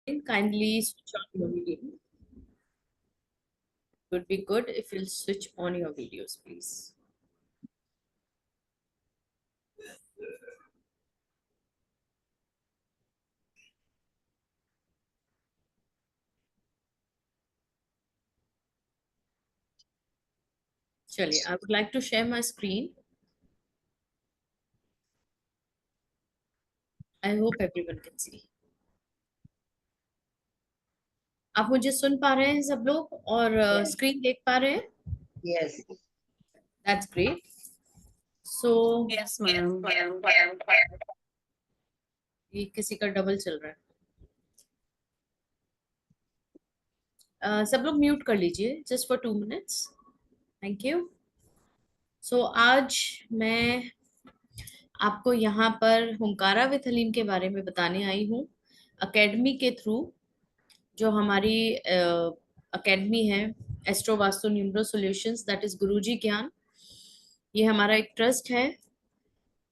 Kindly switch on your video. Would be good if you'll switch on your videos, please. Chaliye, I would like to share my screen. I hope everyone can see. आप मुझे सुन पा रहे हैं सब लोग और Yes. Screen देख पा रहे हैं? Yes. That's great. So Yes, ma'am. ये किसी का डबल चल रहा है. सब लोग म्यूट कर लीजिए just for 2 minutes. Thank you. So आज मैं आपको यहाँ पर हुंकारा विद हलीम के बारे में बताने आई हूँ अकेडमी के थ्रू. जो हमारी अकेडमी है astro Vastu numero solutions, that is Guruji Gyan. ये हमारा एक ट्रस्ट है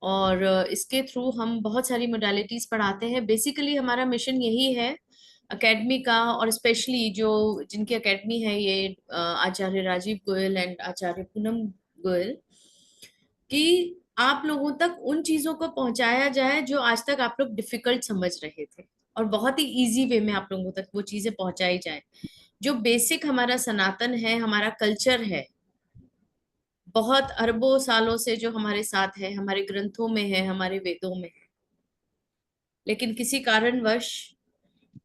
और इसके थ्रू हम बहुत सारी मोडालिटीज पढ़ाते हैं. बेसिकली हमारा मिशन यही है अकेडमी का, और स्पेशली जो जिनकी अकेडमी है ये आचार्य राजीव गोयल एंड आचार्य पूनम गोयल, कि आप लोगों तक उन चीजों को पहुंचाया जाए जो आज तक आप लोग डिफिकल्ट समझ रहे थे, और बहुत ही इजी वे में आप लोगों तक वो चीजें पहुंचाई जाए. जो बेसिक हमारा सनातन है, हमारा कल्चर है, बहुत अरबों सालों से जो हमारे साथ है, हमारे ग्रंथों में है, हमारे वेदों में है, लेकिन किसी कारणवश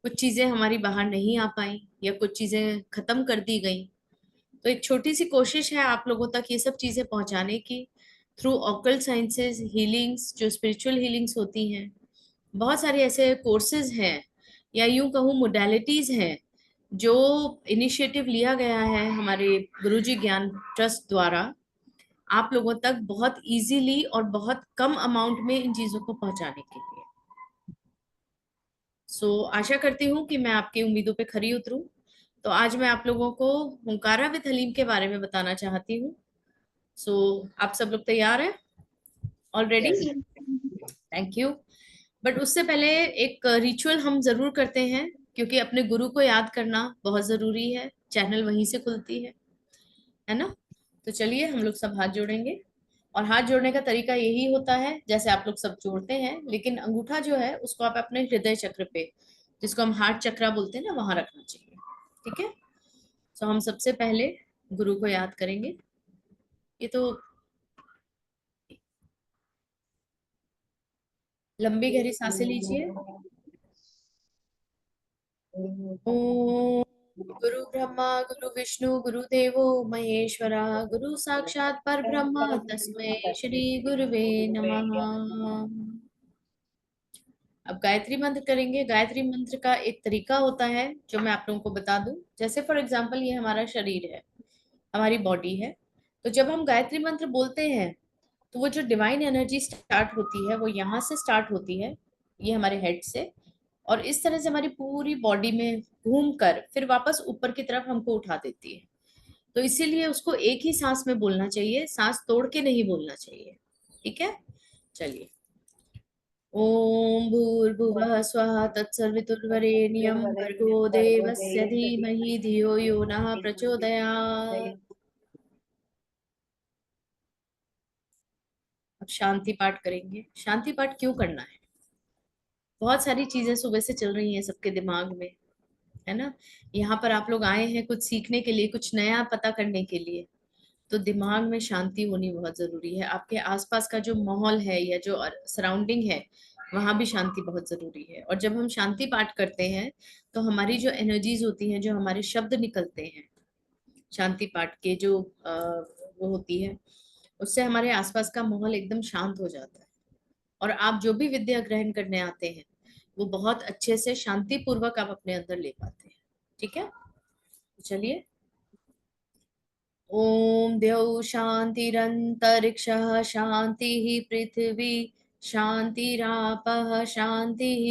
कुछ चीजें हमारी बाहर नहीं आ पाई या कुछ चीजें खत्म कर दी गई. तो एक छोटी सी कोशिश है आप लोगों तक ये सब चीजें पहुंचाने की थ्रू ऑकल्ट साइंसेस हीलिंग्स, जो स्पिरिचुअल हीलिंग्स होती हैं. बहुत सारे ऐसे कोर्सेज हैं या यूं कहूँ मोडालिटीज हैं जो इनिशिएटिव लिया गया है हमारे गुरुजी ज्ञान ट्रस्ट द्वारा आप लोगों तक बहुत इजीली और बहुत कम अमाउंट में इन चीजों को पहुंचाने के लिए. आशा करती हूँ कि मैं आपकी उम्मीदों पे खरी उतरूं. तो आज मैं आप लोगों को हुंकारा विद हलीम के बारे में बताना चाहती हूँ. आप सब लोग तैयार हैं already? Yes. Thank you. But उससे पहले एक रिचुअल हम जरूर करते हैं, क्योंकि अपने गुरु को याद करना बहुत जरूरी है. चैनल वहीं से खुलती है ना? तो चलिए हम लोग सब हाथ जोड़ेंगे. और हाथ जोड़ने का तरीका यही होता है जैसे आप लोग सब जोड़ते हैं, लेकिन अंगूठा जो है उसको आप अपने हृदय चक्र पे, जिसको हम हार्ट चक्रा बोलते हैं ना, वहां रखना चाहिए. ठीक है? हम सबसे पहले गुरु को याद करेंगे. ये तो लंबी गहरी सांसें लीजिए. ओम गुरु ब्रह्मा गुरु विष्णु गुरु देवो महेश्वरा गुरु साक्षात पर ब्रह्मा तस्मै श्री गुरुवे नमः. अब गायत्री मंत्र करेंगे. गायत्री मंत्र का एक तरीका होता है जो मैं आप लोगों को बता दूं. जैसे फॉर एग्जांपल ये हमारा शरीर है, हमारी बॉडी है. तो जब हम गायत्री मंत्र बोलते हैं तो वो जो डिवाइन एनर्जी स्टार्ट होती है वो यहाँ से स्टार्ट होती है, ये हमारे हेड से, और इस तरह से हमारी पूरी बॉडी में घूम कर फिर वापस ऊपर की तरफ हमको उठा देती है. तो इसीलिए उसको एक ही सांस में बोलना चाहिए, सांस तोड़ के नहीं बोलना चाहिए. ठीक है? चलिए. ओम भूर्भुवः स्वः तत्सवितुर्वरेण्यं भर्गो देवस्य धीमहि धियो यो नः प्रचोदयात्. अब शांति पाठ करेंगे. शांति पाठ क्यों करना है? बहुत सारी चीजें सुबह से चल रही हैं सबके दिमाग में, है ना? यहाँ पर आप लोग आए हैं कुछ सीखने के लिए, कुछ नया पता करने के लिए. तो दिमाग में शांति होनी बहुत जरूरी है. आपके आसपास का जो माहौल है या जो सराउंडिंग है वहां भी शांति बहुत जरूरी है. और जब हम शांति पाठ करते हैं तो हमारी जो एनर्जीज होती हैं, जो हमारे शब्द निकलते हैं शांति पाठ के, जो वो होती है, उससे हमारे आसपास का माहौल एकदम शांत हो जाता है. और आप जो भी विद्या ग्रहण करने आते हैं वो बहुत अच्छे से शांति पूर्वक आप अपने अंदर ले पाते हैं. ठीक है? तो चलिए. ओम द्यौ शांतिरंतरिक्षः शांतिः पृथिवी शांतिरापः शांतिः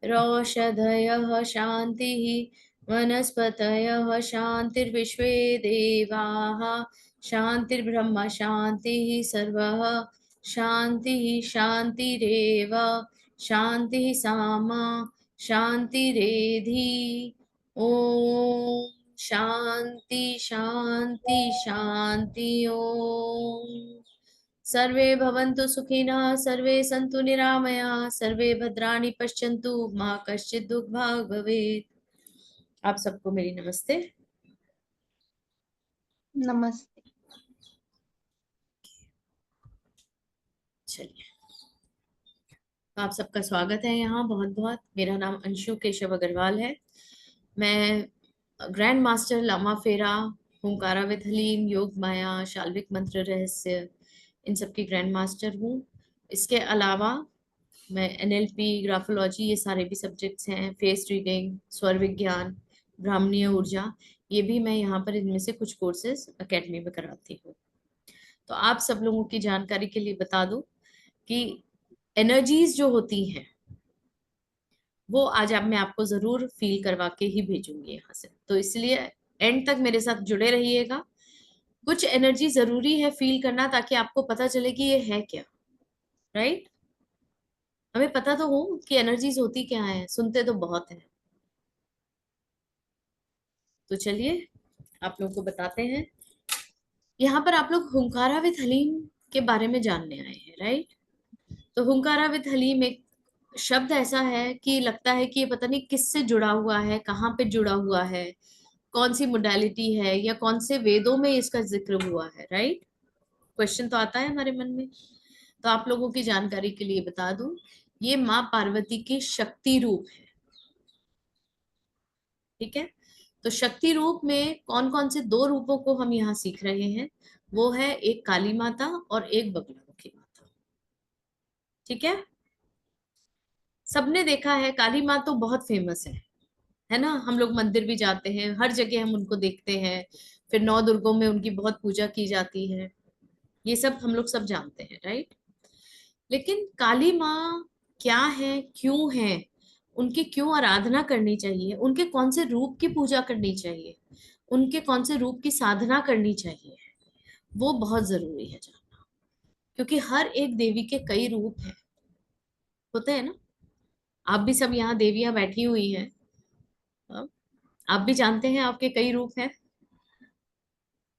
रौषधयः शांतिः वनस्पतयः शांतिर्विश्वे देवाः शांतिर्ब्रह्म शांतिः सर्वः शांतिः शांतिरेव शांतिः सामा शांतिरेधि। ओम शांति शांति शांति। ओम सर्वे भवन्तु सुखिनः, सर्वे सन्तु निरामयाः, सर्वे भद्राणि पश्यन्तु, मा कश्चित् दुर्भाग् भवेत्। आप सबको मेरी नमस्ते। नमस्ते। चलिए, आप सबका स्वागत है यहाँ बहुत बहुत। मेरा नाम अंशु केशव अग्रवाल है। मैं ग्रैंड मास्टर लामा फेरा, ओंकारा विद हलीम, योग माया, शाल्विक मंत्र रहस्य, इन सब की ग्रैंड मास्टर हूँ। इसके अलावा मैं एनएलपी, ग्राफोलॉजी, ये सारे भी सब्जेक्ट्स हैं, फेस रीडिंग, स्वर विज्ञान, ब्राह्मणीय ऊर्जा, ये भी मैं यहाँ पर इनमें से कुछ कोर्सेज एकेडमी में कराती हूँ। तो आप सब लोगों की जानकारी के लिए बता दूं कि एनर्जीज जो होती हैं वो आज मैं आपको जरूर फील करवा के ही भेजूंगी यहाँ से, तो इसलिए एंड तक मेरे साथ जुड़े रहिएगा। कुछ एनर्जी जरूरी है फील करना ताकि आपको पता चले कि ये है क्या, राइट। हमें पता तो हो कि एनर्जीज होती क्या है, सुनते तो बहुत है। तो चलिए आप लोगों को बताते हैं। यहाँ पर आप लोग हुंकारा विद हलीम के बारे में जानने आए हैं, राइट। तो हुंकारा विद हलीम एक शब्द ऐसा है कि लगता है कि ये पता नहीं किससे जुड़ा हुआ है, कहाँ पे जुड़ा हुआ है, कौन सी मोडालिटी है, या कौन से वेदों में इसका जिक्र हुआ है, राइट। क्वेश्चन तो आता है हमारे मन में। तो आप लोगों की जानकारी के लिए बता दूं, ये माँ पार्वती की शक्ति रूप है, ठीक है। तो शक्ति रूप में कौन कौन से दो रूपों को हम यहाँ सीख रहे हैं, वो है एक काली माता और एक बगलामुखी माता, ठीक है। सबने देखा है, काली माँ तो बहुत फेमस है ना। हम लोग मंदिर भी जाते हैं, हर जगह हम उनको देखते हैं। फिर नौ दुर्गों में उनकी बहुत पूजा की जाती है, ये सब हम लोग सब जानते हैं, राइट। लेकिन काली माँ क्या है, क्यों है, उनकी क्यों आराधना करनी चाहिए, उनके कौन से रूप की पूजा करनी चाहिए, उनके कौन से रूप की साधना करनी चाहिए, वो बहुत जरूरी है जानना। क्योंकि हर एक देवी के कई रूप हैं, होते हैं ना। आप भी सब यहाँ देवियां बैठी हुई हैं, हाँ? आप भी जानते हैं आपके कई रूप हैं।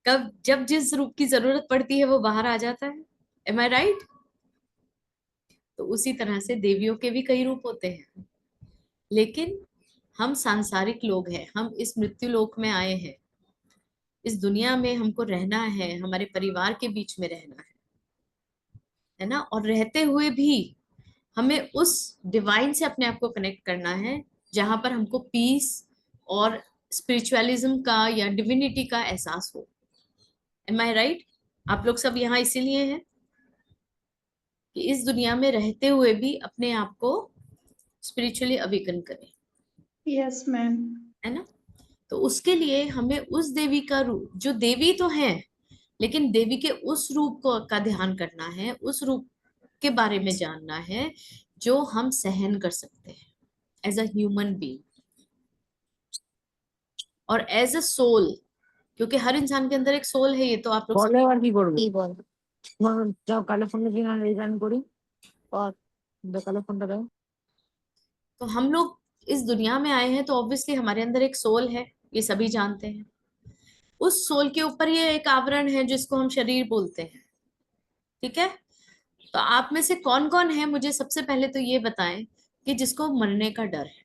कब जब जिस रूप की जरूरत पड़ती है वो बाहर आ जाता है। एम आई राइट। तो उसी तरह से देवियों के भी कई रूप होते हैं। लेकिन हम सांसारिक लोग हैं, हम इस मृत्यु लोक में आए हैं, इस दुनिया में हमको रहना है, हमारे परिवार के बीच में रहना है ना। और रहते हुए भी हमें उस डिवाइन से अपने आप को कनेक्ट करना है जहां पर हमको पीस और स्पिरिचुअलिज्म का या डिविनिटी का एहसास हो। एम आई राइट। आप लोग सब यहाँ इसीलिए हैं कि इस दुनिया में रहते हुए भी अपने आप को स्पिरिचुअली अवेकन करें। Yes ma'am. है ना। तो उसके लिए हमें उस देवी का रूप, जो देवी तो है लेकिन देवी के उस रूप को का ध्यान करना है, उस रूप के बारे में जानना है जो हम सहन कर सकते हैं एज अ ह्यूमन बीइंग और एज अ सोल। क्योंकि हर इंसान के अंदर एक सोल है, ये तो आप लोग বলে আর কি করবে কি বল যাও কালো ফোনটা কিনা রিটার্ন করি और কালো ফোনটা দাও। तो हम लोग इस दुनिया में आए हैं तो ऑब्वियसली हमारे अंदर एक सोल है, ये सभी जानते हैं। उस सोल के ऊपर ये एक आवरण है जिसको हम शरीर बोलते हैं, ठीक है। तो आप में से कौन कौन है, मुझे सबसे पहले तो ये बताएं कि जिसको मरने का डर है।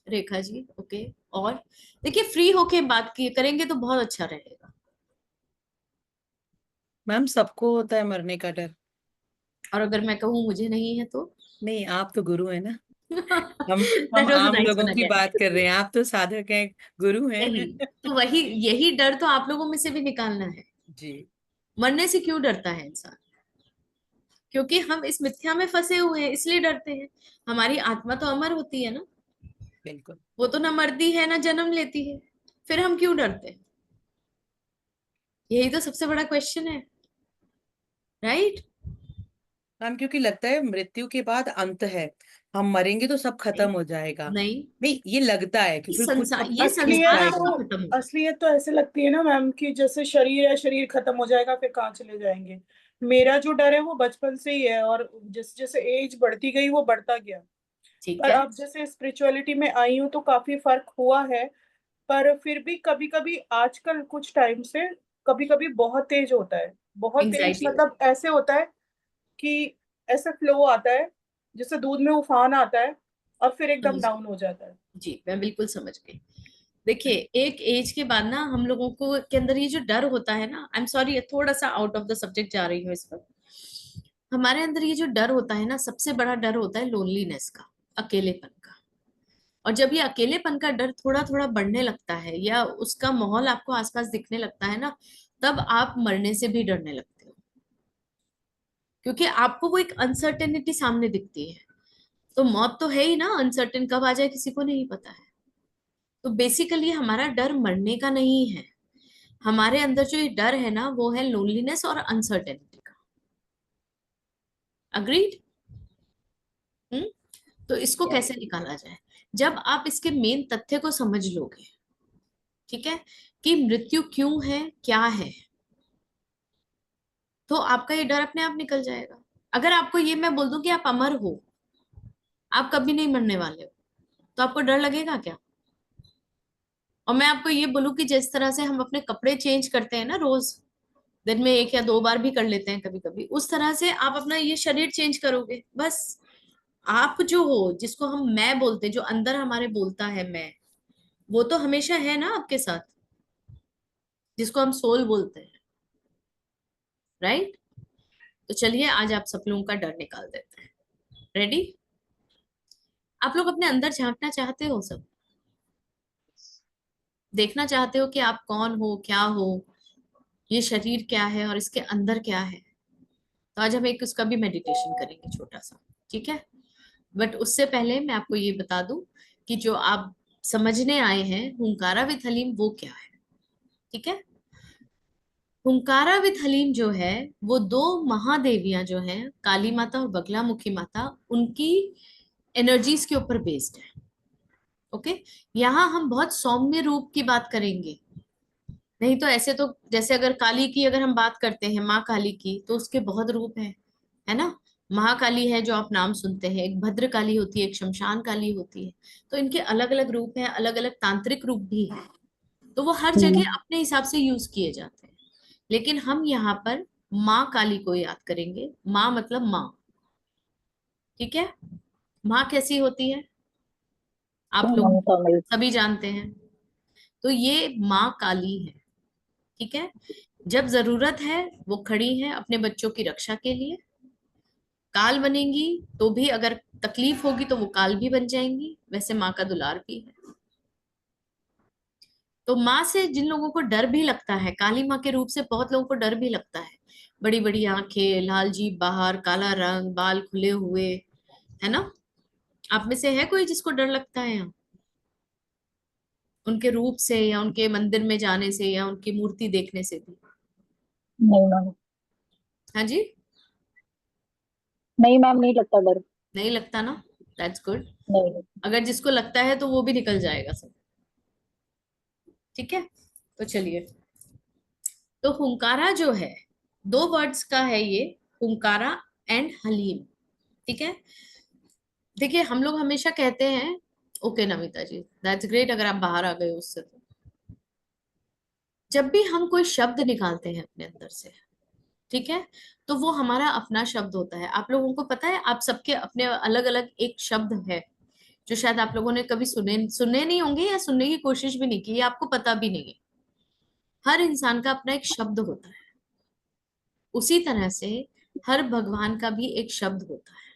रेखा जी, ओके। और देखिए, फ्री होके बात की करेंगे तो बहुत अच्छा रहेगा। मैम सबको होता है मरने का डर। और अगर मैं कहूँ मुझे नहीं है तो नहीं, आप तो गुरु है ना। हम दैट हम वाज अ आम नाइस लोगों वन की अगेन। बात कर रहे हैं, आप तो साधक हैं, गुरु हैं। यही तो, वही यही डर तो आप लोगों में से भी निकालना है। जी मरने से क्यों डरता है इंसान? क्योंकि हम इस मिथ्या में फंसे हुए हैं, इसलिए डरते हैं। हमारी आत्मा तो अमर होती है ना, बिल्कुल। वो तो ना मरती है ना जन्म लेती है, फिर हम क्यों डरते हैं? यही तो सबसे बड़ा क्वेश्चन है, राइट। मैम क्योंकि लगता है मृत्यु के बाद अंत है, हम मरेंगे तो सब खत्म हो जाएगा। नहीं, नहीं, ये लगता है कि इस फिर कुछ संसार, सब ये कुछ ठीक संसार असलियत जाएगा। आपका तो खत्म होगा। असलियत तो ऐसे लगती है ना मैम कि जैसे शरीर है, शरीर खत्म हो जाएगा फिर कहाँ चले जाएंगे। मेरा जो डर है वो बचपन से ही है, और जैसे जैसे एज बढ़ती गई वो बढ़ता गया। ठीक पर है। अब जैसे स्पिरिचुअलिटी में आई हूँ तो काफी फर्क हुआ है। पर फिर भी कभी कभी आजकल कुछ टाइम से कभी कभी बहुत तेज होता है। बहुत तेज एंग्जाइटी मतलब ऐसे होता है कि ऐसे फ्लो आता है जैसे दूध में उफान आता है, और फिर एकदम समझ डाउन हो जाता है। जी, मैं बिल्कुल समझ गई। देखिए, एक एज के बाद ना हम लोगों को के अंदर ये जो डर होता है ना, आई एम सॉरी थोड़ा सा आउट ऑफ द सब्जेक्ट जा रही हूँ इस पर। हमारे अंदर ये जो डर होता है ना, सबसे बड़ा डर होता है लोनलीनेस का, अकेलेपन का। और जब ये अकेलेपन का डर थोड़ा थोड़ा बढ़ने लगता है या उसका माहौल आपको आसपास दिखने लगता है ना, तब आप मरने से भी डरने लगते हो, क्योंकि आपको वो एक अनसर्टेनिटी सामने दिखती है। तो मौत तो है ही ना, अनसर्टेन कब आ जाए किसी को नहीं पता है। तो बेसिकली हमारा डर मरने का नहीं है। हमारे अंदर जो ये डर है ना, वो है लोनलीनेस और अनसर्टेनिटी का। अग्रीड? हम्म। तो इसको कैसे निकाला जाए? जब आप इसके मेन तथ्य को समझ लोगे, ठीक है, कि मृत्यु क्यों है, क्या है, तो आपका ये डर अपने आप निकल जाएगा। अगर आपको ये मैं बोल दूं कि आप अमर हो, आप कभी नहीं मरने वाले हो, तो आपको डर लगेगा क्या? और मैं आपको ये बोलूं कि जिस तरह से हम अपने कपड़े चेंज करते हैं ना रोज, दिन में एक या दो बार भी कर लेते हैं कभी कभी, उस तरह से आप अपना ये शरीर चेंज करोगे बस। आप जो हो, जिसको हम मैं बोलते हैं, जो अंदर हमारे बोलता है मैं, वो तो हमेशा है ना आपके साथ, जिसको हम सोल बोलते हैं, राइट? तो चलिए आज आप सब लोगों का डर निकाल देते हैं। रेडी? आप लोग अपने अंदर झांकना चाहते हो, सब देखना चाहते हो कि आप कौन हो, क्या हो, ये शरीर क्या है और इसके अंदर क्या है। तो आज हम एक उसका भी मेडिटेशन करेंगे छोटा सा, ठीक है? बट उससे पहले मैं आपको ये बता दूं कि जो आप समझने आए हैं हुंकारा विद हलीम, वो क्या है, ठीक है? हुंकारा विद हलीम जो है, वो दो महादेवियां जो हैं, काली माता और बगलामुखी माता, उनकी एनर्जीज के ऊपर बेस्ड है। ओके? यहाँ हम बहुत सौम्य रूप की बात करेंगे। नहीं तो ऐसे तो जैसे अगर काली की अगर हम बात करते हैं, माँ काली की, तो उसके बहुत रूप है ना? महाकाली है जो आप नाम सुनते हैं, एक भद्र काली होती है, एक शमशान काली होती है। तो इनके अलग अलग रूप हैं, अलग अलग तांत्रिक रूप भी है। तो वो हर जगह अपने हिसाब से यूज किए जाते हैं। लेकिन हम यहाँ पर माँ काली को याद करेंगे। माँ मतलब माँ, ठीक है? माँ कैसी होती है आप लोग सभी जानते हैं। तो ये माँ काली है, ठीक है? जब जरूरत है वो खड़ी है अपने बच्चों की रक्षा के लिए। काल बनेंगी तो भी अगर तकलीफ होगी तो वो काल भी बन जाएंगी, वैसे माँ का दुलार भी है। तो माँ से जिन लोगों को डर भी लगता है, काली माँ के रूप से बहुत लोगों को डर भी लगता है। बड़ी बड़ी आंखें, लाल जीभ बाहर, काला रंग, बाल खुले हुए, है ना? आप में से है कोई जिसको डर लगता है यहाँ, उनके रूप से या उनके मंदिर में जाने से या उनकी मूर्ति देखने से भी? नहीं मैम। हाँ जी? नहीं मैम, नहीं लगता डर। नहीं लगता ना? That's good. नहीं। अगर जिसको लगता है तो वो भी निकल जाएगा सब, ठीक है? तो चलिए, तो हुंकारा जो है, दो वर्ड्स का है ये, हुंकारा एंड हलीम, ठीक है? देखिए, हम लोग हमेशा कहते हैं, okay Namita ji, that's great अगर आप बाहर आ गए हो उससे। तो जब भी हम कोई शब्द निकालते हैं अपने अंदर से, ठीक है, तो वो हमारा अपना शब्द होता है। आप लोगों को पता है, आप सबके अपने अलग अलग एक शब्द है जो शायद आप लोगों ने कभी सुने सुने नहीं होंगे या सुनने की कोशिश भी नहीं की, या आपको पता भी नहीं है। हर इंसान का अपना एक शब्द होता है। उसी तरह से हर भगवान का भी एक शब्द होता है,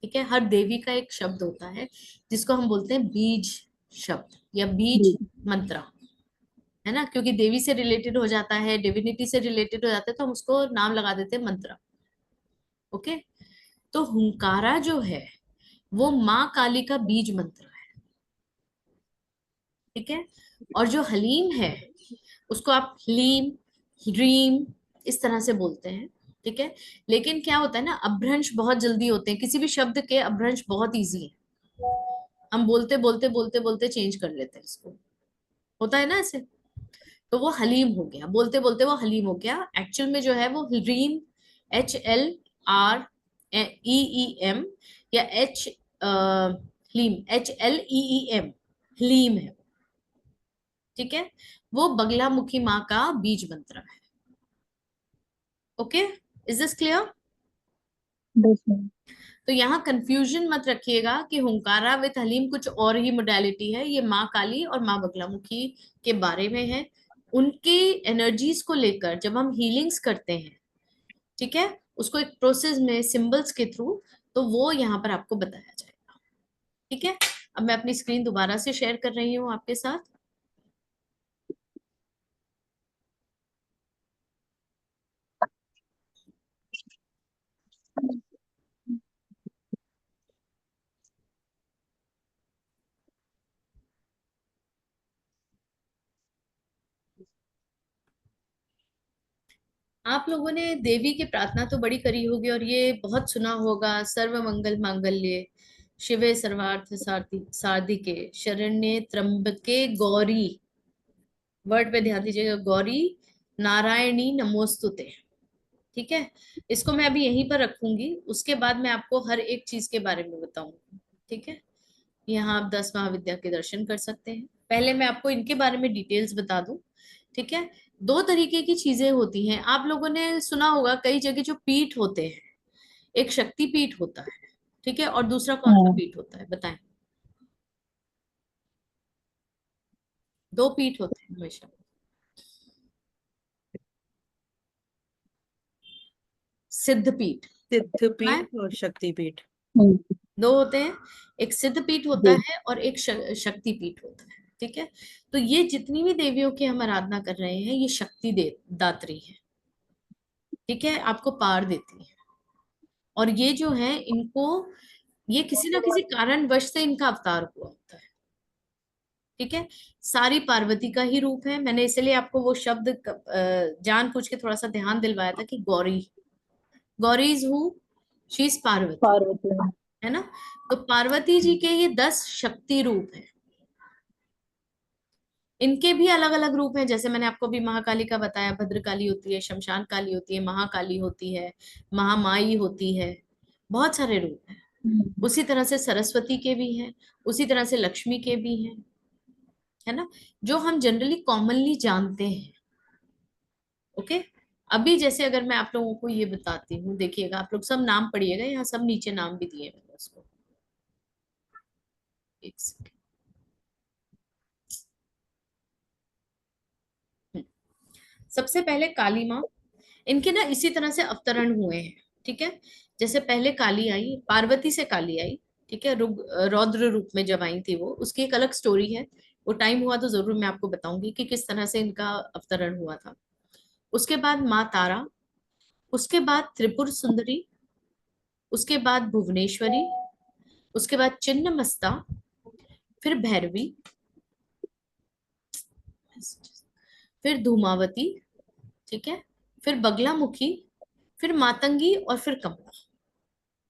ठीक है? हर देवी का एक शब्द होता है, जिसको हम बोलते हैं बीज शब्द या बीज जी। मंत्र, है ना? क्योंकि देवी से रिलेटेड हो जाता है, डिविनिटी से रिलेटेड हो जाता है, तो हम उसको नाम लगा देते हैं मंत्र। ओके? तो हुंकारा जो है वो माँ काली का बीज मंत्र है, ठीक है? और जो हलीम है उसको आप हलीम, ड्रीम, इस तरह से बोलते हैं, ठीक है? लेकिन क्या होता है ना, अपभ्रंश बहुत जल्दी होते हैं, किसी भी शब्द के अपभ्रंश बहुत इजी है। हम बोलते बोलते बोलते बोलते चेंज कर लेते हैं इसको, होता है ना ऐसे। तो वो हलीम हो गया, बोलते बोलते वो हलीम हो गया। एक्चुअल में जो है वो हीम, HLREEM, या हीम, HLEEM, हलीम है। ठीक है, वो बगलामुखी माँ का बीज मंत्र है। Okay, is this clear? Yes, ma'am. तो यहाँ कंफ्यूजन मत रखिएगा कि हुंकारा विद हलीम कुछ और ही मोडालिटी है। ये माँ काली और माँ बगलामुखी के बारे में है। उनकी एनर्जीज को लेकर जब हम हीलिंग्स करते हैं, ठीक है, उसको एक प्रोसेस में सिंबल्स के थ्रू, तो वो यहाँ पर आपको बताया जाएगा। ठीक है, अब मैं अपनी स्क्रीन दोबारा से शेयर कर रही हूँ आपके साथ। आप लोगों ने देवी की प्रार्थना तो बड़ी करी होगी और ये बहुत सुना होगा, सर्व मंगल मांगल्ये शिवे सर्वार्थ साधिके शरण्ये त्र्यंबके गौरी। वर्ड पे ध्यान दीजिएगा, गौरी नारायणी नमोस्तुते। ठीक है, इसको मैं अभी यहीं पर रखूंगी, उसके बाद मैं आपको हर एक चीज के बारे में बताऊंगी। ठीक है, यहाँ आप 10 महाविद्या के दर्शन कर सकते हैं। पहले मैं आपको इनके बारे में डिटेल्स बता दूं। ठीक है, दो तरीके की चीजें होती हैं। आप लोगों ने सुना होगा कई जगह जो पीठ होते हैं, एक शक्ति पीठ होता है, ठीक है, और दूसरा कौन सा हाँ, पीठ होता है बताएं? दो पीठ होते हैं हमेशा। सिद्ध पीठ, सुना है? सिद्धपीठ और शक्तिपीठ। दो होते हैं, एक सिद्ध पीठ होता जी, है और एक शक्ति पीठ होता है। ठीक है, तो ये जितनी भी देवियों की हम आराधना कर रहे हैं, ये शक्ति दे दात्री है। ठीक है, आपको पार देती है। और ये जो है इनको, ये किसी ना किसी कारणवश से इनका अवतार हुआ होता है। ठीक है, सारी पार्वती का ही रूप है। मैंने इसलिए आपको वो शब्द जान पूछ के थोड़ा सा ध्यान दिलवाया था कि Gauri, Gauri is who, she is Parvati, Parvati में। है ना। तो पार्वती जी के ये 10 शक्ति रूप हैं। इनके भी अलग अलग रूप हैं, जैसे मैंने आपको भी महाकाली का बताया, भद्रकाली होती है, शमशान काली होती है, महाकाली होती है, महामाई होती है, बहुत सारे रूप हैं। उसी तरह से सरस्वती के भी हैं, उसी तरह से लक्ष्मी के भी हैं, है ना, जो हम जनरली कॉमनली जानते हैं। ओके, अभी जैसे अगर मैं आप लोगों को ये बताती हूँ, देखिएगा आप लोग सब नाम पढ़िएगा, यहाँ सब नीचे नाम भी दिए मैंने उसको। एक सेकंड। सबसे पहले काली माँ, इनके ना इसी तरह से अवतरण हुए हैं। ठीक है, जैसे पहले काली आई, पार्वती से काली आई। ठीक है, रौद्र रूप में जब आई थी वो, उसकी एक अलग स्टोरी है। वो टाइम हुआ तो जरूर मैं आपको बताऊंगी कि किस तरह से इनका अवतरण हुआ था। उसके बाद माँ तारा, उसके बाद त्रिपुर सुंदरी, उसके बाद भुवनेश्वरी, उसके बाद चिन्नमस्ता, फिर भैरवी, फिर धूमावती, ठीक है, फिर बगलामुखी, फिर मातंगी और फिर कमला।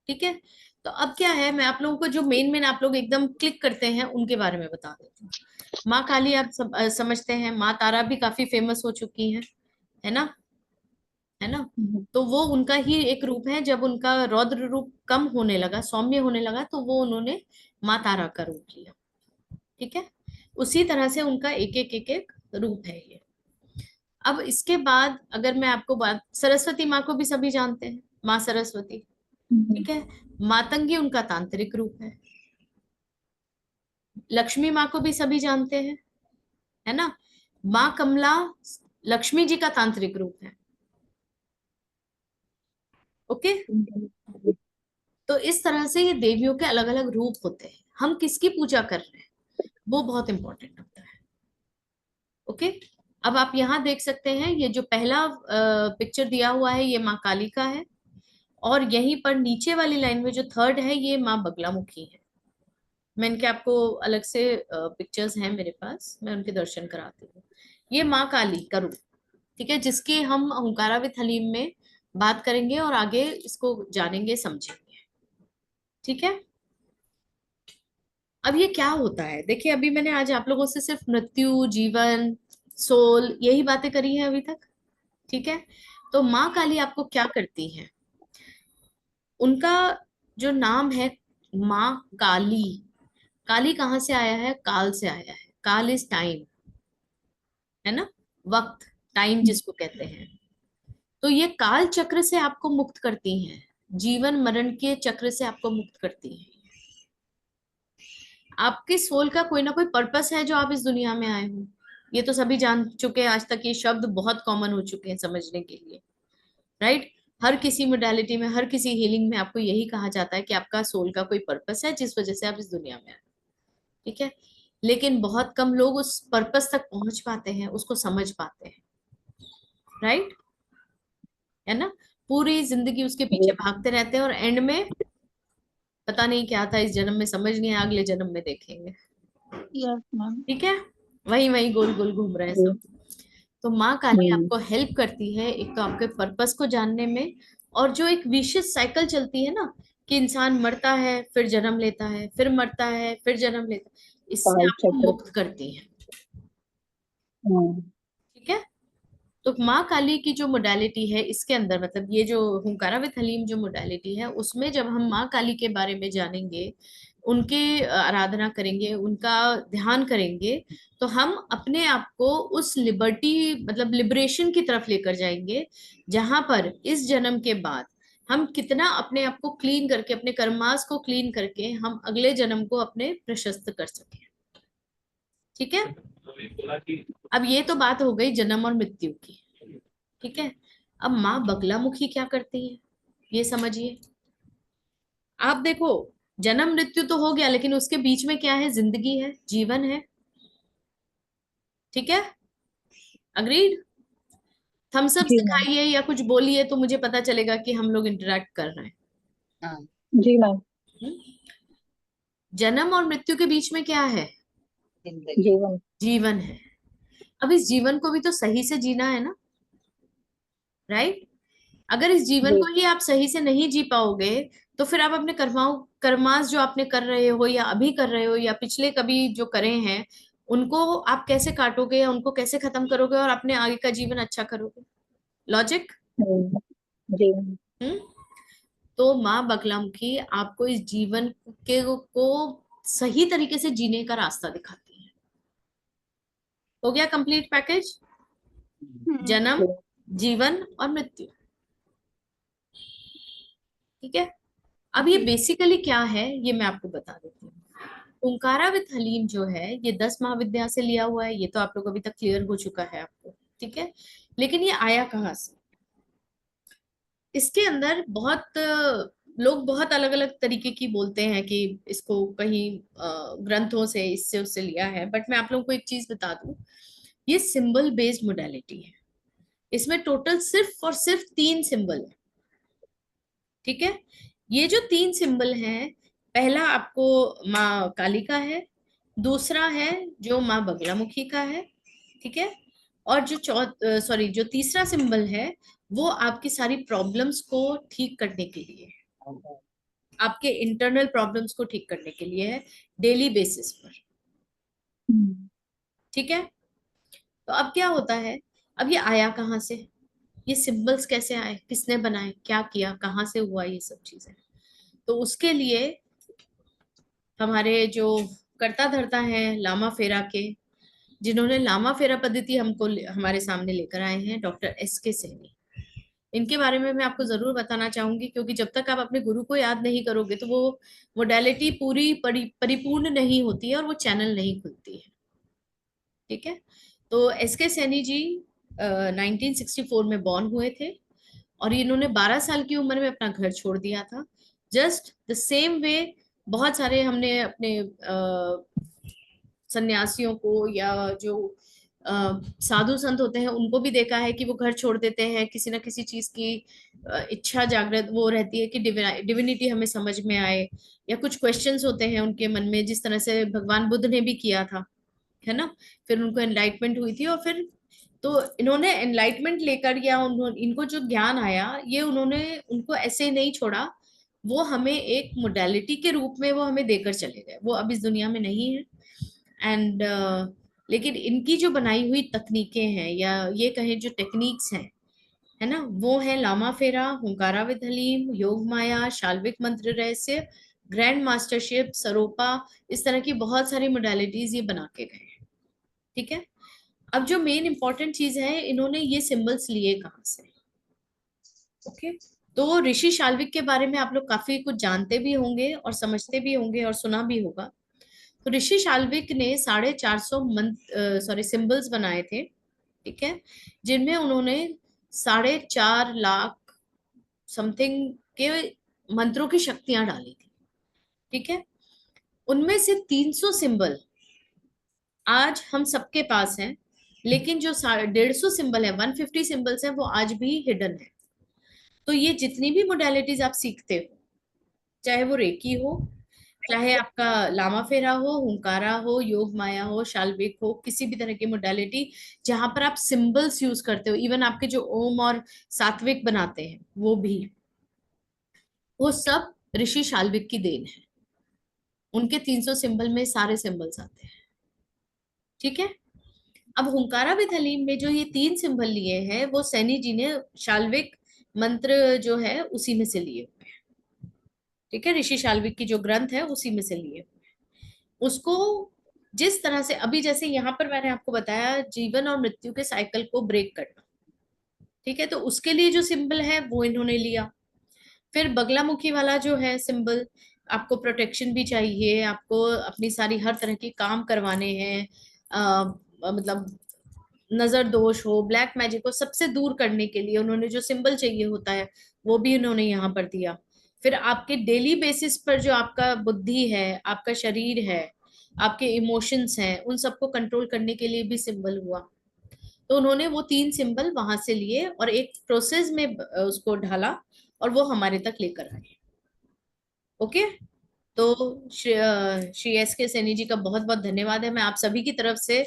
ठीक है, तो अब क्या है, मैं आप लोगों को जो मेन मेन आप लोग एकदम क्लिक करते हैं उनके बारे में बता देती हूँ। माँ काली आप समझते हैं, माँ तारा भी काफी फेमस हो चुकी है ना, है ना। तो वो उनका ही एक रूप है। जब उनका रौद्र रूप कम होने लगा, सौम्य होने लगा, तो वो उन्होंने माँ तारा का रूप लिया। ठीक है, उसी तरह से उनका एक एक रूप है ये। अब इसके बाद अगर मैं आपको बात, सरस्वती माँ को भी सभी जानते हैं, माँ सरस्वती। ठीक है, मातंगी उनका तांत्रिक रूप है। लक्ष्मी माँ को भी सभी जानते हैं, है ना। माँ कमला लक्ष्मी जी का तांत्रिक रूप है। ओके, तो इस तरह से ये देवियों के अलग अलग रूप होते हैं। हम किसकी पूजा कर रहे हैं वो बहुत इंपॉर्टेंट होता है। ओके, अब आप यहाँ देख सकते हैं, ये जो पहला पिक्चर दिया हुआ है ये माँ काली का है, और यहीं पर नीचे वाली लाइन में जो थर्ड है ये माँ बगलामुखी है। मैं इनके आपको अलग से पिक्चर्स हैं मेरे पास, मैं उनके दर्शन कराती हूँ। ये माँ काली का रूप, ठीक है, जिसकी हम हुंकारा विद हलीम में बात करेंगे और आगे इसको जानेंगे समझेंगे। ठीक है, अब ये क्या होता है, देखिए अभी मैंने आज आप लोगों से सिर्फ मृत्यु, जीवन, सोल, यही बातें करी है अभी तक। ठीक है, तो माँ काली आपको क्या करती है? उनका जो नाम है माँ काली, काली कहाँ से आया है? काल से आया है। काल इज टाइम, है ना, वक्त, टाइम जिसको कहते हैं। तो ये काल चक्र से आपको मुक्त करती हैं, जीवन मरण के चक्र से आपको मुक्त करती हैं। आपके सोल का कोई ना कोई पर्पस है जो आप इस दुनिया में आए हो, ये तो सभी जान चुके हैं। आज तक ये शब्द बहुत कॉमन हो चुके हैं समझने के लिए, राइट। हर किसी मोडालिटी में, हर किसी हीलिंग में आपको यही कहा जाता है कि आपका सोल का कोई पर्पस है जिस वजह से आप इस दुनिया में आए। ठीक है, लेकिन बहुत कम लोग उस पर्पस तक पहुंच पाते हैं, उसको समझ पाते हैं, राइट, है ना। पूरी जिंदगी उसके पीछे भागते रहते हैं और एंड में पता नहीं क्या था इस जन्म में, समझ नहीं आया, अगले जन्म में देखेंगे। Yes ma'am. ठीक है, वही वही गोल गोल घूम रहे हैं जी। सब। तो माँ काली हम्म। आपको हेल्प करती है एक तो आपके पर्पस को जानने में, और जो एक विशियस साइकिल चलती है ना, कि इंसान मरता है फिर जन्म लेता है, फिर मरता है फिर जन्म लेता है, इससे काल आपको चक्र। मुक्त करती है। हम्म। ठीक है, तो माँ काली की जो मोडालिटी है इसके अंदर, मतलब ये जो हुंकारा विद हलीम जो मोडालिटी है, उसमें जब हम माँ काली के बारे में जानेंगे, उनके आराधना करेंगे, उनका ध्यान करेंगे, तो हम अपने आप को उस लिबर्टी, मतलब लिबरेशन की तरफ लेकर जाएंगे, जहां पर इस जन्म के बाद हम कितना अपने आप को क्लीन करके, अपने कर्मास को क्लीन करके हम अगले जन्म को अपने प्रशस्त कर सकें। ठीक है, अब ये तो बात हो गई जन्म और मृत्यु की। ठीक है, अब माँ बगलामुखी क्या करती है ये समझिए। आप देखो, जन्म मृत्यु तो हो गया, लेकिन उसके बीच में क्या है? जिंदगी है, जीवन है। ठीक है, अग्रीड। थम्स अप जी मैम। दिखाइए या कुछ बोलिए तो मुझे पता चलेगा कि हम लोग इंटरेक्ट कर रहे हैं। हाँ, जी मैम। हम्म? जन्म और मृत्यु के बीच में क्या है? जिंदगी। जीवन। जीवन है। अब इस जीवन को भी तो सही से जीना है ना, राइट। अगर इस जीवन जी। को ही आप सही से नहीं जी पाओगे, तो फिर आप अपने कर्मास जो आपने कर रहे हो या अभी कर रहे हो या पिछले कभी जो करे हैं, उनको आप कैसे काटोगे या उनको कैसे खत्म करोगे और अपने आगे का जीवन अच्छा करोगे? लॉजिक। जी मैम। हम्म। तो माँ बगलामुखी आपको इस जीवन के को सही तरीके से जीने का रास्ता दिखाती है। हो गया कंप्लीट पैकेज, जन्म, जी। जीवन और मृत्यु। ठीक है, अब ये बेसिकली क्या है ये मैं आपको बता देती हूँ। ओंकारा विद हलीम जो है ये 10 महाविद्या से लिया हुआ है, ये तो आप लोग अभी तक क्लियर हो चुका है आपको। ठीक है, लेकिन ये आया कहाँ से? इसके अंदर बहुत लोग बहुत अलग अलग तरीके की बोलते हैं कि इसको कहीं ग्रंथों से इससे उससे लिया है, बट मैं आप लोगों को एक चीज बता दूं, ये सिंबल बेस्ड मोडालिटी है। इसमें टोटल सिर्फ और सिर्फ 3 सिंबल है। ठीक है, ये जो 3 सिंबल हैं, पहला आपको माँ काली का है, दूसरा है जो माँ बगलामुखी का है, ठीक है, और जो जो तीसरा सिंबल है वो आपकी सारी प्रॉब्लम्स को ठीक करने के लिए है, आपके इंटरनल प्रॉब्लम्स को ठीक करने के लिए है, डेली बेसिस पर। ठीक है, तो अब क्या होता है, अब ये आया कहाँ से, ये सिंबल्स कैसे आए, किसने बनाए, क्या किया, कहाँ से हुआ, ये सब चीजें। तो उसके लिए हमारे जो कर्ता धर्ता हैं लामा फेरा के, जिन्होंने लामा फेरा पद्धति हमको हमारे सामने लेकर आए हैं, डॉक्टर S.K. सैनी। इनके बारे में मैं आपको जरूर बताना चाहूंगी, क्योंकि जब तक आप अपने गुरु को याद नहीं करोगे तो वो मोडालिटी पूरी परिपूर्ण नहीं होती है और वो चैनल नहीं खुलती है। ठीक है, तो S.K. सैनी जी 1964 में बॉर्न हुए थे, और इन्होंने 12 साल की उम्र में अपना घर छोड़ दिया था। जस्ट द सेम वे बहुत सारे हमने अपने सन्यासियों को या जो साधु संत होते हैं उनको भी देखा है कि वो घर छोड़ देते हैं, किसी ना किसी चीज की इच्छा जागृत वो रहती है कि डिविनिटी हमें समझ में आए, या कुछ क्वेश्चंस होते हैं उनके मन में, जिस तरह से भगवान बुद्ध ने भी किया था, है ना। फिर उनको एनलाइटमेंट हुई थी, और फिर तो इन्होंने एनलाइटमेंट लेकर या इनको जो ज्ञान आया, ये उन्होंने उनको ऐसे ही नहीं छोड़ा, वो हमें एक मोडालिटी के रूप में वो हमें देकर चले गए। वो अब इस दुनिया में नहीं है, एंड लेकिन इनकी जो बनाई हुई तकनीकें हैं या ये कहें जो टेक्निक्स हैं, है ना, वो है लामा फेरा, हुंकारा विद हलीम, योग माया, शाल्विक मंत्र रहस्य, ग्रैंड मास्टरशिप, सरोपा। इस तरह की बहुत सारी मोडालिटीज ये बना के गए हैं। ठीक है, अब जो मेन इंपॉर्टेंट चीज है, इन्होंने ये सिंबल्स लिए कहाँ से? ओके, तो ऋषि शाल्विक के बारे में आप लोग काफी कुछ जानते भी होंगे और समझते भी होंगे और सुना भी होगा। तो ऋषि शाल्विक ने 450 सिंबल्स बनाए थे। ठीक है, जिनमें उन्होंने 4.5 लाख समथिंग के मंत्रों की शक्तियां डाली थी। ठीक है, उनमें से 300 सिंबल आज हम सबके पास हैं, लेकिन जो 150 सिंबल है, 150 सिंबल्स हैं, वो आज भी हिडन है। तो ये जितनी भी मोडालिटीज आप सीखते हो, चाहे वो रेकी हो, चाहे आपका लामा फेरा हो, हुंकारा हो, योग माया हो, शाल्विक हो, किसी भी तरह की मोडालिटी जहां पर आप सिंबल्स यूज करते हो, इवन आपके जो ओम और सात्विक बनाते हैं वो भी, वो सब ऋषि शाल्विक की देन है। उनके 300 सिंबल में सारे सिंबल्स आते हैं। ठीक है, अब हुंकारा विद हलीम में जो ये 3 सिंबल लिए हैं, वो सैनी जी ने शाल्विक मंत्र जो है उसी में से लिए हुए हैं। ठीक है, ऋषि शाल्विक की जो ग्रंथ है उसी में से लिए हुए हैं। उसको जिस तरह से अभी जैसे यहाँ पर मैंने आपको बताया, जीवन और मृत्यु के साइकिल को ब्रेक करना। ठीक है, तो उसके लिए जो सिंबल है वो इन्होंने लिया। फिर बगलामुखी वाला जो है सिंबल, आपको प्रोटेक्शन भी चाहिए, आपको अपनी सारी हर तरह की काम करवाने हैं, मतलब नजर दोष हो, ब्लैक मैजिक को सबसे दूर करने के लिए उन्होंने जो सिंबल चाहिए होता है वो भी उन्होंने यहाँ पर दिया। फिर आपके डेली बेसिस पर जो आपका बुद्धि है, आपका शरीर है, आपके इमोशंस हैं, उन सबको कंट्रोल करने के लिए भी सिंबल हुआ। तो उन्होंने वो 3 सिंबल वहां से लिए और एक प्रोसेस में उसको ढाला और वो हमारे तक लेकर आए। ओके, तो श्री एस के सैनी जी का बहुत बहुत धन्यवाद है। मैं आप सभी की तरफ से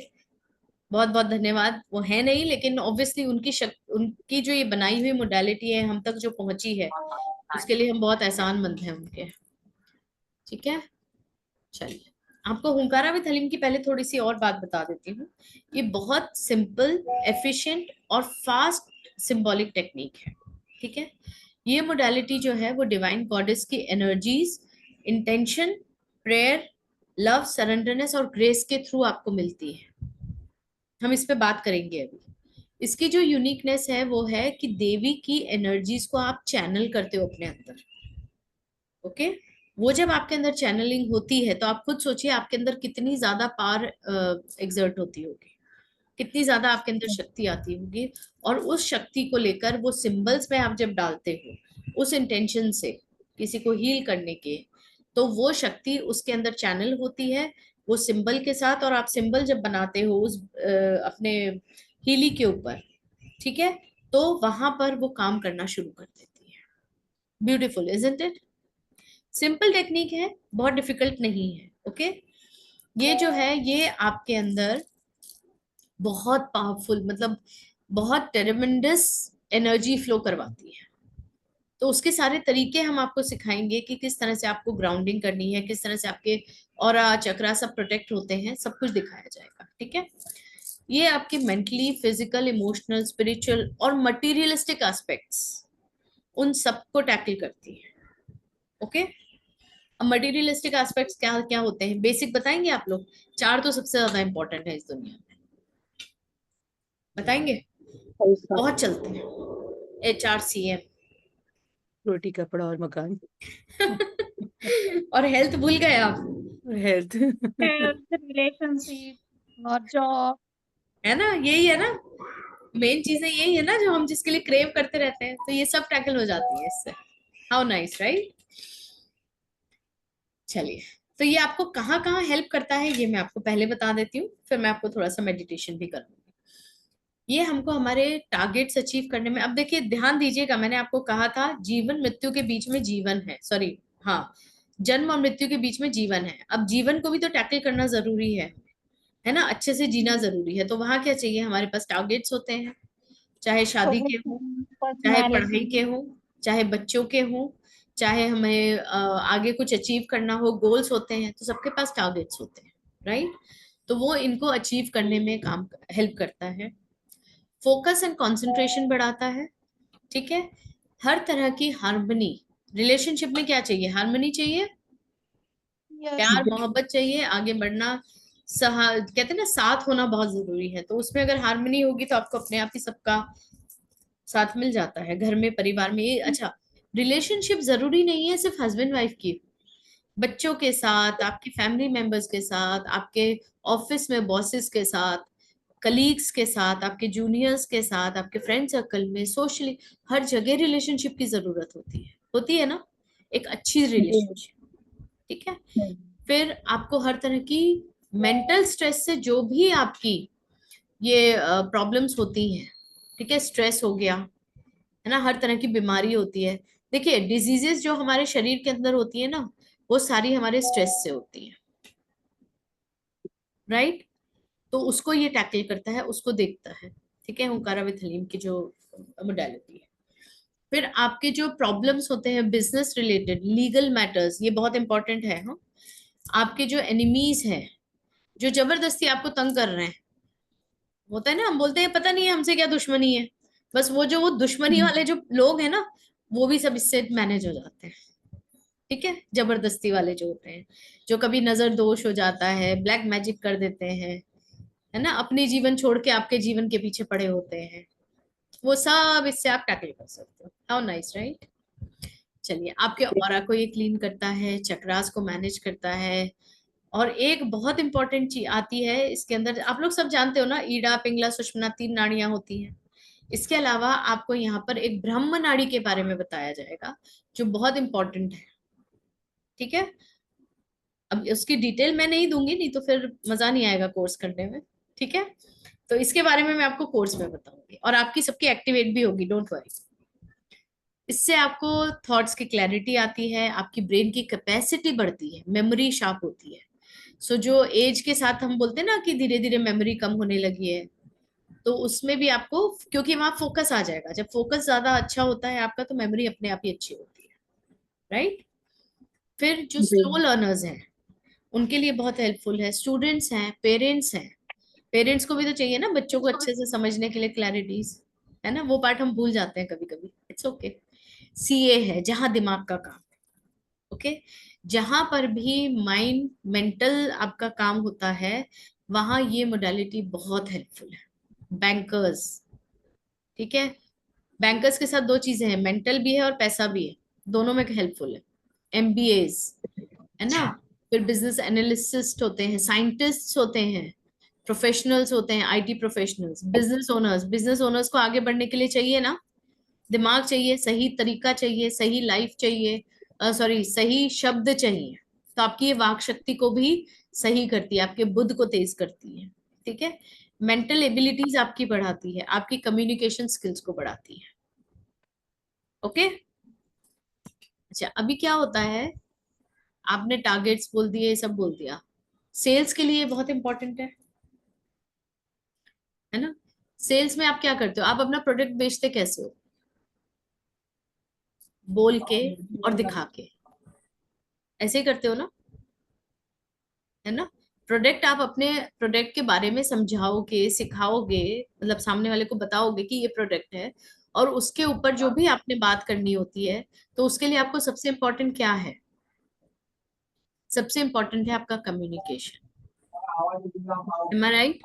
बहुत बहुत धन्यवाद, वो है नहीं लेकिन ऑब्वियसली उनकी जो ये बनाई हुई मोडालिटी है हम तक जो पहुंची है, उसके लिए हम बहुत एहसानमंद हैं उनके। ठीक है, चलिए आपको हुंकारा विद हलीम की पहले थोड़ी सी और बात बता देती हूँ। ये बहुत सिंपल, एफिशिएंट और फास्ट सिंबॉलिक टेक्निक है। ठीक है, ये मोडालिटी जो है वो डिवाइन गॉडेस की energies, intention, prayer, love, surrenderness और ग्रेस के थ्रू आपको मिलती है। हम इस पे बात करेंगे अभी। इसकी जो यूनिकनेस है वो है कि देवी की एनर्जीज को आप चैनल करते हो अपने अंदर। ओके, वो जब आपके अंदर चैनलिंग होती है तो आप खुद सोचिए आपके अंदर कितनी ज्यादा पावर एग्जर्ट होती होगी, कितनी ज्यादा आपके अंदर शक्ति आती होगी। और उस शक्ति को लेकर वो सिंबल्स में आप जब डालते हो उस इंटेंशन से किसी को हील करने के, तो वो शक्ति उसके अंदर चैनल होती है वो सिंबल के साथ। और आप सिंबल जब बनाते हो उस अपने हीली के ऊपर, ठीक है, तो वहां पर वो काम करना शुरू कर देती है। Beautiful, isn't it? Simple technique है, बहुत डिफिकल्ट नहीं है। ओके, ये जो है ये आपके अंदर बहुत पावरफुल, मतलब बहुत ट्रेमेंडस एनर्जी फ्लो करवाती है। तो उसके सारे तरीके हम आपको सिखाएंगे कि किस तरह से आपको ग्राउंडिंग करनी है, किस तरह से आपके ऑरा चक्रा सब प्रोटेक्ट होते हैं, सब कुछ दिखाया जाएगा। ठीक है, ये आपके मेंटली, फिजिकल, इमोशनल, स्पिरिचुअल और मटेरियलिस्टिक एस्पेक्ट्स, उन सबको टैकल करती है। ओके, अब मटेरियलिस्टिक एस्पेक्ट्स क्या क्या होते हैं, बेसिक बताएंगे आप लोग? 4 तो सबसे ज्यादा इंपॉर्टेंट है इस दुनिया में, बताएंगे? पैसा, बहुत चलते हैं, HRCM रोटी कपड़ा और मकान और हेल्थ भूल गए आप, और हेल्थ हेल्थ, रिलेशनशिप और जॉब। है ना? यही है ना, मेन चीजें यही है ना जो हम जिसके लिए क्रेव करते रहते हैं, तो ये सब टैकल हो जाती है इससे। How nice, right? चलिए, तो ये आपको कहाँ कहाँ हेल्प करता है ये मैं आपको पहले बता देती हूँ, फिर मैं आपको थोड़ा सा मेडिटेशन भी करूंगी। ये हमको हमारे टारगेट्स अचीव करने में, अब देखिए ध्यान दीजिएगा, मैंने आपको कहा था जीवन मृत्यु के बीच में जीवन है, सॉरी हाँ, जन्म और मृत्यु के बीच में जीवन है। अब जीवन को भी तो टैकल करना जरूरी है ना, अच्छे से जीना जरूरी है। तो वहां क्या चाहिए, हमारे पास टारगेट्स होते हैं, चाहे शादी के हो, चाहे पढ़ाई के हो, चाहे बच्चों के हो, चाहे हमें आगे कुछ अचीव करना हो, गोल्स होते हैं, तो सबके पास टारगेट्स होते हैं, राइट? तो वो इनको अचीव करने में काम हेल्प करता है। फोकस एंड कंसंट्रेशन बढ़ाता है, ठीक है। हर तरह की हार्मनी, रिलेशनशिप में क्या चाहिए? हार्मनी चाहिए, Yes. प्यार मोहब्बत चाहिए, आगे बढ़ना, कहते हैं ना साथ होना बहुत जरूरी है। तो उसमें अगर हार्मनी होगी तो आपको अपने आप ही सबका साथ मिल जाता है, घर में, परिवार में। ये अच्छा, रिलेशनशिप जरूरी नहीं है सिर्फ हस्बैंड वाइफ की, बच्चों के साथ, आपकी फैमिली मेंबर्स के साथ, आपके ऑफिस में बॉसेस के साथ, कलीग्स के साथ, आपके जूनियर्स के साथ, आपके फ्रेंड सर्कल में, सोशली, हर जगह रिलेशनशिप की जरूरत होती है ना, एक अच्छी रिलेशनशिप, ठीक है। फिर आपको हर तरह की मेंटल स्ट्रेस से जो भी आपकी ये प्रॉब्लम्स होती हैं, ठीक है, स्ट्रेस हो गया है ना, हर तरह की बीमारी होती है। देखिए डिजीजेस जो हमारे शरीर के अंदर होती है ना, वो सारी हमारे स्ट्रेस से होती है, राइट। तो उसको ये टैकल करता है, उसको देखता है, ठीक है, हुंकारा विद हलीम की जो मोडालिटी है। फिर आपके जो प्रॉब्लम्स होते हैं बिजनेस रिलेटेड, लीगल मैटर्स, ये बहुत इंपॉर्टेंट है। हाँ, आपके जो एनिमीज हैं, जो जबरदस्ती आपको तंग कर रहे हैं, होता है ना, हम बोलते हैं पता नहीं है हमसे क्या दुश्मनी है, बस वो दुश्मनी वाले जो लोग हैं ना, वो भी सब इससे मैनेज हो जाते हैं, ठीक है। जबरदस्ती वाले जो होते हैं, जो कभी नजर दोष हो जाता है, ब्लैक मैजिक कर देते हैं, है ना, अपनी जीवन छोड़ के आपके जीवन के पीछे पड़े होते हैं, वो सब इससे आप टैकल कर सकते हो। How nice, right. चलिए, आपके ऑरा को ये क्लीन करता है, चक्रास को मैनेज करता है। और एक बहुत इंपॉर्टेंट चीज आती है इसके अंदर, आप लोग सब जानते हो ना, ईड़ा, पिंगला, सुषुम्ना, 3 नाड़ियां होती हैं। इसके अलावा आपको यहाँ पर एक ब्रह्म नाड़ी के बारे में बताया जाएगा, जो बहुत इंपॉर्टेंट है, ठीक है। अब उसकी डिटेल मैं नहीं दूंगी, नहीं तो फिर मजा नहीं आएगा कोर्स करने में, ठीक है। तो इसके बारे में मैं आपको कोर्स में बताऊंगी, और आपकी सबकी एक्टिवेट भी होगी, डोंट वरी। इससे आपको थॉट्स की क्लैरिटी आती है, आपकी ब्रेन की कैपेसिटी बढ़ती है, मेमोरी शार्प होती है। सो जो एज के साथ हम बोलते हैं ना कि धीरे धीरे मेमोरी कम होने लगी है, तो उसमें भी आपको, क्योंकि वहां फोकस आ जाएगा, जब फोकस ज्यादा अच्छा होता है आपका, तो मेमोरी अपने आप ही अच्छी होती है, राइट। फिर जो स्लो लर्नर्स हैं उनके लिए बहुत हेल्पफुल है, स्टूडेंट्स हैं, पेरेंट्स हैं। पेरेंट्स को भी तो चाहिए ना बच्चों को अच्छे से समझने के लिए क्लैरिटीज, है ना, वो पार्ट हम भूल जाते हैं कभी कभी, इट्स ओके। सीए है, जहां दिमाग का काम, ओके, जहां पर भी माइंड मेंटल आपका काम होता है, वहां ये मोडालिटी बहुत हेल्पफुल है। बैंकर्स, ठीक है, बैंकर्स के साथ 2 चीजें हैं, मेंटल भी है और पैसा भी है, दोनों में हेल्पफुल है। एमबीएस, है ना, फिर बिजनेस एनालिस्ट होते हैं, साइंटिस्ट्स होते हैं, प्रोफेशनल्स होते हैं, आईटी प्रोफेशनल्स, बिजनेस ओनर्स को आगे बढ़ने के लिए चाहिए ना दिमाग, चाहिए सही तरीका, चाहिए सही लाइफ, चाहिए सॉरी सही शब्द चाहिए। तो आपकी ये वाक शक्ति को भी सही करती है, आपके बुद्ध को तेज करती है, ठीक है। मेंटल एबिलिटीज आपकी बढ़ाती है, आपकी कम्युनिकेशन स्किल्स को बढ़ाती है, ओके। अच्छा, अभी क्या होता है, आपने टारगेट्स बोल दिए, ये सब बोल दिया, सेल्स के लिए बहुत इंपॉर्टेंट है ना। सेल्स में आप क्या करते हो, आप अपना प्रोडक्ट बेचते कैसे हो? बोल के और दिखा के, ऐसे ही करते हो ना, है ना। प्रोडक्ट, आप अपने प्रोडक्ट के बारे में समझाओगे, सिखाओगे, मतलब सामने वाले को बताओगे कि ये प्रोडक्ट है, और उसके ऊपर जो भी आपने बात करनी होती है, तो उसके लिए आपको सबसे इम्पोर्टेंट क्या है? सबसे इम्पोर्टेंट है आपका कम्युनिकेशन, एम आई राइट।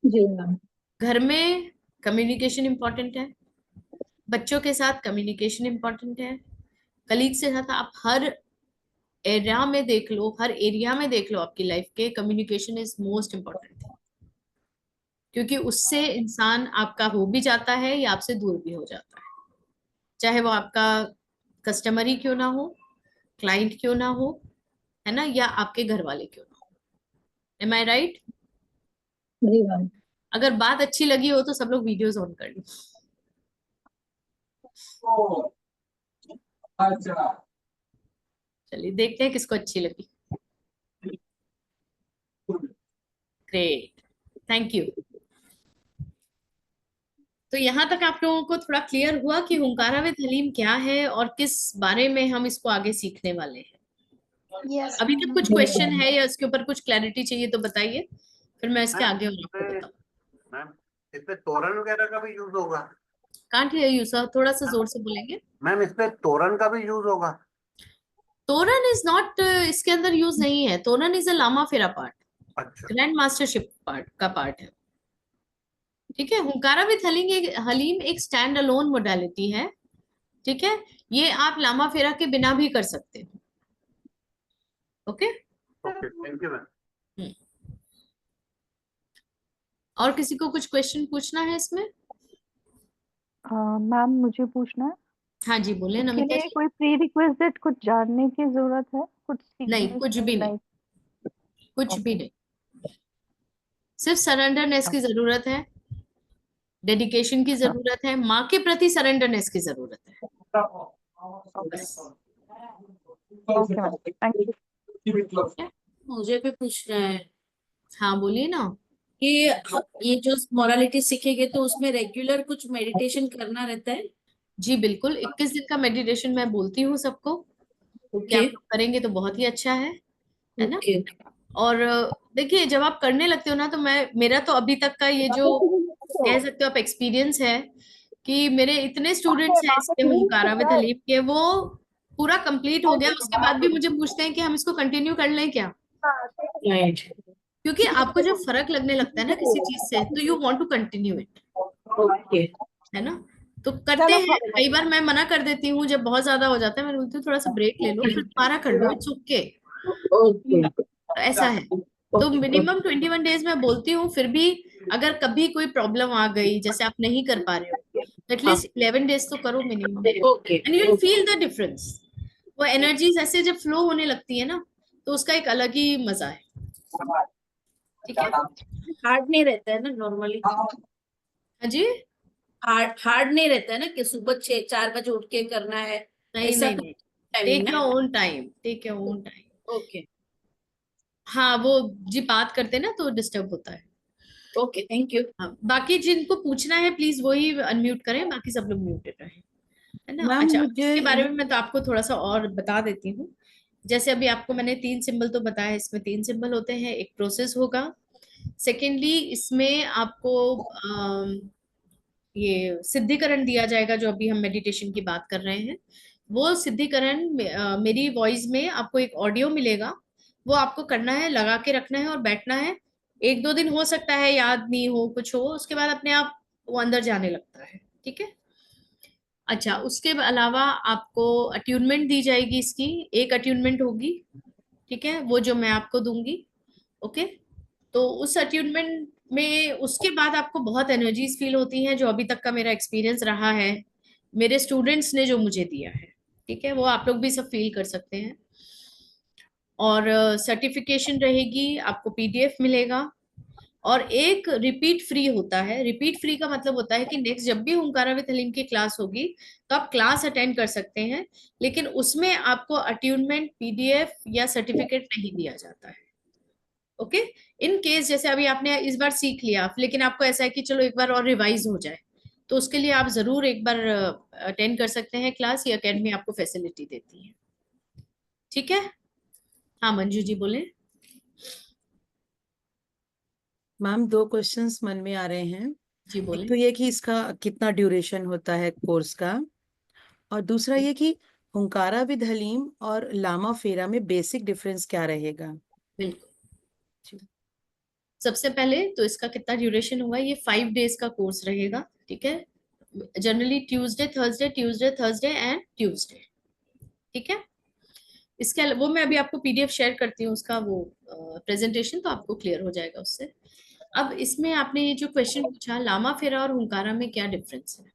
जी मैम। घर में कम्युनिकेशन इंपॉर्टेंट है, बच्चों के साथ कम्युनिकेशन इंपॉर्टेंट है, कलीग से साथ, आप हर एरिया में देख लो, हर एरिया में देख लो आपकी लाइफ के, कम्युनिकेशन इज मोस्ट इम्पोर्टेंट, क्योंकि उससे इंसान आपका हो भी जाता है या आपसे दूर भी हो जाता है, चाहे वो आपका कस्टमर ही क्यों ना हो, क्लाइंट क्यों ना हो, है ना, या आपके घर वाले क्यों ना हो। एम आई राइट। जी मैम। अगर बात अच्छी लगी हो तो सब लोग वीडियोस ऑन कर लो। चलिए देखते हैं किसको अच्छी लगी। Great, thank you. तो यहाँ तक आप लोगों को थोड़ा क्लियर हुआ कि हुंकारा विद हलीम क्या है और किस बारे में हम इसको आगे सीखने वाले हैं। Yes, अभी तक कुछ ma'am. क्वेश्चन है या इसके ऊपर कुछ क्लैरिटी चाहिए तो बताइए, फिर मैं इसके मैम आगे और आपको इसमें बताऊँ। मैम इसमें तोरन वगैरह का भी यूज होगा? कांट हियर यू सर, थोड़ा सा जोर से बोलेंगे। मैम इसमें तोरन का भी यूज होगा? तोरन इज नॉट, इसके अंदर यूज नहीं है। तोरन इज अ लामा फेरा पार्ट, अच्छा। ग्रैंड मास्टरशिप पार्ट का पार्ट है। ठीक है, हुंकारा विद हलीम एक स्टैंड अलोन मोडालिटी है। ठीक है, ये आप लामा फेरा के बिना भी कर सकते हो। Okay, okay, thank you ma'am. और किसी को कुछ क्वेश्चन पूछना है इसमें? मैम मुझे पूछना है, हाँ जी, बोले इसके नमिता लिए जी। कोई प्री रिक्विजिट कुछ जानने की जरूरत है, कुछ नहीं, सीखने कुछ की, भी नहीं, लाइक? कुछ भी ओके, नहीं। सिर्फ सरेंडरनेस की जरूरत है, डेडिकेशन की अच्छा, जरूरत है, माँ के प्रति सरेंडरनेस की जरूरत है ओके, बस। Okay ma'am, thank you. ठीक है? मुझे भी पूछना है हाँ बोलिए ना। कि ये जो मोरालिटी सीखेंगे तो उसमें रेगुलर कुछ मेडिटेशन करना रहता है? जी बिल्कुल, 21 दिन का मेडिटेशन मैं बोलती हूँ सबको कि ओके आप लोग करेंगे तो बहुत ही अच्छा है ना। ओके और देखिए, जब आप करने लगते हो ना, तो मेरा तो अभी तक का ये जो कह सकते हो आप एक्सपीरियंस है कि मेरे इतने स्टूडेंट्स हैं इसके हुनकारा विद हलीम के, वो पूरा कंप्लीट हो गया, उसके बाद भी मुझे पूछते हैं कि हम इसको कंटिन्यू कर लें क्या। राइट क्योंकि आपको जब फर्क लगने लगता है ना किसी चीज से, तो you want to continue it, okay है ना। तो करते हैं, कई बार मैं मना कर देती हूँ जब बहुत ज्यादा हो जाता है, मैं बोलती हूँ थोड़ा सा ब्रेक ले लो, फिर दोबारा कर लो, इट्स ओके। ओके तो ऐसा है। तो मिनिमम 21 डेज मैं बोलती हूँ, फिर भी अगर कभी कोई प्रॉब्लम आ गई, जैसे आप नहीं कर पा रहे हो, तो एटलीस्ट 11 डेज तो करो minimum, okay and you will feel the difference. वो एनर्जीज ऐसे जब फ्लो होने लगती है ना, तो उसका एक अलग ही मजा है। ठीक है, हार्ड नहीं रहता है ना नॉर्मली? हाँ जी। हार्ड नहीं रहता है ना कि सुबह 6-4 बजे उठ के करना है, नहीं ऐसा नहीं कुछ नहीं, टाइमिंग टेक ना? Your own time, take your own time. Okay हाँ, वो जी बात करते ना तो डिस्टर्ब होता है। Okay thank you. हाँ, बाकी जिनको पूछना है प्लीज वही अनम्यूट करें, बाकी सब लोग म्यूटेड रहें, है ना। मैम अच्छा, मुझे इसके बारे में मैं तो आपको थोड़ा सा और बता देती हूँ। जैसे अभी आपको मैंने 3 सिंबल तो बताया, इसमें 3 सिंबल होते हैं, एक प्रोसेस होगा। सेकेंडली इसमें आपको ये सिद्धिकरण दिया जाएगा, जो अभी हम मेडिटेशन की बात कर रहे हैं। वो सिद्धिकरण मेरी वॉइस में आपको एक ऑडियो मिलेगा, वो आपको करना है, लगा के रखना है और बैठना है। 1-2 दिन हो सकता है याद नहीं हो, कुछ हो, उसके बाद अपने आप वो अंदर जाने लगता है। ठीक है। अच्छा, उसके अलावा आपको अट्यूनमेंट दी जाएगी, इसकी एक अट्यूनमेंट होगी। ठीक है, वो जो मैं आपको दूंगी। ओके, तो उस अट्यूनमेंट में उसके बाद आपको बहुत एनर्जीज फील होती हैं, जो अभी तक का मेरा एक्सपीरियंस रहा है, मेरे स्टूडेंट्स ने जो मुझे दिया है। ठीक है, वो आप लोग भी सब फील कर सकते हैं। और सर्टिफिकेशन रहेगी, आपको पीडीएफ मिलेगा, और एक रिपीट फ्री होता है। रिपीट फ्री का मतलब होता है कि नेक्स्ट जब भी हुंकारा विद हलीम की क्लास होगी, तो आप क्लास अटेंड कर सकते हैं, लेकिन उसमें आपको अट्यूनमेंट, पीडीएफ या सर्टिफिकेट नहीं दिया जाता है। ओके, इन केस जैसे अभी आपने इस बार सीख लिया, लेकिन आपको ऐसा है कि चलो एक बार और रिवाइज हो जाए, तो उसके लिए आप जरूर एक बार अटेंड कर सकते हैं क्लास, ये अकेडमी आपको फैसिलिटी देती है। ठीक है। हाँ मंजू जी बोले। मैम 2 क्वेश्चंस मन में आ रहे हैं। जी एक बोले। तो ये कि इसका कितना ड्यूरेशन होता है कोर्स का, और दूसरा ये कि हुंकारा विद हलीम और लामा फेरा में बेसिक डिफरेंस क्या रहेगा? बिल्कुल। जी। सबसे पहले तो इसका कितना ड्यूरेशन होगा, ये 5 डेज का कोर्स रहेगा। ठीक है, generally Tuesday Thursday and Tuesday. ठीक है, इसके वो मैं अभी आपको पीडीएफ शेयर करती हूँ, उसका वो प्रेजेंटेशन, तो आपको क्लियर हो जाएगा उससे। अब इसमें आपने ये जो क्वेश्चन पूछा, लामा फेरा और हुंकारा में क्या डिफरेंस है।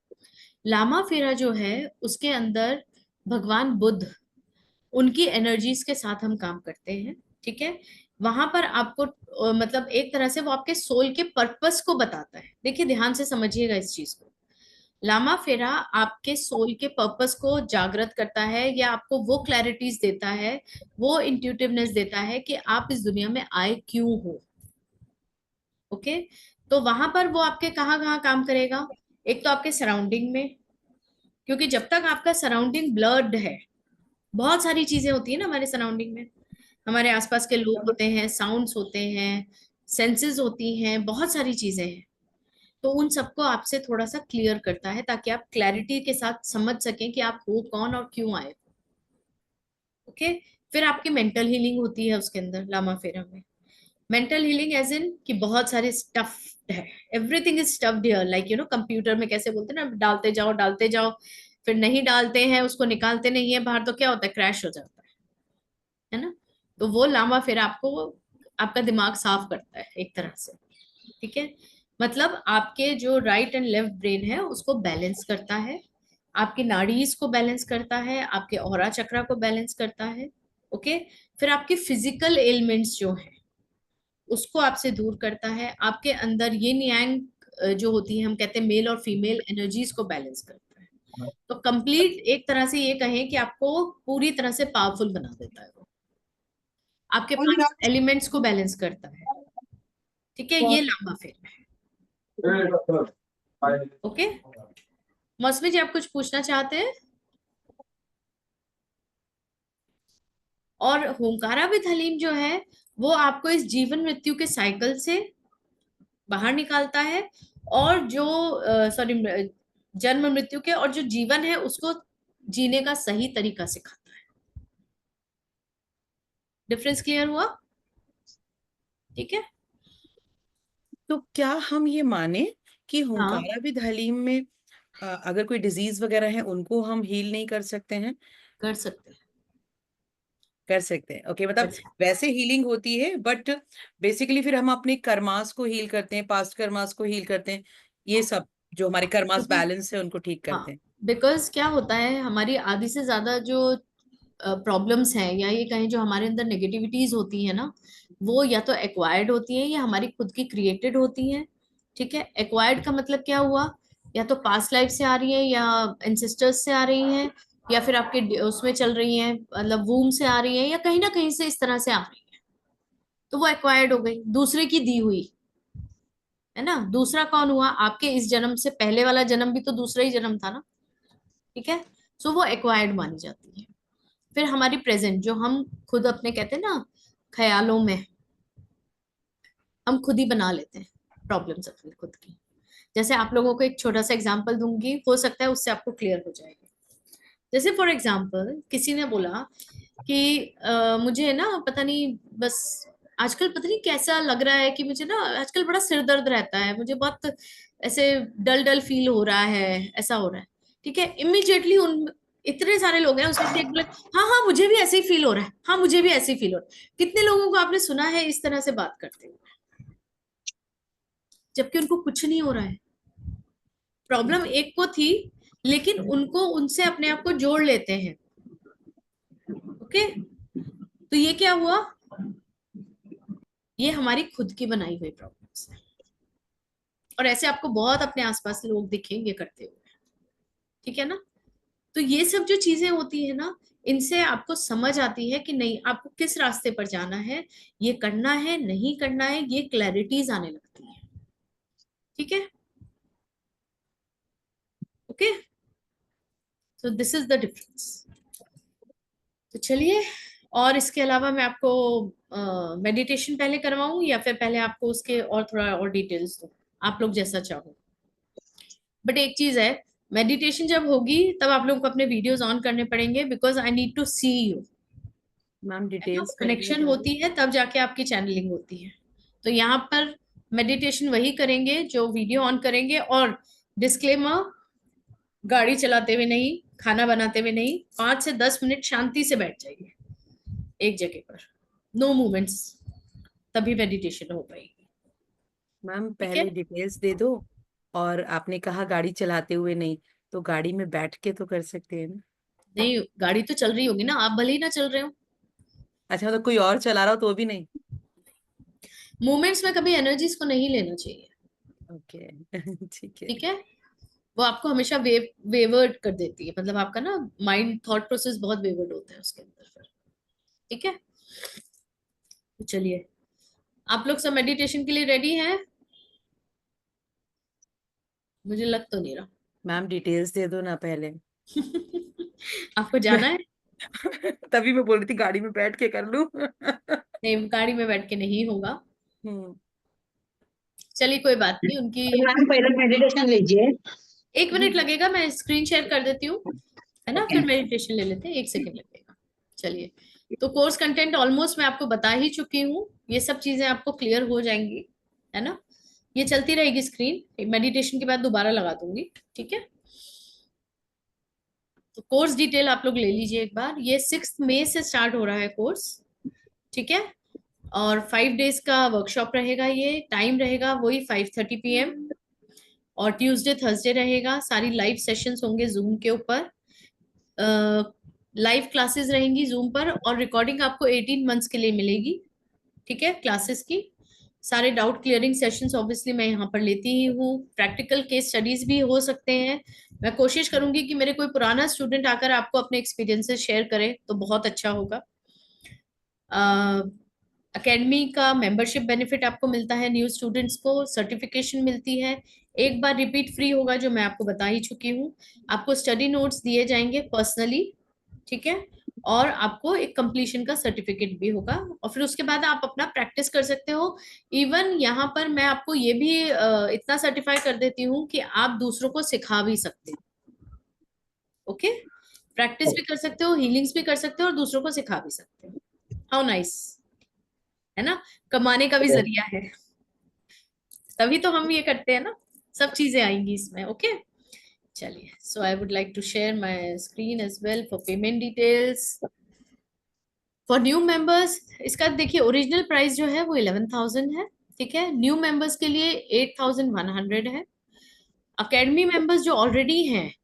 लामा फेरा जो है, उसके अंदर भगवान बुद्ध, उनकी एनर्जीज के साथ हम काम करते हैं। ठीक है, वहां पर आपको मतलब एक तरह से वो आपके सोल के पर्पस को बताता है। देखिए ध्यान से समझिएगा इस चीज को। लामा फेरा आपके सोल के पर्पस को जागृत करता है, या आपको वो क्लैरिटीज देता है, वो इंट्यूटिवनेस देता है कि आप इस दुनिया में आए क्यों हो। ओके, तो वहां पर वो आपके कहाँ कहाँ काम करेगा। एक तो आपके सराउंडिंग में, क्योंकि जब तक आपका सराउंडिंग ब्लर्ड है, बहुत सारी चीजें होती है ना हमारे सराउंडिंग में, हमारे आसपास के लोग होते हैं, साउंड्स होते हैं, सेंसेस होती हैं, बहुत सारी चीजें हैं। तो उन सबको आपसे थोड़ा सा क्लियर करता है ताकि आप क्लैरिटी के साथ समझ सकें कि आप हो कौन और क्यों आए। ओके। फिर आपकी मेंटल हीलिंग होती है उसके अंदर लामा फेरा में। मेंटल हीलिंग एज इन कि बहुत सारे स्टफ है, everything is stuffed here, like computer में कैसे बोलते हैं ना, डालते जाओ, फिर नहीं डालते हैं उसको, निकालते नहीं है बाहर, तो क्या होता है, क्रैश हो जाता है ना। तो वो लामा फिर आपको आपका दिमाग साफ करता है एक तरह से। ठीक है। मतलब आपके जो राइट एंड लेफ्ट ब्रेन है उसको बैलेंस करता है, आपकी नाड़ीज को बैलेंस करता है, आपके ऑरा चक्रा को बैलेंस करता है। ओके। फिर आपकी फिजिकल एलिमेंट्स जो है उसको आपसे दूर करता है, आपके अंदर यिन यांग जो होती है, हम कहते हैं मेल और फीमेल एनर्जीज को बैलेंस करता है। तो कंप्लीट एक तरह से ये कहें कि आपको पूरी तरह से पावरफुल बना देता है वो, आपके 5 एलिमेंट्स को बैलेंस करता है। ठीक है, ये लामा फेरा है। ओके। मौसमी जी, आप कुछ पूछना चाहते हैं? और होंकारा विद हलीम जो है वो आपको इस जीवन मृत्यु के साइकिल से बाहर निकालता है, और जो सॉरी जन्म मृत्यु के और जो जीवन है उसको जीने का सही तरीका सिखाता है। डिफरेंस क्लियर हुआ? ठीक है। तो क्या हम ये माने कि हाँ, हुंकारा विद हलीम में अगर कोई डिजीज वगैरह है उनको हम हील नहीं कर सकते हैं? कर सकते हैं, कर सकते हैं, ओके। कर मतलब सकते वैसे हीलिंग होती है, बट बेसिकली फिर हम अपने कर्मास को हील करते हैं, पास्ट कर्मास को हील करते हैं, ये सब जो हमारे कर्मास हैं। बैलेंस है उनको ठीक हाँ, करते हैं। बिकॉज क्या होता है, हमारी आधी से ज्यादा जो प्रॉब्लम्स हैं, या ये कहें जो हमारे अंदर नेगेटिविटीज होती है ना, वो या तो एक्वायर्ड होती है या हमारी खुद की क्रिएटेड होती है। ठीक है। एक्वायर्ड का मतलब क्या हुआ, या तो पास्ट लाइफ से आ रही है, या एंसेस्टर्स से आ रही हैं, या फिर आपके उसमें चल रही हैं, मतलब वूम से आ रही हैं, या कहीं ना कहीं से इस तरह से आ रही है, तो वो एक्वायर्ड हो गई, दूसरे की दी हुई है ना। दूसरा कौन हुआ, आपके इस जन्म से पहले वाला जन्म भी तो दूसरा ही जन्म था ना। ठीक है। सो वो एक्वायर्ड मानी जाती है। फिर हमारी प्रेजेंट जो हम खुद अपने कहते हैं ना, ख्यालों में हम खुद ही बना लेते हैं प्रॉब्लम्स अपनी खुद की। जैसे आप लोगों को एक छोटा सा एग्जांपल दूंगी, हो सकता है उससे आपको क्लियर हो जाएगा। जैसे फॉर एग्जांपल किसी ने बोला कि मुझे ना पता नहीं, बस आजकल पता नहीं कैसा लग रहा है कि मुझे ना आजकल बड़ा सिर दर्द रहता है, मुझे बहुत ऐसे डल डल फील हो रहा है, ऐसा हो रहा है। ठीक है। इमिडिएटली उन इतने सारे लोग हैं उसमें से एक बोले, हाँ हाँ मुझे भी ऐसे ही फील हो रहा है, हाँ मुझे भी ऐसे ही फील हो रहा है। कितने लोगों को आपने सुना है इस तरह से बात करते हुए, जबकि उनको कुछ नहीं हो रहा है, प्रॉब्लम एक को थी, लेकिन उनको उनसे अपने आप को जोड़ लेते हैं। ओके। तो ये क्या हुआ, ये हमारी खुद की बनाई हुई प्रॉब्लम्स है। और ऐसे आपको बहुत अपने आसपास लोग दिखेंगे करते हुए। ठीक है ना। तो ये सब जो चीजें होती है ना, इनसे आपको समझ आती है कि नहीं आपको किस रास्ते पर जाना है, ये करना है नहीं करना है, ये क्लैरिटीज आने लगती है। ठीक है। Okay. So this is the difference. तो चलिए, और इसके अलावा मैं आपको मेडिटेशन पहले करवाऊं या फिर पहले आपको उसके और थोड़ा और डिटेल्स दूं, आप लोग जैसा चाहो। बट एक चीज है, मेडिटेशन जब होगी तब आप लोगों को अपने वीडियोस ऑन करने पड़ेंगे, because I need to see you. Ma'am details करके कनेक्शन बता दो। होती है तब जाके आपकी चैनलिंग होती है। तो यहाँ पर मेडिटेशन वही करेंगे जो वीडियो ऑन करेंगे, और डिस्क्लेमर, गाड़ी चलाते हुए नहीं, खाना बनाते हुए नहीं, 5 से 10 मिनट शांति से बैठ जाइए एक जगह पर, नो मूवमेंट्स, तभी मेडिटेशन हो पाएगी। मैम ठीक है। पहले डिटेल्स दे दो। और आपने कहा गाड़ी चलाते हुए नहीं, तो गाड़ी में बैठ के तो कर सकते हैं ना? नहीं, गाड़ी तो चल रही होगी ना, आप भले ही ना चल रहे हो। अच्छा, मतलब कोई और चला रहा हो तो भी नहीं? मूवमेंट्स में कभी एनर्जीज को नहीं लेना चाहिए। ओके ठीक है। ठीक है। वो आपको हमेशा वेवर्ड कर देती है, मतलब आपका ना माइंड थॉट प्रोसेस बहुत वेवर्ड होता है उसके अंदर फिर। ठीक है। तो चलिए, आप लोग सब मेडिटेशन के लिए रेडी हैं? मुझे लग तो नहीं रहा। मैम डिटेल्स दे दो ना पहले। आपको जाना है? तभी मैं बोल रही थी गाड़ी में बैठ के कर लूं। नहीं, गाड़ी में बैठ के नहीं होगा। हम्म। चलिए कोई बात नहीं, उनकी मैम पहले मेडिटेशन लीजिए। 1 मिनट लगेगा, मैं स्क्रीन शेयर कर देती हूँ, है ना, फिर मेडिटेशन ले लेते हैं, 1 सेकेंड लगेगा। चलिए, तो कोर्स कंटेंट ऑलमोस्ट मैं आपको बता ही चुकी हूँ, ये सब चीजें आपको क्लियर हो जाएंगी, है ना। ये चलती रहेगी स्क्रीन, मेडिटेशन के बाद दोबारा लगा दूंगी, ठीक है। तो कोर्स डिटेल आप लोग ले लीजिए एक बार। ये 6 मई से स्टार्ट हो रहा है कोर्स, ठीक है। और 5 डेज का वर्कशॉप रहेगा, ये टाइम रहेगा वही 5:30 PM, और ट्यूसडे थर्सडे रहेगा। सारी लाइव सेशंस होंगे जूम के ऊपर, लाइव क्लासेस रहेंगी जूम पर, और रिकॉर्डिंग आपको 18 मंथ्स के लिए मिलेगी, ठीक है, क्लासेस की। सारे डाउट क्लियरिंग सेशंस ऑब्वियसली मैं यहाँ पर लेती ही हूँ, प्रैक्टिकल केस स्टडीज भी हो सकते हैं। मैं कोशिश करूंगी कि मेरे कोई पुराना स्टूडेंट आकर आपको अपने एक्सपीरियंसेस शेयर करे तो बहुत अच्छा होगा। एकेडमी का मेंबरशिप बेनिफिट आपको मिलता है, न्यू स्टूडेंट्स को सर्टिफिकेशन मिलती है, एक बार रिपीट फ्री होगा जो मैं आपको बता ही चुकी हूँ। आपको स्टडी नोट्स दिए जाएंगे पर्सनली, ठीक है, और आपको एक कंप्लीशन का सर्टिफिकेट भी होगा, और फिर उसके बाद आप अपना प्रैक्टिस कर सकते हो। इवन यहाँ पर मैं आपको ये भी इतना सर्टिफाई कर देती हूँ कि आप दूसरों को सिखा भी सकते हो, ओके। प्रैक्टिस भी कर सकते हो, हीलिंग्स भी कर सकते हो, और दूसरों को सिखा भी सकते हो। हाउ नाइस, है ना, कमाने का भी जरिया है, तभी तो हम ये करते हैं ना, सब चीजें आएंगी इसमें, ओके। चलिए, so I would like to share my screen as well for payment details for new members. इसका देखिए ओरिजिनल प्राइस जो है वो 11,000 है, ठीक है। न्यू मेंबर्स के लिए 8,100 है। अकेडमी मेंबर्स जो ऑलरेडी हैं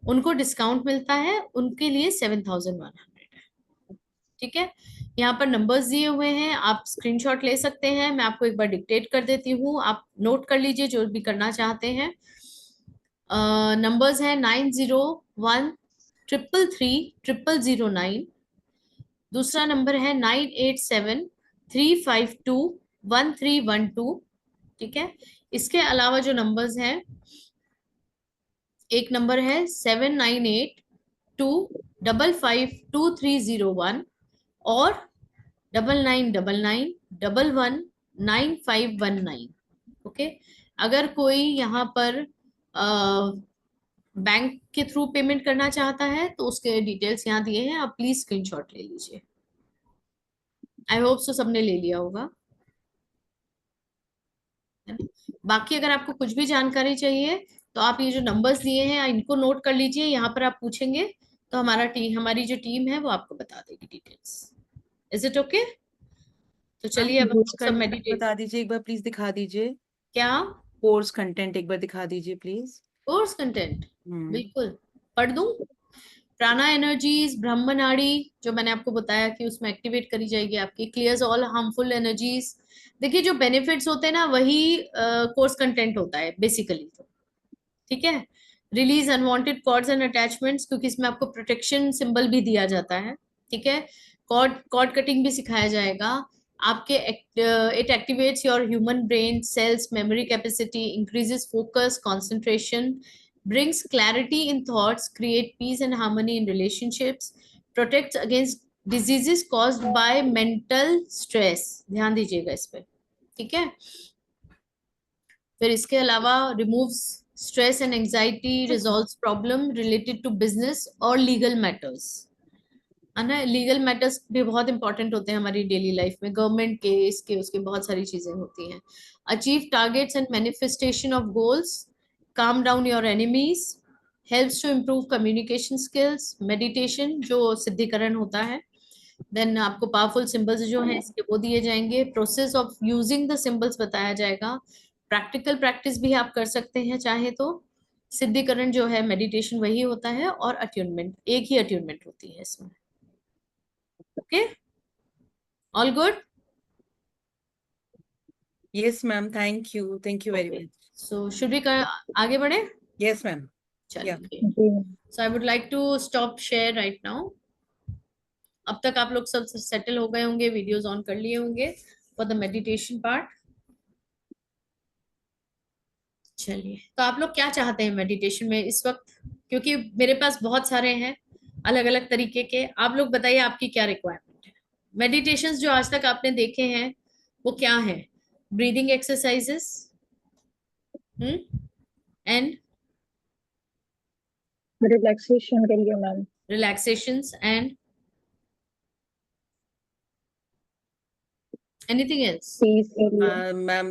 उनको डिस्काउंट मिलता है, उनके लिए 7,100 है, ठीक है। यहाँ पर नंबर्स दिए हुए हैं, आप स्क्रीनशॉट ले सकते हैं, मैं आपको एक बार डिक्टेट कर देती हूँ, आप नोट कर लीजिए जो भी करना चाहते हैं। नंबर्स हैं 901333009, दूसरा नंबर है 98735211312, ठीक है। इसके अलावा जो नंबर्स हैं, एक नंबर है 7982552301 और 9999119519, ओके। अगर कोई यहाँ पर बैंक के थ्रू पेमेंट करना चाहता है तो उसके डिटेल्स यहाँ दिए हैं, आप प्लीज स्क्रीनशॉट ले लीजिए। आई होप सो सबने ले लिया होगा, है ना? बाकी अगर आपको कुछ भी जानकारी चाहिए तो आप ये जो नंबर्स दिए हैं इनको नोट कर लीजिए, यहाँ पर आप पूछेंगे तो हमारी जो टीम है वो आपको बता देगी डिटेल्स। Is it okay? तो चलिए अब कोर्स सब कंटेंट मेडिटेट। बता दीजिए एक बार प्लीज, दिखा दीजिए क्या कोर्स कंटेंट एक बार दिखा दीजिए प्लीज। Course content? हम्म। बिल्कुल, पढ़ दूं। प्राणा एनर्जीज, ब्रह्म नाड़ी जो मैंने आपको बताया कि उसमें एक्टिवेट करी जाएगी आपकी, क्लियर्स ऑल हार्मफुल एनर्जीज। देखिए जो बेनिफिट्स होते हैं ना वही कोर्स कंटेंट होता है बेसिकली, तो ठीक है। Release unwanted cords and attachments, क्योंकि इसमें आपको प्रोटेक्शन सिंबल भी दिया जाता है, ठीक है। कॉर्ड कटिंग भी सिखाया जाएगा आपके। It activates your human brain cells memory capacity, increases focus concentration, brings clarity in thoughts, create peace and harmony in relationships, protects against diseases caused by mental stress। ध्यान दीजिएगा इस पे, ठीक है। फिर इसके अलावा removes stress and anxiety, resolves problem related to business और लीगल मैटर्स, है ना। लीगल मैटर्स भी बहुत इंपॉर्टेंट होते हैं हमारी डेली लाइफ में, गवर्नमेंट के इसके उसके बहुत सारी चीजें होती हैं। Achieve targets and manifestation of goals, calm down your enemies, helps to improve communication skills, meditation जो सिद्धिकरण होता है। देन आपको पावरफुल सिंबल्स जो हैं इसके वो दिए जाएंगे, process of using the symbols बताया जाएगा, प्रैक्टिकल प्रैक्टिस भी आप कर सकते हैं चाहे तो। सिद्धिकरण जो है मेडिटेशन वही होता है, और अट्यूनमेंट, एक ही अट्यूनमेंट होती है इसमें, okay. All good? Yes ma'am, thank you very much. So should we आगे बढ़े? Yes ma'am. चलिए, so I would like to stop share right now. अब तक आप लोग सब सेटल हो गए होंगे, वीडियोस ऑन कर लिए होंगे फॉर द मेडिटेशन पार्ट। चलिए, तो आप लोग क्या चाहते हैं मेडिटेशन में इस वक्त? क्योंकि मेरे पास बहुत सारे हैं, अलग अलग तरीके के। आप लोग बताइए आपकी क्या रिक्वायरमेंट है। मेडिटेशंस जो आज तक आपने देखे हैं वो क्या है? ब्रीदिंग एक्सरसाइजेस एंड रिलैक्सेशन के लिए ma'am. Relaxations and anything else? Peace के लिए। मैम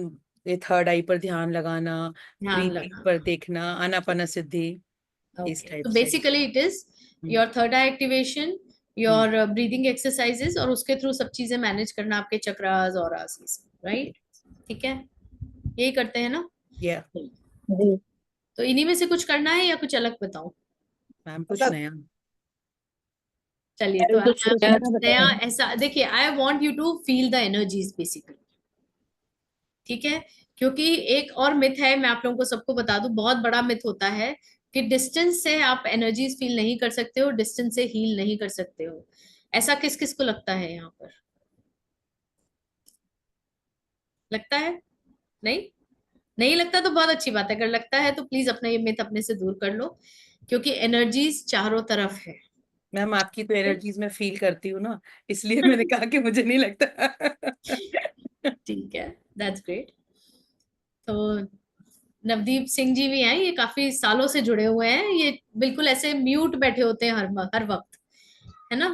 ये थर्ड आई पर ध्यान लगाना, ध्यान ब्रीथिंग लगाना। पर देखना, आनापाना सिद्धि, इस ओके, टाइप तो से। Basically it is hmm, your third I activation, your breathing exercises, और उसके थ्रू सब चीजें मैनेज करना, आपके चक्रास और राइट? ठीक है, यही करते हैं ना? या जी। तो इन्हीं में से कुछ करना है या कुछ अलग बताऊं? मैम कुछ मतलब नया। चलिए, तो कुछ नया नया नया बताइए। ऐसा देखिए, I want you to feel the energies basically. ठीक है, क्योंकि एक और मिथ है, मैं आप लोगों को सबको बता दूं, बहुत बड़ा मिथ होता है कि डिस्टेंस से आप एनर्जीज फील नहीं कर सकते हो, डिस्टेंस से हील नहीं कर सकते हो। ऐसा किस किस को लगता है यहाँ पर? लगता है? नहीं? नहीं लगता तो बहुत अच्छी बात है। अगर लगता है तो प्लीज अपना ये मिथ अपने से दूर कर लो, क्योंकि एनर्जीज चारों तरफ है। मैम आपकी तो ठीक है? एनर्जीज में फील करती हूँ ना, इसलिए मैंने कहा कि मुझे नहीं लगता। ठीक है, दैट्स ग्रेट। तो नवदीप सिंह जी भी हैं, ये काफी सालों से जुड़े हुए हैं, ये बिल्कुल ऐसे म्यूट बैठे होते हैं हर वक्त, है ना?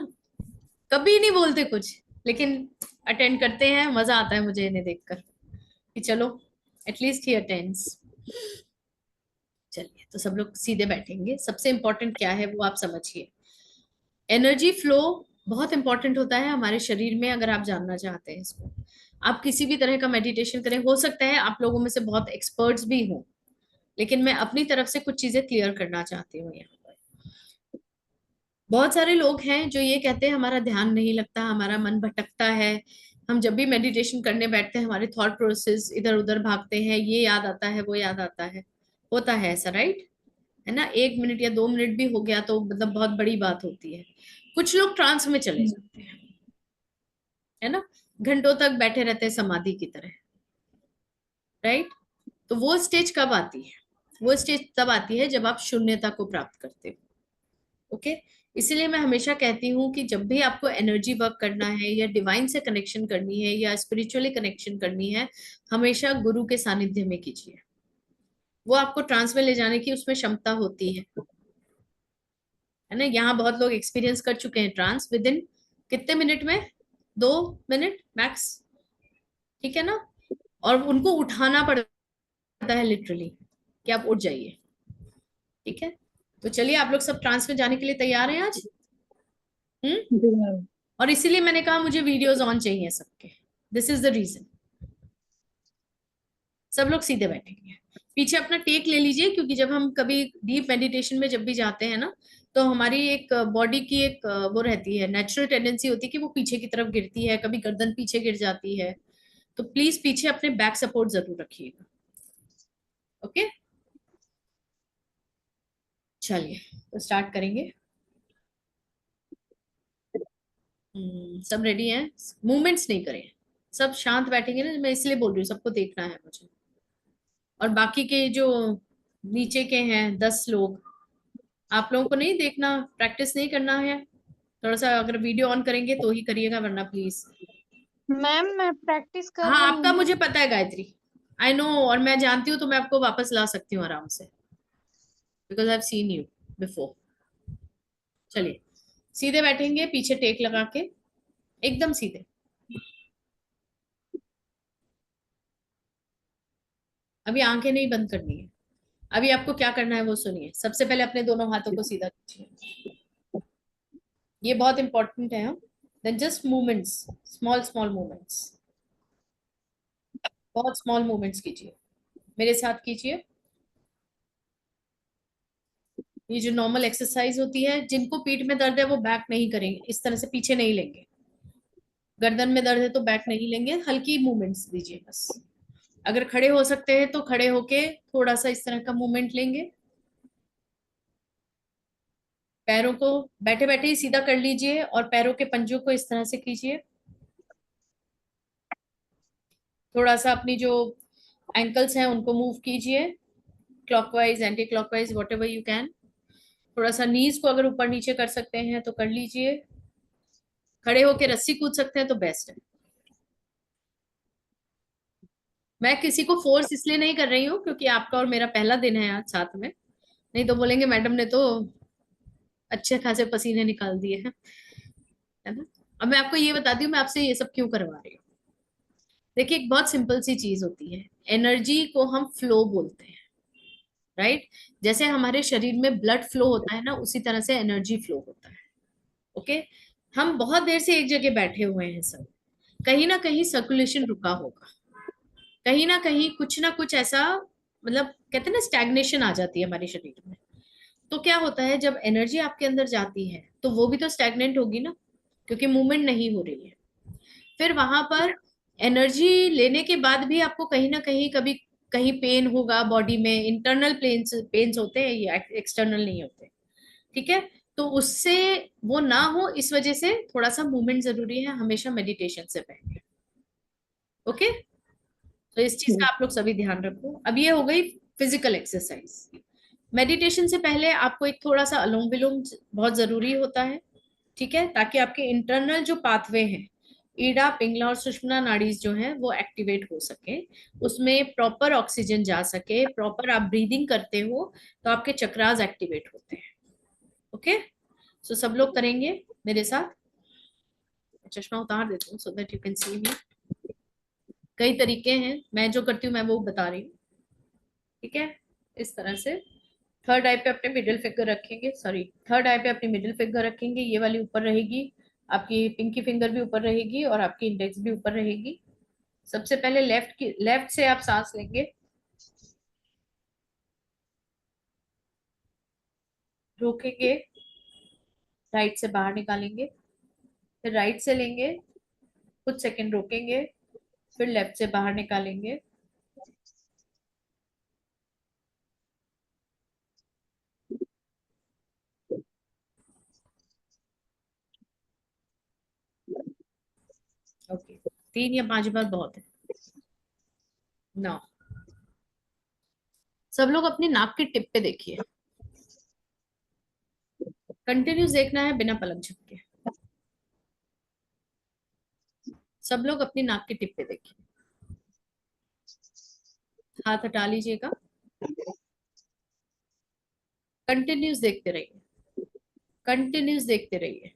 कभी नहीं बोलते कुछ, लेकिन अटेंड करते हैं। मजा आता है मुझे इन्हें देखकर कि चलो एटलीस्ट ही अटेंड्स। चलिए, तो सब लोग सीधे बैठेंगे। सबसे इंपॉर्टेंट क्या है वो आप समझिए। एनर्जी फ्लो बहुत इंपॉर्टेंट होता है हमारे शरीर में, अगर आप जानना चाहते हैं इसको। आप किसी भी तरह का मेडिटेशन करें, हो सकता है आप लोगों में से बहुत एक्सपर्ट्स भी हों, लेकिन मैं अपनी तरफ से कुछ चीजें क्लियर करना चाहती हूँ यहाँ पर। बहुत सारे लोग हैं जो ये कहते हैं हमारा ध्यान नहीं लगता, हमारा मन भटकता है, हम जब भी मेडिटेशन करने बैठते हैं हमारे थॉट प्रोसेस इधर उधर भागते हैं, ये याद आता है वो याद आता है। होता है ऐसा, राइट? है ना? 1 मिनट या 2 मिनट भी हो गया तो मतलब बहुत बड़ी बात होती है। कुछ लोग ट्रांस में चले जाते हैं, है ना? घंटों तक बैठे रहते हैं समाधि की तरह, राइट? तो वो स्टेज कब आती है? वो स्टेज तब आती है जब आप शून्यता को प्राप्त करते हो। ओके, इसीलिए मैं हमेशा कहती हूँ कि जब भी आपको एनर्जी वर्क करना है या डिवाइन से कनेक्शन करनी है या स्पिरिचुअली कनेक्शन करनी है, हमेशा गुरु के सानिध्य में कीजिए। वो आपको ट्रांस में ले जाने की उसमें क्षमता होती है ना? यहाँ बहुत लोग एक्सपीरियंस कर चुके हैं ट्रांस विद इन कितने मिनट में? 2 मिनट मैक्स। ठीक है ना? और उनको उठाना पड़ता है लिटरली कि आप उठ जाइए। ठीक है, तो चलिए, आप लोग सब ट्रांस में जाने के लिए तैयार हैं आज? जी मैम। और इसीलिए मैंने कहा मुझे वीडियोस ऑन चाहिए सबके। This is the reason. सब लोग सीधे बैठेंगे, पीछे अपना टेक ले लीजिए, क्योंकि जब हम कभी डीप मेडिटेशन में जब भी जाते हैं ना, तो हमारी एक बॉडी की एक वो रहती है, नेचुरल टेंडेंसी होती है कि वो पीछे की तरफ गिरती है, कभी गर्दन पीछे गिर जाती है। तो प्लीज पीछे अपने बैक सपोर्ट जरूर रखिएगा। ओके, चलिए तो स्टार्ट करेंगे। सब रेडी हैं? मूवमेंट्स नहीं करें, सब शांत बैठेंगे ना, मैं इसलिए बोल रही हूँ, सबको देखना है मुझे। और बाकी के जो नीचे के हैं 10 लोग, आप लोगों को नहीं देखना, प्रैक्टिस नहीं करना है। थोड़ा सा अगर वीडियो ऑन करेंगे तो ही करिएगा, वरना प्लीज। मैम मैं प्रैक्टिस कर हाँ, रही आपका हूँ। मुझे पता है गायत्री, आई नो, और मैं जानती हूँ, तो मैं आपको वापस ला सकती हूँ आराम से, because I have seen you before. चलिए, सीधे बैठेंगे, पीछे टेक लगा के, एकदम सीधे। अभी आंखें नहीं बंद करनी है। अभी आपको क्या करना है वो सुनिए। सबसे पहले अपने दोनों हाथों को सीधा कीजिए, ये बहुत इंपॉर्टेंट है। Then just movements, small small movements, बहुत स्मॉल मूवमेंट्स कीजिए, मेरे साथ कीजिए। ये जो नॉर्मल एक्सरसाइज होती है, जिनको पीठ में दर्द है वो बैक नहीं करेंगे, इस तरह से पीछे नहीं लेंगे। गर्दन में दर्द है तो बैक नहीं लेंगे, हल्की मूवमेंट्स दीजिए बस। अगर खड़े हो सकते हैं तो खड़े होके थोड़ा सा इस तरह का मूवमेंट लेंगे। पैरों को बैठे बैठे ही सीधा कर लीजिए, और पैरों के पंजों को इस तरह से कीजिए। थोड़ा सा अपनी जो एंकल्स हैं उनको मूव कीजिए, clockwise anti clockwise, what ever you can. थोड़ा सा नीज को अगर ऊपर नीचे कर सकते हैं तो कर लीजिए। खड़े होके रस्सी कूद सकते हैं तो बेस्ट है। मैं किसी को फोर्स इसलिए नहीं कर रही हूँ क्योंकि आपका और मेरा पहला दिन है आज साथ में, नहीं तो बोलेंगे मैडम ने तो अच्छे खासे पसीने निकाल दिए हैं, है ना। अब मैं आपको ये बताती हूँ मैं आपसे ये सब क्यों करवा रही हूँ। देखिए एक बहुत सिंपल सी चीज होती है, एनर्जी को हम फ्लो बोलते हैं, राइट। जैसे हमारे शरीर में ब्लड फ्लो होता है ना, उसी तरह से एनर्जी फ्लो होता है। ओके। हम बहुत देर से एक जगह बैठे हुए हैं सब, कहीं ना कहीं सर्कुलेशन रुका होगा, कहीं ना कुछ ऐसा, मतलब कहते हैं ना स्टैग्नेशन आ जाती है हमारे शरीर में। तो क्या होता है जब एनर्जी आपके अंदर जाती है तो वो भी तो स्टैग्नेंट होगी ना, क्योंकि मूवमेंट नहीं हो रही है। फिर वहां पर एनर्जी लेने के बाद भी आपको कहीं ना कहीं कभी कहीं पेन होगा बॉडी में, इंटरनल पेन्स होते हैं, ये एक्सटर्नल नहीं होते, ठीक है। तो उससे वो ना हो इस वजह से थोड़ा सा मूवमेंट जरूरी है हमेशा मेडिटेशन से पहले। ओके, तो इस चीज का आप लोग सभी ध्यान रखो। अब ये हो गई फिजिकल एक्सरसाइज। मेडिटेशन से पहले आपको एक थोड़ा सा अनुलोम विलोम बहुत जरूरी होता है, ठीक है, ताकि आपके इंटरनल जो पाथवे हैं, ईडा पिंगला और सुषुम्ना नाड़ीज जो है वो एक्टिवेट हो सके, उसमें प्रॉपर ऑक्सीजन जा सके, प्रॉपर आप ब्रीदिंग करते हो तो आपके चक्रास एक्टिवेट होते हैं। ओके, सो सब लोग करेंगे मेरे साथ। चश्मा उतार देती हूँ so that you can see me. कई तरीके हैं, मैं जो करती हूँ मैं वो बता रही हूँ, ठीक है। इस तरह से थर्ड आई पे अपने मिडिल फिंगर रखेंगे, सॉरी थर्ड आई पे अपनी मिडिल फिंगर रखेंगे, ये वाली ऊपर रहेगी, आपकी पिंकी फिंगर भी ऊपर रहेगी और आपकी इंडेक्स भी ऊपर रहेगी। सबसे पहले लेफ्ट से आप सांस लेंगे, रोकेंगे, राइट से बाहर निकालेंगे, फिर राइट से लेंगे, कुछ सेकंड रोकेंगे, फिर लेफ्ट से बाहर निकालेंगे, ओके 3 या 5 बार बहुत है। नाउ सब लोग अपनी नाक की टिप पे देखिए, कंटिन्यूस देखना है बिना पलक झपके। सब लोग अपनी नाक की टिप पे देखिए, हाथ हटा लीजिएगा, कंटिन्यूस देखते रहिए, कंटिन्यूस देखते रहिए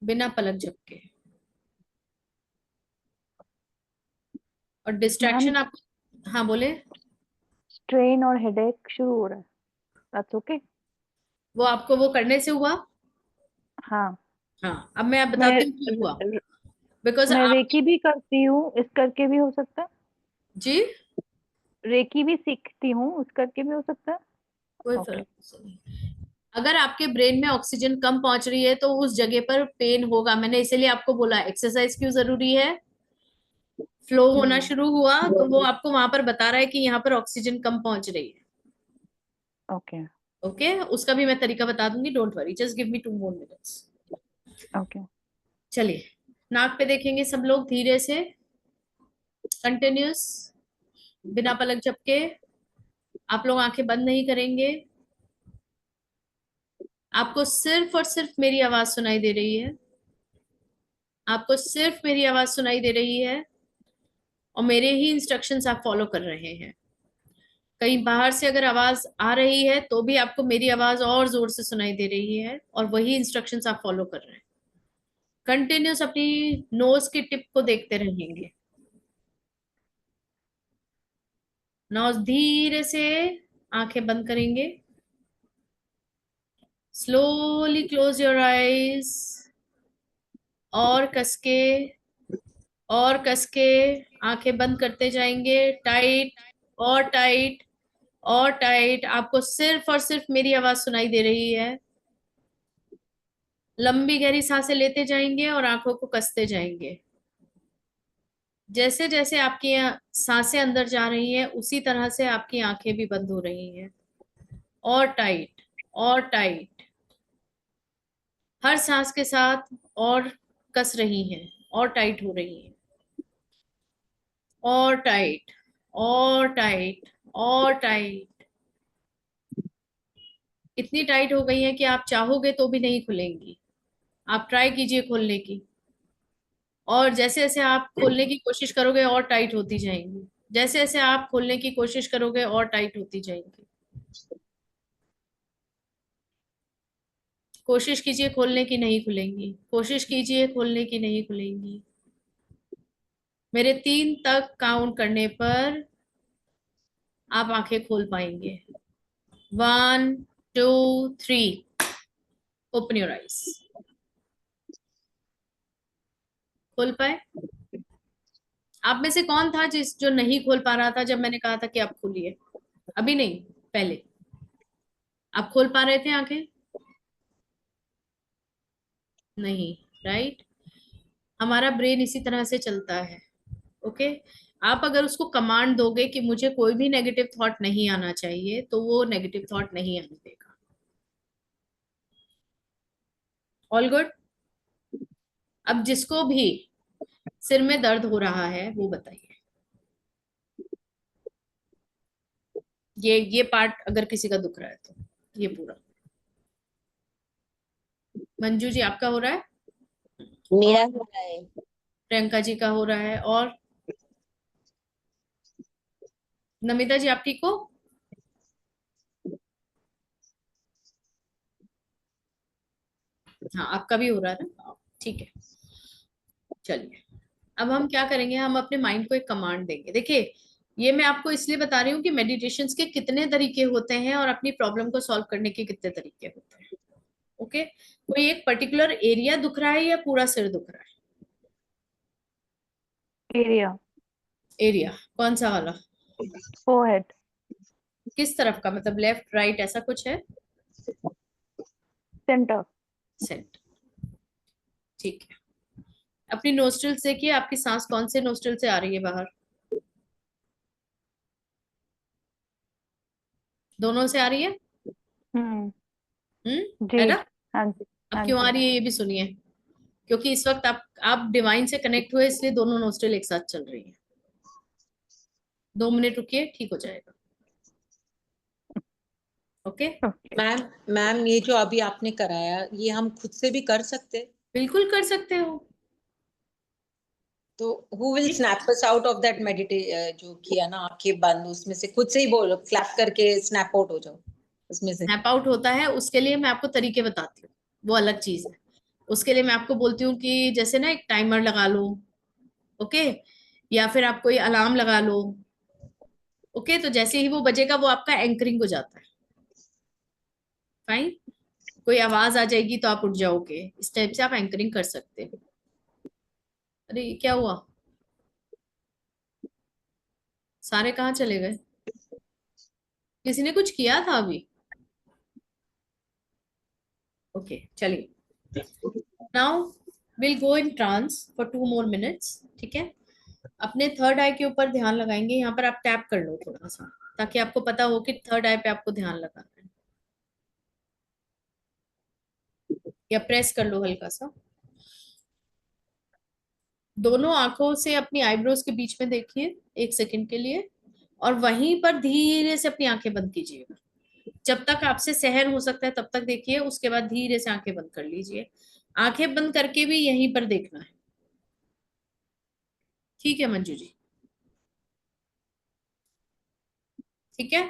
बिना पलक झपके। और मैम डिस्ट्रैक्शन आप, हाँ बोले। स्ट्रेन और हेडेक शुरू हो रहा है, दैट्स ओके। वो आपको वो करने से हुआ? हाँ हाँ, अब मैं आप मैं बताती हूँ क्यों हुआ। बिकॉज मैं आप, रेकी भी करती हूँ, इस करके भी हो सकता है। जी रेकी भी सीखती हूँ, उस करके भी हो सकता है। कोई ओके फर्क नहीं। अगर आपके ब्रेन में ऑक्सीजन कम पहुंच रही है तो उस जगह पर पेन होगा, मैंने इसीलिए आपको बोला एक्सरसाइज क्यों जरूरी है। फ्लो होना शुरू हुआ तो वो आपको वहां पर बता रहा है कि यहाँ पर ऑक्सीजन कम पहुंच रही है। ओके ओके, उसका भी मैं तरीका बता दूंगी, don't worry, just give me 2 more minutes। Okay. चलिए नाक पे देखेंगे सब लोग धीरे से, कंटिन्यूस, बिना पलक झपके। आप लोग आंखें बंद नहीं करेंगे, आपको सिर्फ और सिर्फ मेरी आवाज सुनाई दे रही है, आपको सिर्फ मेरी आवाज सुनाई दे रही है और मेरे ही इंस्ट्रक्शंस आप फॉलो कर रहे हैं। कहीं बाहर से अगर आवाज आ रही है तो भी आपको मेरी आवाज और जोर से सुनाई दे रही है और वही इंस्ट्रक्शंस आप फॉलो कर रहे हैं। कंटिन्यूस अपनी नोज की टिप को देखते रहेंगे। नोज धीरे से आंखें बंद करेंगे, स्लोली क्लोज योर आईज, और कसके और कसके आंखें बंद करते जाएंगे, टाइट और टाइट और टाइट। आपको सिर्फ और सिर्फ मेरी आवाज सुनाई दे रही है। लंबी गहरी सांसें लेते जाएंगे और आंखों को कसते जाएंगे। जैसे जैसे आपकी सांसें अंदर जा रही हैं उसी तरह से आपकी आंखें भी बंद हो रही हैं, और टाइट और टाइट, हर सांस के साथ और कस रही हैं और टाइट हो रही हैं, और टाइट और टाइट और टाइट, इतनी टाइट हो गई है कि आप चाहोगे तो भी नहीं खुलेंगी। आप ट्राई कीजिए खोलने की, और जैसे जैसे आप खोलने की कोशिश करोगे और टाइट होती जाएंगी, जैसे जैसे आप खोलने की कोशिश करोगे और टाइट होती जाएंगी। कोशिश कीजिए खोलने की, नहीं खुलेंगी। कोशिश कीजिए खोलने की, नहीं खुलेंगी। मेरे 3 तक काउंट करने पर आप आंखें खोल पाएंगे। 1 2 3, ओपन योर आईज। खोल पाए? आप में से कौन था जो नहीं खोल पा रहा था जब मैंने कहा था कि आप खोलिए? अभी नहीं, पहले आप खोल पा रहे थे आंखें? नहीं, राइट। हमारा ब्रेन इसी तरह से चलता है। ओके, आप अगर उसको कमांड दोगे कि मुझे कोई भी नेगेटिव थॉट नहीं आना चाहिए, तो वो नेगेटिव थॉट नहीं आने देगा। All good. अब जिसको भी सिर में दर्द हो रहा है वो बताइए। ये पार्ट अगर किसी का दुख रहा है तो ये पूरा। मंजू जी आपका हो रहा है? मेरा और हो रहा है। प्रियंका जी का हो रहा है। और नमिता जी आप ठीक हो? हाँ, आपका भी हो रहा है ना? ठीक है, चलिए। अब हम क्या करेंगे, हम अपने माइंड को एक कमांड देंगे। देखिए, ये मैं आपको इसलिए बता रही हूँ कि मेडिटेशंस के कितने तरीके होते हैं और अपनी प्रॉब्लम को सॉल्व करने के कितने तरीके होते हैं। ओके, कोई एक पर्टिकुलर एरिया दुख रहा है या पूरा सिर दुख रहा है? एरिया। एरिया कौन सा वाला? फोरहेड। किस तरफ का, मतलब लेफ्ट राइट ऐसा कुछ है? सेंटर। सेंटर, ठीक है। अपनी नोस्ट्रिल देखिए, आपकी सांस कौन से नोस्ट्रिल से आ रही है बाहर? दोनों से आ रही है? हम्म। है जी। ना? हाँ जी। अब हाँ क्यों आ जी। रही है ये भी सुनिए। क्योंकि इस वक्त आप डिवाइन से कनेक्ट हुए, इसलिए दोनों नोस्ट्रिल एक साथ चल रही है। 2 मिनट रुकिए, ठीक हो जाएगा। Okay, okay. मैम मैम ये जो अभी आपने कराया ये हम खुद से भी कर सकते हैं? बिल्कुल कर सकते हो। तो who will snap us out of that जो किया ना आंखें बंद, उसमें से खुद से ही बोलो क्लैप करके स्नैप आउट हो जाओ उसमें से? स्नैप आउट होता है, उसके लिए मैं आपको तरीके बताती हूँ, वो अलग चीज है। उसके लिए मैं आपको बोलती हूँ कि जैसे ना एक टाइमर लगा लो। ओके, या फिर आप कोई अलार्म लगा लो। ओके, तो जैसे ही वो बजेगा वो आपका एंकरिंग हो जाता है। फाइन। कोई आवाज आ जाएगी तो आप उठ जाओगे, इस टाइप से आप एंकरिंग कर सकते हो। अरे ये क्या हुआ, सारे कहाँ चले गए? किसी ने कुछ किया था अभी? ओके, चलिए। Now will go in trance for 2 more minutes। ठीक है, अपने थर्ड आई के ऊपर ध्यान लगाएंगे। यहाँ पर आप टैप कर लो थोड़ा सा, ताकि आपको पता हो कि थर्ड आई पे आपको ध्यान लगाना है, या प्रेस कर लो हल्का सा। दोनों आंखों से अपनी आईब्रोज के बीच में देखिए 1 सेकंड के लिए, और वहीं पर धीरे से अपनी आंखें बंद कीजिएगा। जब तक आपसे सहन हो सकता है तब तक देखिए, उसके बाद धीरे से आंखें बंद कर लीजिए। आंखें बंद करके भी यहीं पर देखना है। ठीक है मंजू जी? ठीक है।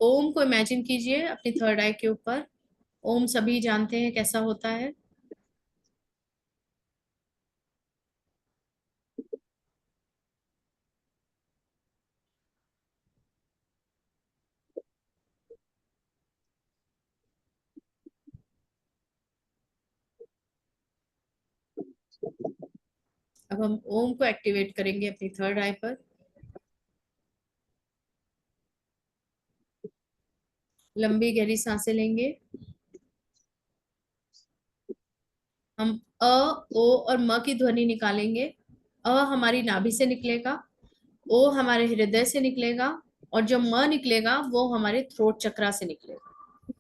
ओम को इमेजिन कीजिए अपनी थर्ड आई के ऊपर। ओम सभी जानते हैं कैसा होता है। अब हम ओम को एक्टिवेट करेंगे अपनी थर्ड आई पर। लंबी गहरी सांसें लेंगे। हम अ, ओ और म की ध्वनि निकालेंगे। अ हमारी नाभि से निकलेगा, ओ हमारे हृदय से निकलेगा, और जो म निकलेगा वो हमारे थ्रोट चक्रा से निकलेगा।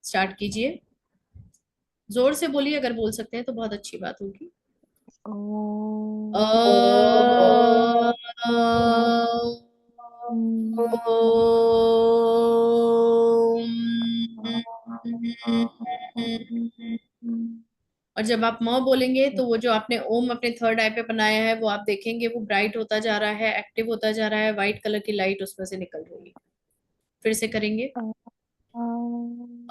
स्टार्ट कीजिए। जोर से बोलिए, अगर बोल सकते हैं तो बहुत अच्छी बात होगी। ओम और जब आप म बोलेंगे तो वो जो आपने ओम अपने थर्ड आई पे बनाया है वो आप देखेंगे वो ब्राइट होता जा रहा है, एक्टिव होता जा रहा है, व्हाइट कलर की लाइट उसमें से निकल रही है। फिर से करेंगे। अ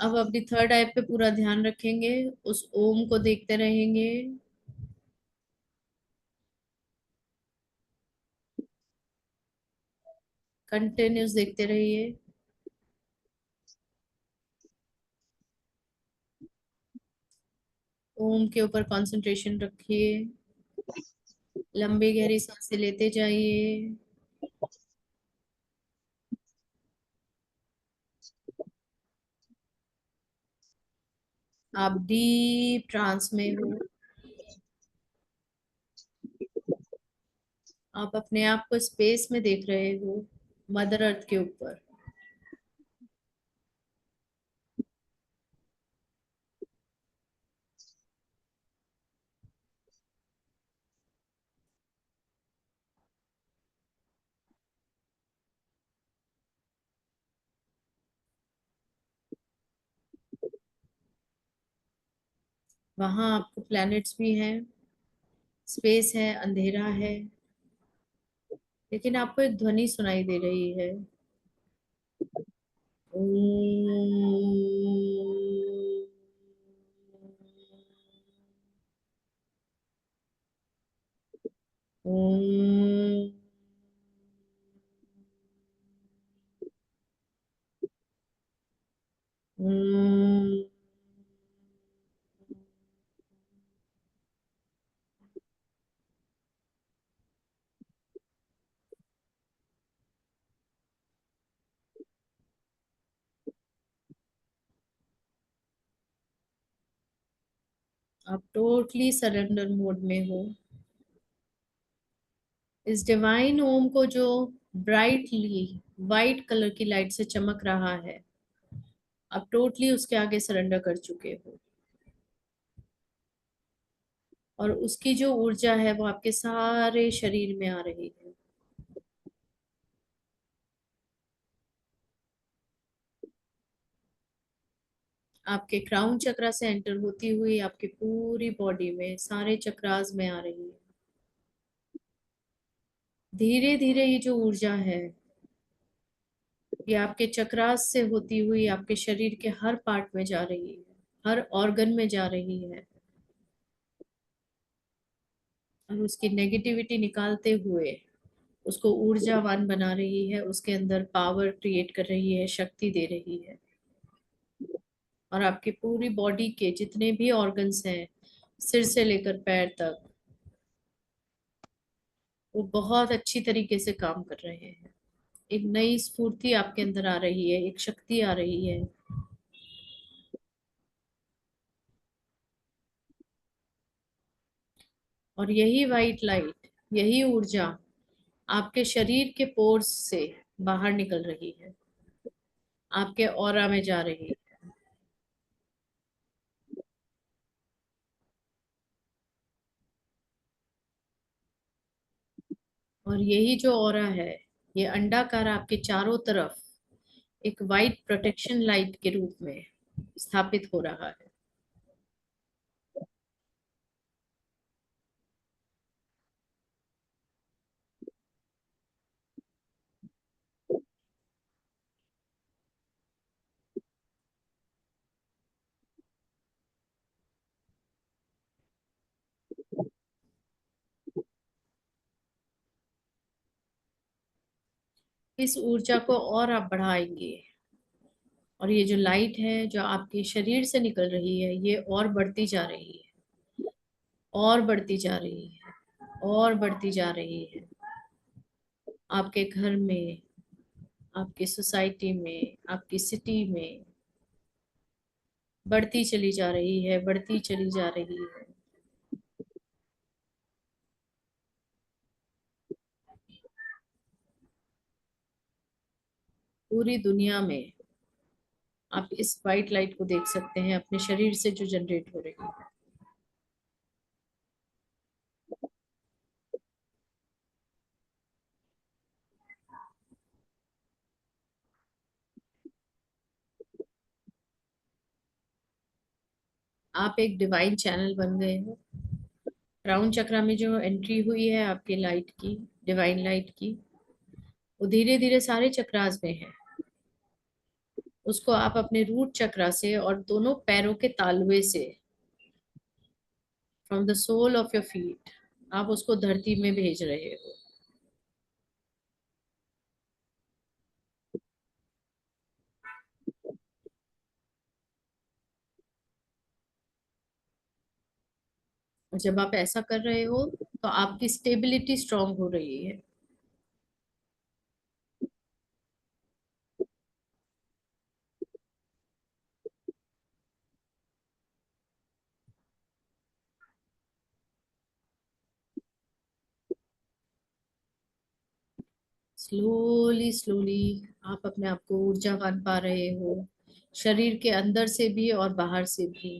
अब अपनी थर्ड आई पे पूरा ध्यान रखेंगे, उस ओम को देखते रहेंगे। कंटिन्यूस देखते रहिए। ओम के ऊपर कंसंट्रेशन रखिए। लंबी गहरी सांसें लेते जाइए। आप डीप ट्रांस में हो। आप अपने आप को स्पेस में देख रहे हो, मदर अर्थ के ऊपर। वहां आपको प्लैनेट्स भी हैं, स्पेस है, अंधेरा है, लेकिन आपको एक ध्वनि सुनाई दे रही है। ओम। ओम। आप टोटली सरेंडर मोड में हो। इस डिवाइन ओम को जो ब्राइटली वाइट कलर की लाइट से चमक रहा है, आप टोटली उसके आगे सरेंडर कर चुके हो। और उसकी जो ऊर्जा है वो आपके सारे शरीर में आ रही है। आपके क्राउन चक्रा से एंटर होती हुई आपकी पूरी बॉडी में सारे चक्रास में आ रही है। धीरे धीरे ये जो ऊर्जा है ये आपके चक्रास से होती हुई आपके शरीर के हर पार्ट में जा रही है, हर ऑर्गन में जा रही है, और उसकी नेगेटिविटी निकालते हुए उसको ऊर्जावान बना रही है, उसके अंदर पावर क्रिएट कर रही है, शक्ति दे रही है। और आपकी पूरी बॉडी के जितने भी ऑर्गन्स हैं, सिर से लेकर पैर तक, वो बहुत अच्छी तरीके से काम कर रहे हैं। एक नई स्फूर्ति आपके अंदर आ रही है, एक शक्ति आ रही है। और यही वाइट लाइट, यही ऊर्जा आपके शरीर के पोर्स से बाहर निकल रही है, आपके ऑरा में जा रही है। और यही जो ऑरा है, ये अंडाकार आपके चारों तरफ एक वाइट प्रोटेक्शन लाइट के रूप में स्थापित हो रहा है। इस ऊर्जा को और आप बढ़ाएंगे, और ये जो लाइट है जो आपके शरीर से निकल रही है ये और बढ़ती जा रही है, और बढ़ती जा रही है, और बढ़ती जा रही है। आपके घर में, आपकी सोसाइटी में, आपकी सिटी में बढ़ती चली जा रही है, बढ़ती चली जा रही है। पूरी दुनिया में आप इस वाइट लाइट को देख सकते हैं अपने शरीर से जो जनरेट हो रही है। आप एक डिवाइन चैनल बन गए हो। क्राउन चक्रा में जो एंट्री हुई है आपकी लाइट की, डिवाइन लाइट की, वो धीरे धीरे सारे चक्रास में है। उसको आप अपने रूट चक्रा से और दोनों पैरों के तालवे से, from the sole of your feet, आप उसको धरती में भेज रहे हो। और जब आप ऐसा कर रहे हो तो आपकी स्टेबिलिटी स्ट्रांग हो रही है। स्लोली स्लोली आप अपने आप को ऊर्जावान पा रहे हो, शरीर के अंदर से भी और बाहर से भी।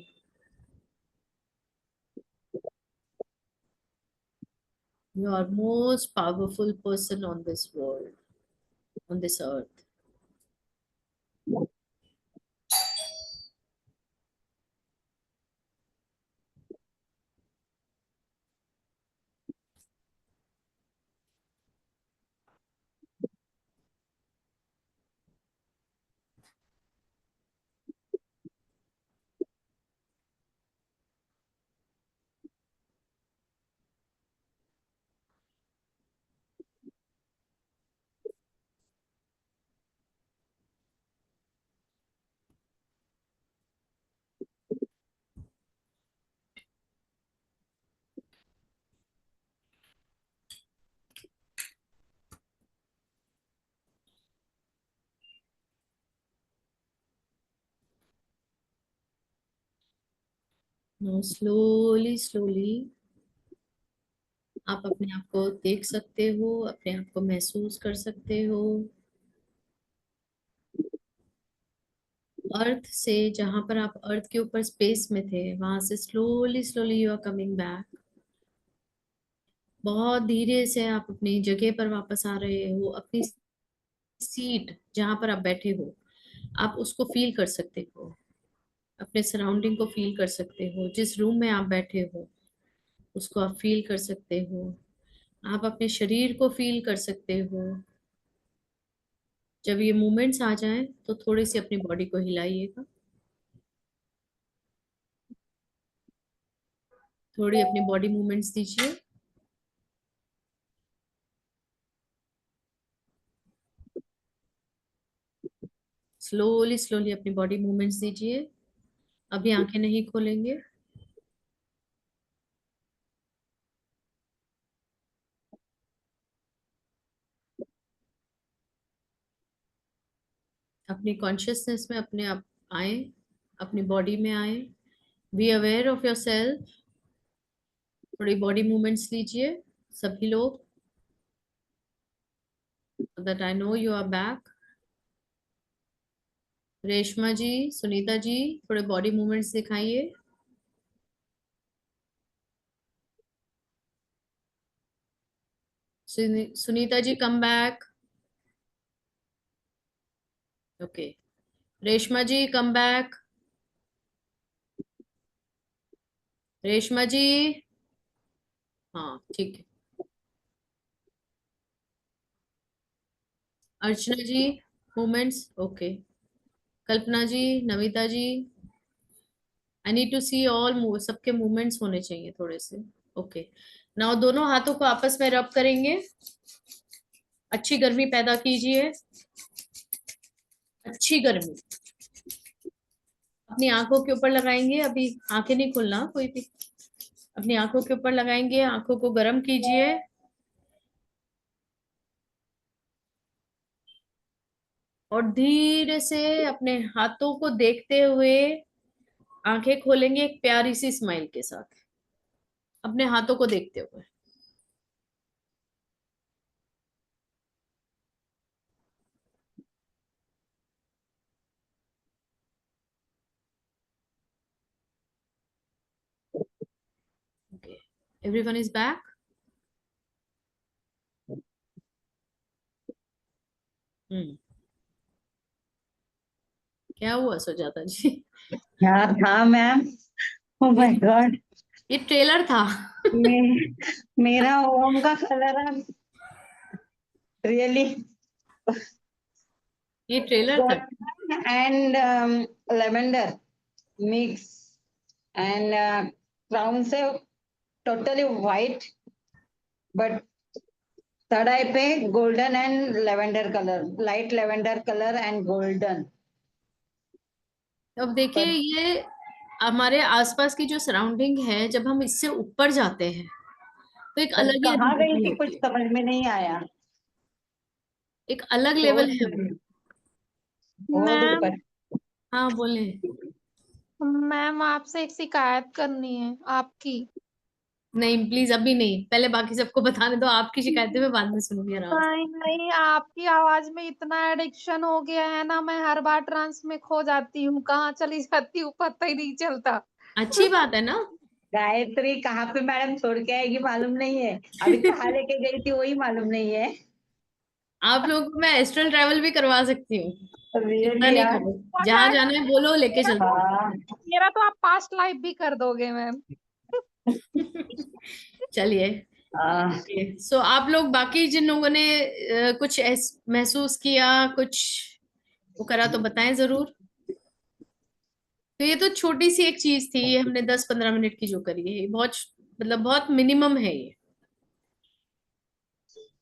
You are most powerful person on this world, on this earth. Now slowly slowly आप अपने आप को देख सकते हो, अपने आप को महसूस कर सकते हो। अर्थ से, जहां पर आप अर्थ के ऊपर स्पेस में थे, वहां से slowly slowly you are coming back. बहुत धीरे से आप अपनी जगह पर वापस आ रहे हो। अपनी सीट जहां पर आप बैठे हो, आप उसको फील कर सकते हो। अपने सराउंडिंग को फील कर सकते हो। जिस रूम में आप बैठे हो उसको आप फील कर सकते हो। आप अपने शरीर को फील कर सकते हो। जब ये मूवमेंट्स आ जाएं तो थोड़ी सी अपनी बॉडी को हिलाइएगा। थोड़ी अपनी बॉडी मूवमेंट्स दीजिए। स्लोली स्लोली अपनी बॉडी मूवमेंट्स दीजिए। अभी आंखें नहीं खोलेंगे। अपनी कॉन्शियसनेस में अपने आप आए, अपनी बॉडी में आए। Be aware of your self. थोड़ी बॉडी मूवमेंट्स लीजिए सभी लोग, that I know you are back. Reshma ji, Sunita ji, थोड़े बॉडी मूवमेंट्स दिखाइए। Sunita ji come back. Okay, Reshma ji come back. Reshma ji, हाँ ठीक है। Archana ji movements okay. Kalpana ji, Namita ji, I need to see all move, सबके मूवमेंट्स होने चाहिए थोड़े से। ओके, नाउ दोनों हाथों को आपस में रब करेंगे। अच्छी गर्मी पैदा कीजिए, अच्छी गर्मी अपनी आंखों के ऊपर लगाएंगे। अभी आंखें नहीं खोलना कोई भी, अपनी आंखों के ऊपर लगाएंगे, आंखों को गर्म कीजिए। और धीरे से अपने हाथों को देखते हुए आंखें खोलेंगे एक प्यारी सी स्माइल के साथ, अपने हाथों को देखते हुए। Okay, everyone is back. क्या हुआ सुजाता जी? क्या था मैम? ओह माय गॉड, ये ट्रेलर था। मेरा ओम का कलर है रियली ये ट्रेलर था। And lavender mix and crown से टोटली वाइट, बट थर्ड आई पे golden and lavender colour, light lavender colour and golden. अब देखिए ये हमारे आसपास की जो सराउंडिंग है, जब हम इससे ऊपर जाते हैं तो एक अलग ही कहाँ गई अनुभूति थी होती कुछ है, समझ में नहीं आया, एक अलग लेवल है वो। बहुत मैम ऊपर। हाँ बोले। मैम आपसे एक शिकायत करनी है आपकी। नहीं प्लीज अभी नहीं, पहले बाकी सबको बताने दो, आपकी शिकायतें मैं बाद में सुनूंगी आराम से। नहीं नहीं, आपकी आवाज में इतना एडिक्शन हो गया है ना, मैं हर बार ट्रांस में खो जाती हूँ, कहाँ चली जाती हूँ पता ही नहीं चलता। अच्छी बात है ना। गायत्री कहाँ पे मैडम छोड़ के आएगी मालूम नहीं है, अभी कहाँ लेके गई थी वही मालूम नहीं है। आप लोगों को मैं एस्ट्रल ट्रैवल भी करवा सकती हूँ, चिंता रियली नहीं यार। करो, जहां जाना है बोलो लेके चलते हाँ मेरा तो आप पास्ट लाइफ भी कर दोगे मैम। हैं। चलिए हाँ। सो आप लोग बाकी जिन लोगों ने कुछ महसूस किया, कुछ वो करा तो बताएं जरूर। तो ये तो छोटी सी एक चीज थी, ये हमने 10-15 मिनट की जो करी है, ये बहुत मतलब बहुत मिनिमम है ये।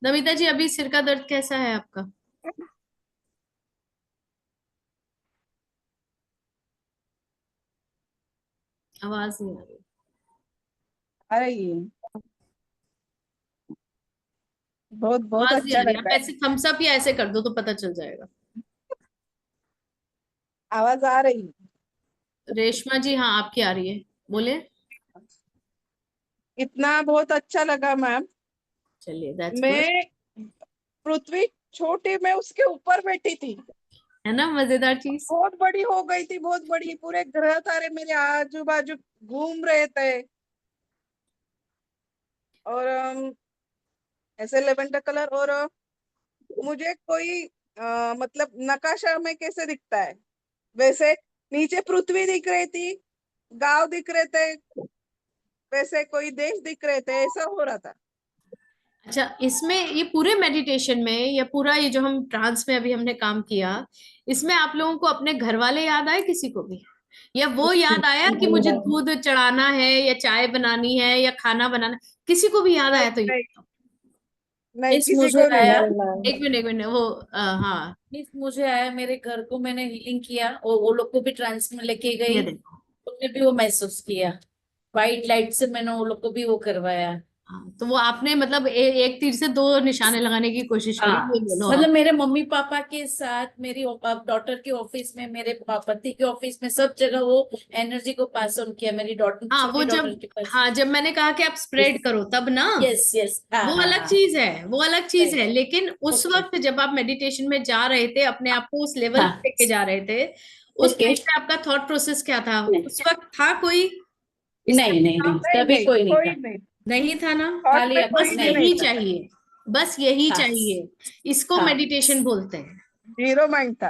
नमिता जी अभी सिर का दर्द कैसा है आपका? आवाज नहीं आ रही। अरे ये बहुत बहुत आवाज नहीं अच्छा आ रही, लग आप रहा है। ऐसे थम्स अप या ऐसे कर दो तो पता चल जाएगा। आवाज आ रही है। रेशमा जी हाँ आपकी आ रही है, बोले। इतना बहुत अच्छा लगा मैम। चलिए दैट्स गुड। मैं पृथ्वी छोटी, मैं उसके ऊपर बैठी थी, है ना मजेदार चीज। बहुत बड़ी हो गई थी, बहुत बड़ी, पूरे ग्रह तारे मेरे आजू बाजू घूम रहे थे। और ऐसे लेवेंडर कलर, और मुझे कोई मतलब नकाशा में कैसे दिखता है वैसे नीचे पृथ्वी दिख रही थी, गांव दिख रहे थे, वैसे कोई देश दिख रहे थे, ऐसा हो रहा था। अच्छा इसमें ये पूरे मेडिटेशन में या पूरा ये जो हम ट्रांस में अभी हमने काम किया, इसमें आप लोगों को अपने घर वाले याद आए किसी को भी, या वो याद आया कि मुझे दूध चढ़ाना है या चाय बनानी है या खाना बनाना, किसी को भी याद आया तो ये नहीं बताओ। नहीं, मिस किसी मुझे को नहीं। आया, एक मिनट वो हाँ मिस मुझे आया, मेरे घर को मैंने हीलिंग किया और वो लोग को भी ट्रांस में लेके ये गई, देखो। उन्होंने भी वो महसूस किया, वाइट लाइट से मैंने वो लोग को भी वो करवाया। हाँ, तो वो आपने मतलब एक तीर से दो निशाने लगाने की कोशिश करी, हाँ ये बोलो मतलब आप। मेरे मम्मी पापा के साथ, मेरी डॉटर के ऑफिस में, मेरे पति के ऑफिस में, सब जगह वो एनर्जी को पास ऑन किया, मेरी डॉटर, हाँ वो छोटी डॉटर जब, के पास। हाँ जब मैंने कहा कि आप स्प्रेड करो तब ना, यस यस, हाँ वो हाँ अलग हाँ, चीज है, वो अलग चीज है, राइट, लेकिन उस ओके, वक्त जब आप मेडिटेशन में जा रहे थे, अपने आप को उस लेवल हाँ, पे लेके जा रहे थे, उस ओके, टाइम पे आपका थॉट प्रोसेस क्या था? नहीं उस वक्त था कोई इस नहीं नहीं तरह नहीं, का? नहीं तभी नहीं, कोई नहीं कोई था, नहीं, नहीं था ना। थॉट खाली में अपना कोई बस भी नहीं, नहीं यही था, चाहिए, बस यही हाँ चाहिए, इसको हाँ, मेडिटेशन बोलते हैं, जीरो माइंड था।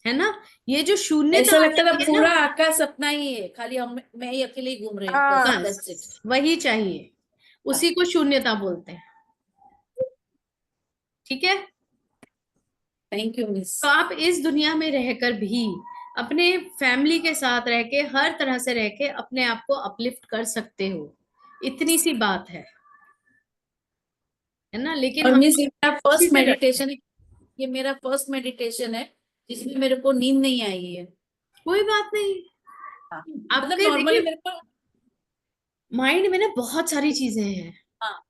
है ना। ये जो शून्यता ऐसा आ लगता था जाती है पूरा ना, आकाश अपना ही है, खाली मैं ही अकेले ही घूम रही हूँ, बस हाँ दैट्स इट। बस वही चाहिए, उसी को शून्यता बोलते हैं। ठीक है। Thank you miss. तो आप इस दुनिया में रहकर भी अपने फैमिली के साथ रह के, हर तरह से रह के अपने आप को अपलिफ्ट कर सकते हो, इतनी सी बात है है ना, लेकिन और हम मीन्स ये मेरा फर्स्ट इसी से करते हैं। मेडिटेशन है, ये मेरा फर्स्ट मेडिटेशन है जिसमें मेरे को नींद नहीं आई है। कोई बात नहीं, हाँ, मतलब आपके नॉर्मली देखिए मेरे को माइंड में ना बहुत सारी चीजें हैं। हाँ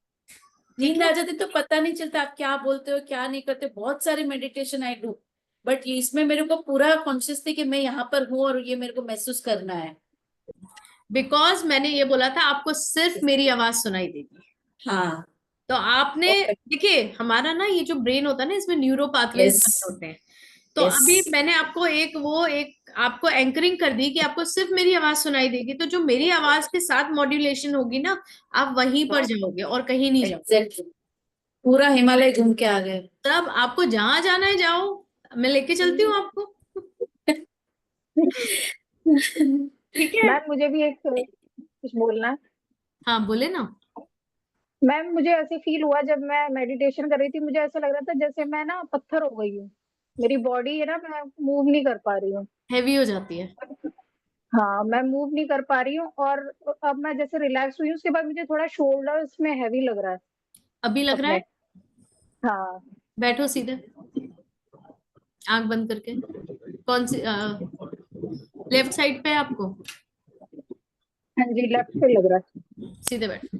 नींद आ जाती तो पता नहीं चलता आप क्या बोलते हो क्या नहीं करते, बहुत सारे मेडिटेशन आई डू, बट ये इसमें मेरे को पूरा कॉन्शियस थी कि मैं यहाँ पर हूँ और ये मेरे को महसूस करना है। बिकॉज मैंने ये बोला था आपको सिर्फ मेरी आवाज सुनाई देगी। हाँ तो आपने देखिए हमारा ना ये जो ब्रेन होता है ना, इसमें न्यूरो पाथवेज यस होते हैं। तो यस अभी मैंने आपको एक आपको एंकरिंग कर दी कि आपको सिर्फ मेरी आवाज सुनाई देगी, तो जो मेरी आवाज के साथ मॉड्यूलेशन होगी ना, आप वहीं पर जाओगे और कहीं नहीं जाओगे। एग्जैक्टली, पूरा हिमालय घूम के आ गए। तब आपको जहां जाना है जाओ, मैं लेके चलती हूँ आपको। ठीक है। मैम मुझे भी एक कुछ बोलना है। हाँ बोले ना। मैम मुझे ऐसे फील हुआ जब मैं मेडिटेशन कर रही थी, मुझे ऐसा लग रहा था जैसे मैं ना पत्थर हो गई हूँ। मेरी बॉडी है ना, मैं मूव नहीं कर पा रही हूँ। हैवी हो जाती है। हाँ मैं मूव नहीं कर पा रही हूँ, और अब मैं जैसे रिलैक्स हुई हूँ, उसके बाद मुझे थोड़ा शोल्डर्स में हैवी लग रहा है अभी लग रहा अपने। है? हाँ बैठो सीधे, आंख बंद करके। कौन सी लेफ्ट साइड पे है आपको? हाँ जी, लेफ्ट पे लग रहा है। सीधे बैठो।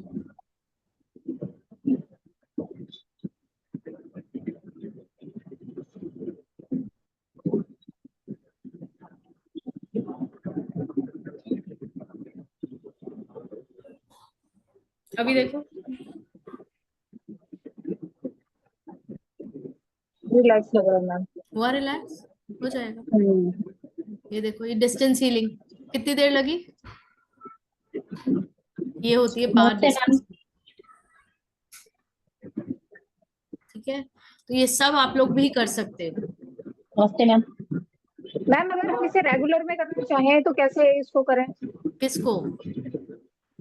अभी देखो, रिलैक्स लग रहा है मैम। हुआ रिलैक्स? हो जाएगा। हम्म। ये देखो, ये डिस्टेंस हीलिंग कितनी देर लगी? ये होती है पावर नमस्ते मैम। डिस्टेंस। ठीक है, तो ये सब आप लोग भी कर सकते हो। नमस्ते मैम। मैम अगर हम इसे रेगुलर में करना चाहें तो कैसे इसको करें? किसको?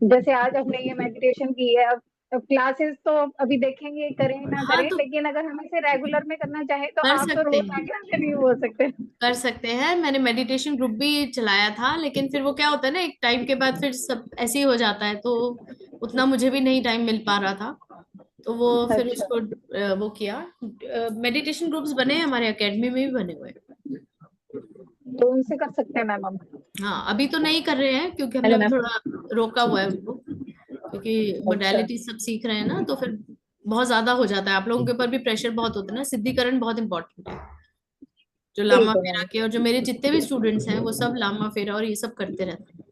जैसे आज हमने ये मेडिटेशन की है, अब क्लासेस तो अभी देखेंगे करें ना हाँ करें, तो लेकिन अगर हम इसे रेगुलर में करना चाहें तो कर आप तो सकते रोज हैं, आके इंटरव्यू हो सकते हैं। कर सकते हैं। मैंने मेडिटेशन ग्रुप भी चलाया था, लेकिन फिर वो क्या होता है ना, एक टाइम के बाद फिर सब ऐसे ही हो जाता है, तो उतना मुझे भी नहीं टाइम मिल पा रहा था, तो वो फिर अच्छा, उसको वो किया। मेडिटेशन ग्रुप्स बने हैं हमारे एकेडमी में भी बने हुए हैं। तो उनसे कर सकते हैं मैम हम। हाँ अभी तो नहीं कर रहे हैं क्योंकि हमने हेलो अभी मैम। थोड़ा रोका हुआ है उनको, क्योंकि अच्छा, मोडालिटी सब सीख रहे हैं ना, तो फिर बहुत ज्यादा हो जाता है, आप लोगों के ऊपर भी प्रेशर बहुत होता है ना, सिद्धिकरण बहुत इंपॉर्टेंट है। जो लामा ठीक है फेरा मैम। के और जो मेरे जितने भी स्टूडेंट्स हैं वो सब लामा फेरा और ये सब करते रहते हैं।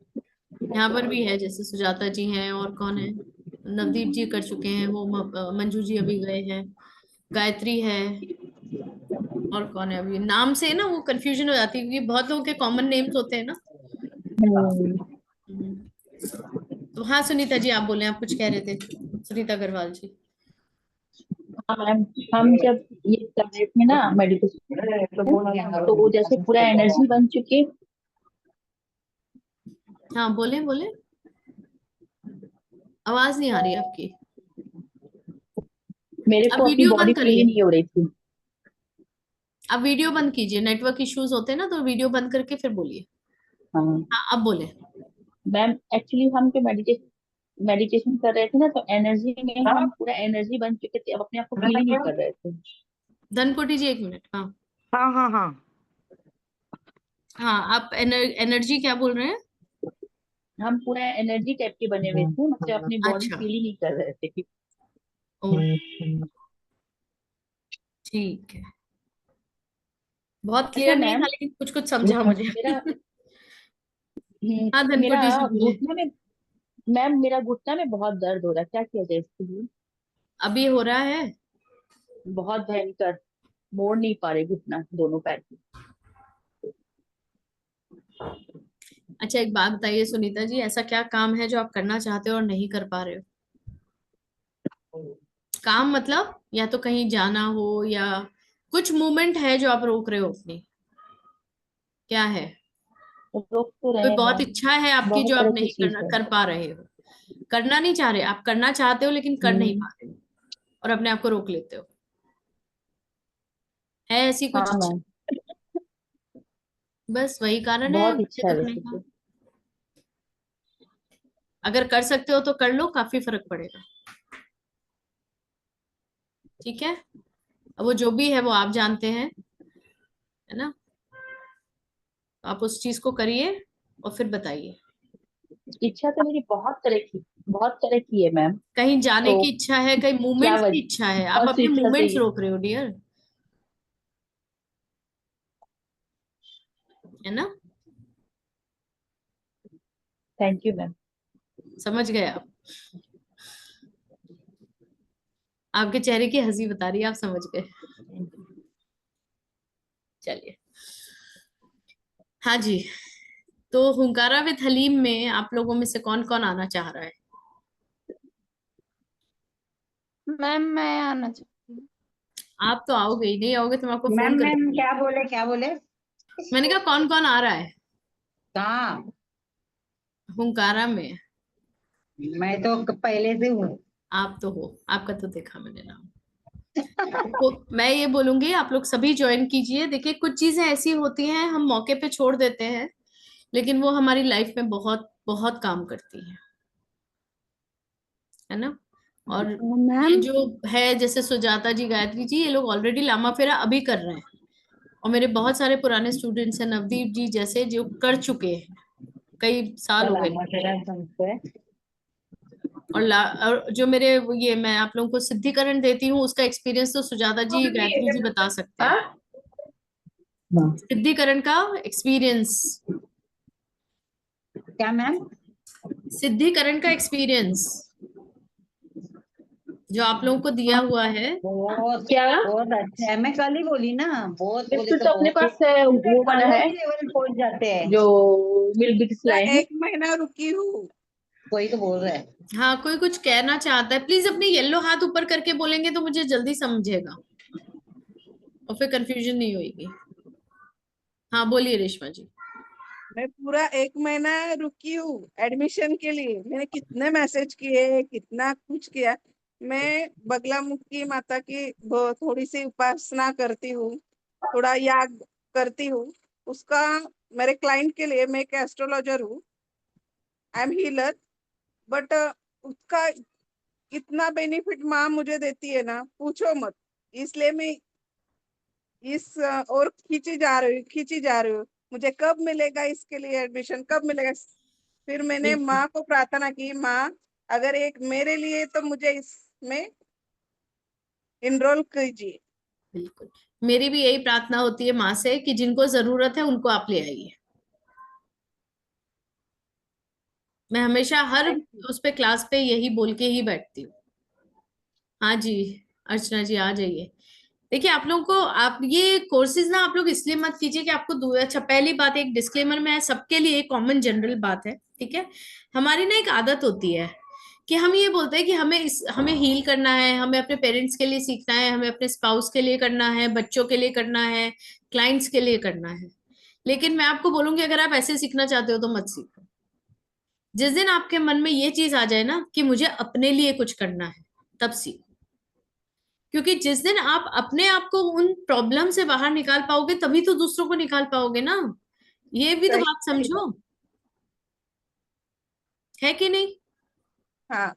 यहाँ पर भी है, जैसे सुजाता जी हैं, और कौन है, नवदीप जी कर चुके हैं वो, मंजू जी अभी गए हैं, गायत्री है, और कौन है अभी, नाम से ना वो कंफ्यूजन हो जाती है क्योंकि बहुत लोगों के कॉमन नेम्स होते हैं ना। हम्म। तो हाँ सुनीता जी आप बोले, आप कुछ कह रहे थे, सुनीता अग्रवाल जी। हाँ मैम, हम जब ये कर रहे थे ना मेडिटेशन, तो वो जैसे पूरा एनर्जी बन चुकी। हाँ बोले बोले, आवाज नहीं आ रही आपकी। मेरे अब को अपनी वीडियो बॉडी बंद फील ही करिए, नहीं हो रही थी। अब वीडियो बंद कीजिए, नेटवर्क इश्यूज होते हैं ना, तो वीडियो बंद करके फिर बोलिए। हाँ हाँ अब बोले। मैम, एक्चुअली हम जो मेडिटेशन कर रहे थे ना, तो एनर्जी में हम पूरा एनर्जी बन चुके थे, अब अपने आप को फील ही नहीं कर रहे थे। धनकोटी जी एक मिनट। हाँ हाँ हाँ हाँ। हाँ, आप एनर्जी क्या बोल रहे हैं? हम पूरा एनर्जी टाइप के बने हुए थे, मतलब अपनी बॉडी अच्छा, फील ही नहीं कर रहे थे। ओ ठीक है, बहुत अच्छा क्लियर नहीं था मैम, लेकिन कुछ कुछ समझा मुझे। मेरा हाँ मेरा धनकोटी जी बोले। घुटने में, मैम मेरा घुटना में बहुत दर्द हो रहा है, क्या किया जाए इसके लिए? अभी हो रहा है? बहुत भयंकर, मोड़ नहीं पा रहे घुटना, दोनों पैर की। अच्छा एक बात बताइए सुनीता जी, ऐसा क्या काम है जो आप करना चाहते हो और नहीं कर पा रहे हो? काम मतलब या तो कहीं जाना हो, या कुछ मूवमेंट है जो आप रोक रहे हो अपनी, क्या है? रोक तो कोई रहे हैं बहुत मैम, इच्छा है आपकी बहुत जो आप तरह की नहीं चीज करना है। कर पा रहे हो? करना नहीं चाह रहे, आप करना चाहते हो लेकिन कर नहीं हम्म, पा रहे हो, और अपने आप को रोक लेते हो, है ऐसी हाँ कुछ इच्छा? मैम, बस वही कारण है बहुत बच्चे इच्छा है करने वैसे का। तो। अगर कर सकते हो तो कर लो, काफी फर्क पड़ेगा। ठीक है, अब वो जो भी है वो आप जानते हैं, है ना? आप उस चीज को करिए और फिर बताइए। इच्छा तो मेरी बहुत तरह की है मैम। कहीं जाने तो की इच्छा है, कहीं क्या मूवमेंट्स की इच्छा है, आप कौन सी अपने इच्छा मूवमेंट्स चाहिए? रोक रहे हो डियर, है ना? Thank you ma'am. समझ गए आप? आपके चेहरे की हंसी बता रही है, आप समझ गए। चलिए, हाँ जी। तो हुंकारा विद हलीम में आप लोगों में से कौन कौन आना चाह रहा है? मैम मैं आना चाहती हूँ। आप तो आओगे ही, नहीं आओगे तो मैं आपको मैम फोन करके मैम बुलाऊंगी। क्या बोले? मैंने कहा कौन कौन आ रहा है कहाँ? हुंकारा में? मैं तो पहले से हूँ। आप तो हो, आपका तो देखा मैंने नाम। तो मैं ये बोलूंगी आप लोग सभी ज्वाइन कीजिए। देखिए, कुछ चीजें ऐसी होती हैं हम मौके पे छोड़ देते हैं, लेकिन वो हमारी लाइफ में बहुत बहुत काम करती है ना? और ये मैम जो है, जैसे सुजाता जी, गायत्री जी, ये लोग ऑलरेडी लामा फेरा अभी कर रहे हैं, और मेरे बहुत सारे पुराने स्टूडेंट्स हैं, नवदीप जी जैसे, जो कर चुके हैं, कई साल हो गए। और जो मेरे ये मैं आप लोगों को सिद्धिकरण देती हूँ, उसका एक्सपीरियंस तो सुजाता जी, गायत्री जी बता सकते हैं। सिद्धिकरण का एक्सपीरियंस, क्या मैम? सिद्धिकरण का एक्सपीरियंस जो आप लोगों को दिया हुआ है। बहुत अच्छा है। मैं कल ही बोली ना, बहुत बोले बिस्कुट तो तो अपने बहुत ही पास वो बना अलग है ही लेवल पहुंच जाते हैं। जो मिल बिट्स मैं लाए हैं। 1 महीना रुकी हूँ। कोई तो बोल रहा है। हाँ, कोई कुछ कहना चाहता है, प्लीज अपने येलो हाथ ऊपर करके बोलेंगे तो मुझे जल्दी समझेगा और फिर कंफ्यूजन नहीं होगी। हाँ, बोलिए रेशमा जी। मैं पूरा 1 महीना रुकी हूँ एडमिशन के लिए। मैंने कितने मैसेज किए, कितना कुछ किया। मैं बगलामुखी माता की थोड़ी सी उपासना करती हूँ, थोड़ा याद करती हूँ उसका। मेरे क्लाइंट के लिए, मैं एक एस्ट्रोलॉजर हूँ, आई एम हीलर। बट उसका इतना बेनिफिट माँ मुझे देती है ना, पूछो मत। इसलिए मैं और खींची जा रही हूँ। मुझे कब मिलेगा इसके लिए एडमिशन, कब मिलेगा? फिर मैंने बिल्कुल, माँ को प्रार्थना की, माँ अगर एक मेरे लिए तो मुझे इसमें इनरोल कीजिए। बिल्कुल। मेरी भी यही प्रार्थना होती है माँ से कि जिनको जरूरत है उनको आप ले आइए। मैं हमेशा हर उस पे क्लास पे यही बोल के ही बैठती हूँ। हाँ जी, अर्चना जी आ जाइए। देखिए, आप लोगों को, आप ये कोर्सेज ना आप लोग इसलिए मत कीजिए कि आपको अच्छा, पहली बात, एक डिस्क्लेमर में है, सबके लिए कॉमन जनरल बात है, ठीक है? हमारी ना एक आदत होती है कि हम ये बोलते हैं कि हमें हील करना है, हमें अपने पेरेंट्स के लिए सीखना है, हमें अपने स्पाउस के लिए करना है, बच्चों के लिए करना है, क्लाइंट्स के लिए करना है। लेकिन मैं आपको बोलूंगी, अगर आप ऐसे सीखना चाहते हो तो मत सीखो। जिस दिन आपके मन में ये चीज आ जाए ना कि मुझे अपने लिए कुछ करना है, तब सीखो। क्योंकि जिस दिन आप अपने आप को उन प्रॉब्लम से बाहर निकाल पाओगे, तभी तो दूसरों को निकाल पाओगे ना। ये भी तो सही बात सही बात। समझो, है कि नहीं? हाँ,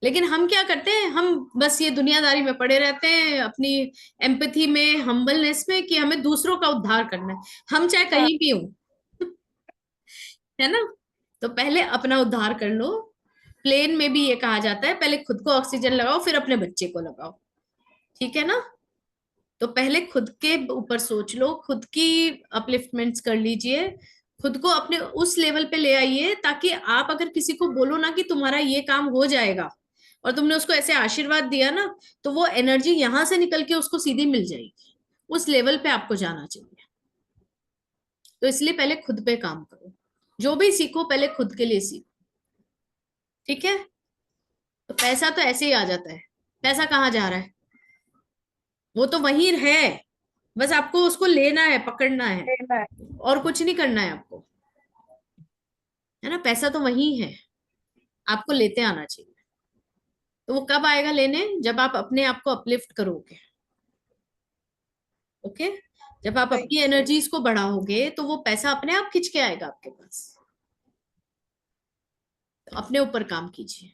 लेकिन हम क्या करते हैं, हम बस ये दुनियादारी में पड़े रहते हैं, अपनी एम्पैथी में, हम्बलनेस में, कि हमें दूसरों का उद्धार करना है, हम चाहे हाँ, कहीं भी हो। है ना? तो पहले अपना उद्धार कर लो। प्लेन में भी ये कहा जाता है, पहले खुद को ऑक्सीजन लगाओ, फिर अपने बच्चे को लगाओ। ठीक है ना? तो पहले खुद के ऊपर सोच लो, खुद की अपलिफ्टमेंट्स कर लीजिए, खुद को अपने उस लेवल पे ले आइए, ताकि आप अगर किसी को बोलो ना कि तुम्हारा ये काम हो जाएगा, और तुमने उसको ऐसे आशीर्वाद दिया ना, तो वो एनर्जी यहां से निकल के उसको सीधी मिल जाएगी। उस लेवल पे आपको जाना चाहिए। तो इसलिए पहले खुद पे काम करो, जो भी सीखो पहले खुद के लिए सीखो। ठीक है? तो पैसा तो ऐसे ही आ जाता है, पैसा कहाँ जा रहा है? वो तो वहीं है, बस आपको उसको लेना है, पकड़ना है, लेना है। और कुछ नहीं करना है आपको। है ना? पैसा तो वही है, आपको लेते आना चाहिए। तो वो कब आएगा लेने? जब आप अपने आप को अपलिफ्ट करोगे। ओके? जब आप सही अपनी सही। एनर्जीज को बढ़ाओगे तो वो पैसा अपने आप खिंच के आएगा आपके पास। तो अपने ऊपर काम कीजिए।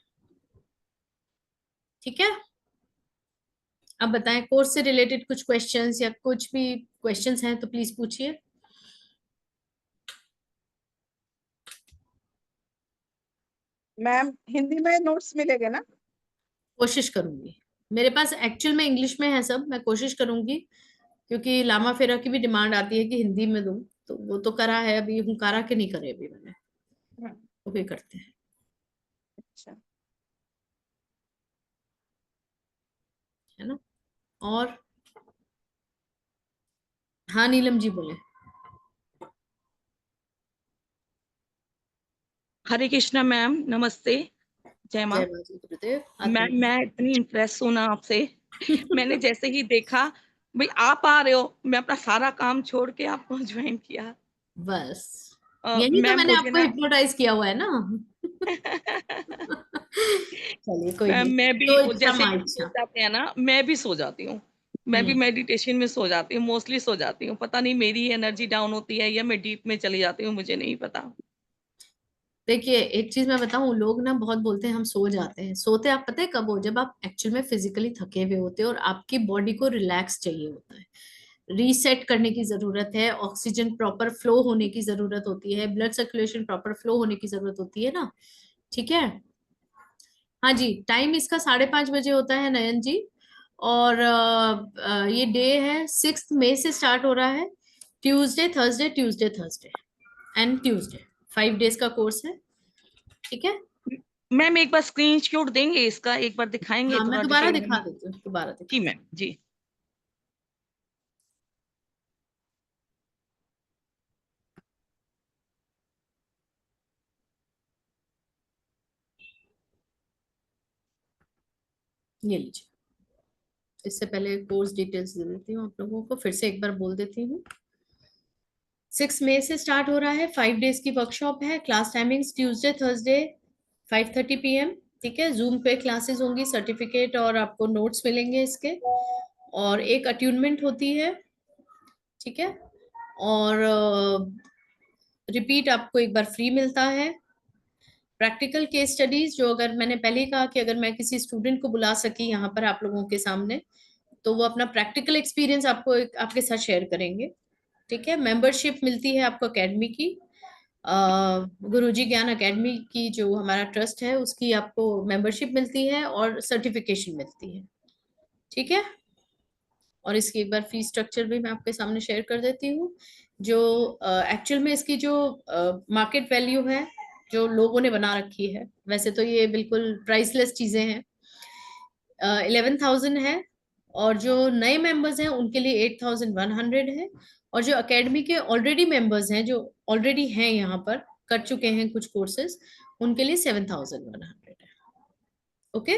ठीक है? अब बताएं, कोर्स से रिलेटेड कुछ क्वेश्चंस या कुछ भी क्वेश्चंस हैं तो प्लीज पूछिए। मैम हिंदी में नोट्स मिलेंगे ना? कोशिश करूंगी, मेरे पास एक्चुअल में इंग्लिश में है सब, मैं कोशिश करूंगी, क्योंकि लामा फेरा की भी डिमांड आती है कि हिंदी में दूं, तो वो तो करा है, अभी हुंकारा के नहीं करे अभी मैंने, तो भी करते हैं। अच्छा, है ना? और हाँ नीलम जी बोले। हरे कृष्णा मैम, नमस्ते, जय माँ। जय माँ जी, गुरुदेव। मैं इतनी इम्प्रेस हूँ ना आपसे। मैंने जैसे ही देखा भाई आप आ रहे हो, मैं अपना सारा काम छोड़ के आपको ज्वाइन किया। बस यही तो मैम मैंने मुझे आपको ना हिप्नोटाइज किया हुआ है ना। चलिए कोई मैम नहीं, मैं भी तो इच्छा जैसे माँ आप सो इच्छा। जाते हैं ना, मैं भी सो जाती हूँ। मैं भी मेडिटेशन में सो जाती हूँ, मोस्टली सो जाती हूँ। पता नहीं मेरी एनर्जी डाउन होती है या मैं डीप में चली जाती हूँ, मुझे नहीं पता। देखिए एक चीज मैं बताऊं, लोग ना बहुत बोलते हैं हम सो जाते हैं, सोते आप पता है कब हो, जब आप एक्चुअल में फिजिकली थके हुए होते हो और आपकी बॉडी को रिलैक्स चाहिए होता है, रीसेट करने की जरूरत है, ऑक्सीजन प्रॉपर फ्लो होने की जरूरत होती है, ब्लड सर्कुलेशन प्रॉपर फ्लो होने की जरूरत होती है ना। ठीक है, हाँ जी, टाइम इसका 5:30 बजे होता है नयन जी। और ये डे है 6 मई से स्टार्ट हो रहा है, Tuesday Thursday Tuesday Thursday and Tuesday, 5 days का कोर्स है। ठीक है, मैम एक बार स्क्रीनशॉट देंगे इसका, एक बार दिखाएंगे हाँ मैं थोड़ा दोबारा डिटेल दिखा में? देती हूँ, दोबारा दिखा। जी मैम, जी। ये लीजिए, इससे पहले कोर्स डिटेल्स दे देती हूँ आप लोगों को, फिर से एक बार बोल देती हूँ। 6 मई से स्टार्ट हो रहा है, 5 डेज की वर्कशॉप है। Class timings Tuesday Thursday 5:30 PM। ठीक है, जूम पे क्लासेस होंगी, सर्टिफिकेट और आपको नोट्स मिलेंगे इसके, और एक अट्यूनमेंट होती है। ठीक है, और रिपीट आपको एक बार फ्री मिलता है। प्रैक्टिकल केस स्टडीज, जो अगर मैंने पहले ही कहा कि अगर मैं किसी स्टूडेंट को बुला सकी यहाँ पर आप लोगों के सामने, तो वो अपना प्रैक्टिकल एक्सपीरियंस आपको आपके साथ शेयर करेंगे। ठीक है, मेंबरशिप मिलती है आपको एकेडमी की, गुरुजी ज्ञान एकेडमी की जो हमारा ट्रस्ट है उसकी आपको मेंबरशिप मिलती है और सर्टिफिकेशन मिलती है। ठीक है, और इसकी एक बार फीस स्ट्रक्चर भी मैं आपके सामने शेयर कर देती हूँ। जो एक्चुअल में इसकी जो मार्केट वैल्यू है जो लोगों ने बना रखी है, वैसे तो ये बिल्कुल प्राइसलेस चीजें हैं, 11,000 है, और जो नए मेंबर्स हैं उनके लिए 8,100 है, और जो एकेडमी के ऑलरेडी मेंबर्स हैं जो ऑलरेडी हैं यहाँ पर कर चुके हैं कुछ कोर्सेज, उनके लिए 7,100 है। ओके,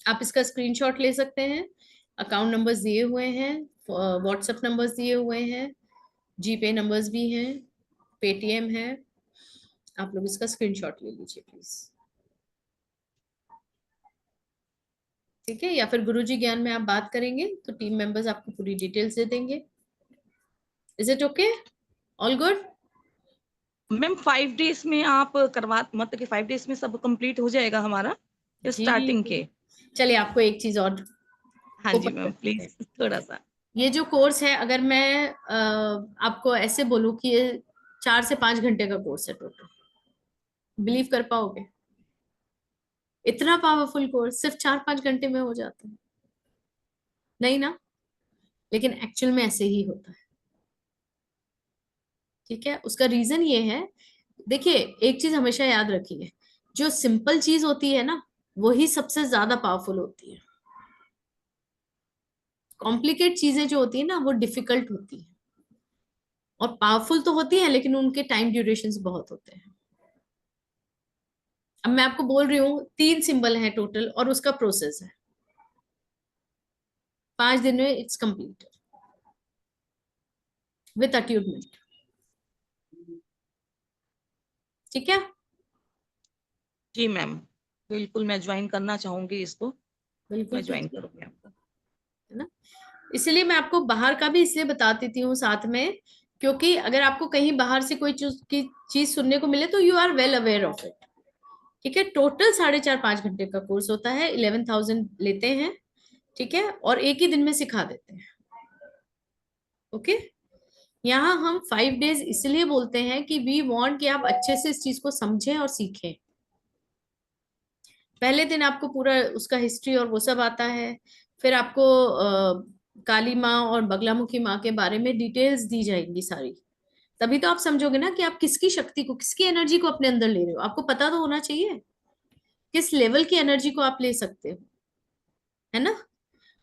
आप इसका स्क्रीनशॉट ले सकते हैं, अकाउंट नंबर्स दिए हुए हैं, व्हाट्सएप नंबर्स दिए हुए हैं, जीपे नंबर्स भी हैं, पेटीएम है, आप लोग इसका स्क्रीनशॉट ले लीजिए प्लीज। ठीक है, या फिर गुरुजी ज्ञान में आप बात करेंगे तो टीम मेंबर्स आपको पूरी डिटेल्स दे देंगे। Is it okay, all good? Ma'am 5 days में आप करवा, मतलब कि 5 डेज में सब कंप्लीट हो जाएगा हमारा स्टार्टिंग के? चलिए आपको एक चीज और हाँ जी open मैम, करते हैं। प्लीज थोड़ा सा। ये जो कोर्स है, अगर मैं आपको ऐसे बोलूं कि ये 4 से 5 घंटे का कोर्स है टोटल, बिलीव कर पाओगे? इतना पावरफुल कोर्स सिर्फ 4-5 घंटे में हो जाता है? नहीं ना, लेकिन एक्चुअल में ऐसे ही होता है। ठीक है, उसका रीजन ये है, देखिए एक चीज हमेशा याद रखिए, जो सिंपल चीज होती है ना वही सबसे ज्यादा पावरफुल होती है। कॉम्प्लिकेट चीजें जो होती है ना वो डिफिकल्ट होती है, और पावरफुल तो होती है लेकिन उनके टाइम ड्यूरेशन बहुत होते हैं। अब मैं आपको बोल रही हूँ 3 सिंबल है टोटल और उसका प्रोसेस है, 5 दिन में इट्स कंप्लीट विथ अट्यूनमेंट। ठीक है, जी मैम, बिल्कुल मैं ज्वाइन करना चाहूंगी इसको, बिल्कुल मैं ज्वाइन कीजिए, करूंगी आपको। है ना। इसलिए मैं आपको बाहर का भी इसलिए बता देती हूँ साथ में, क्योंकि अगर आपको कहीं बाहर से कोई चीज सुनने को मिले तो you are well aware of it, ठीक है, टोटल 4.5 घंटे का कोर्स होता है, 11,000 लेते हैं, ठीक है, और एक ही दिन में सिखा देते हैं। ओके, यहाँ हम 5 डेज इसलिए बोलते हैं कि वी वांट कि आप अच्छे से इस चीज को समझें और सीखें। पहले दिन आपको पूरा उसका हिस्ट्री और वो सब आता है, फिर आपको काली माँ और बगलामुखी माँ के बारे में डिटेल्स दी जाएंगी सारी, तभी तो आप समझोगे ना कि आप किसकी शक्ति को, किसकी एनर्जी को अपने अंदर ले रहे हो। आपको पता तो होना चाहिए किस लेवल की एनर्जी को आप ले सकते हो, है ना।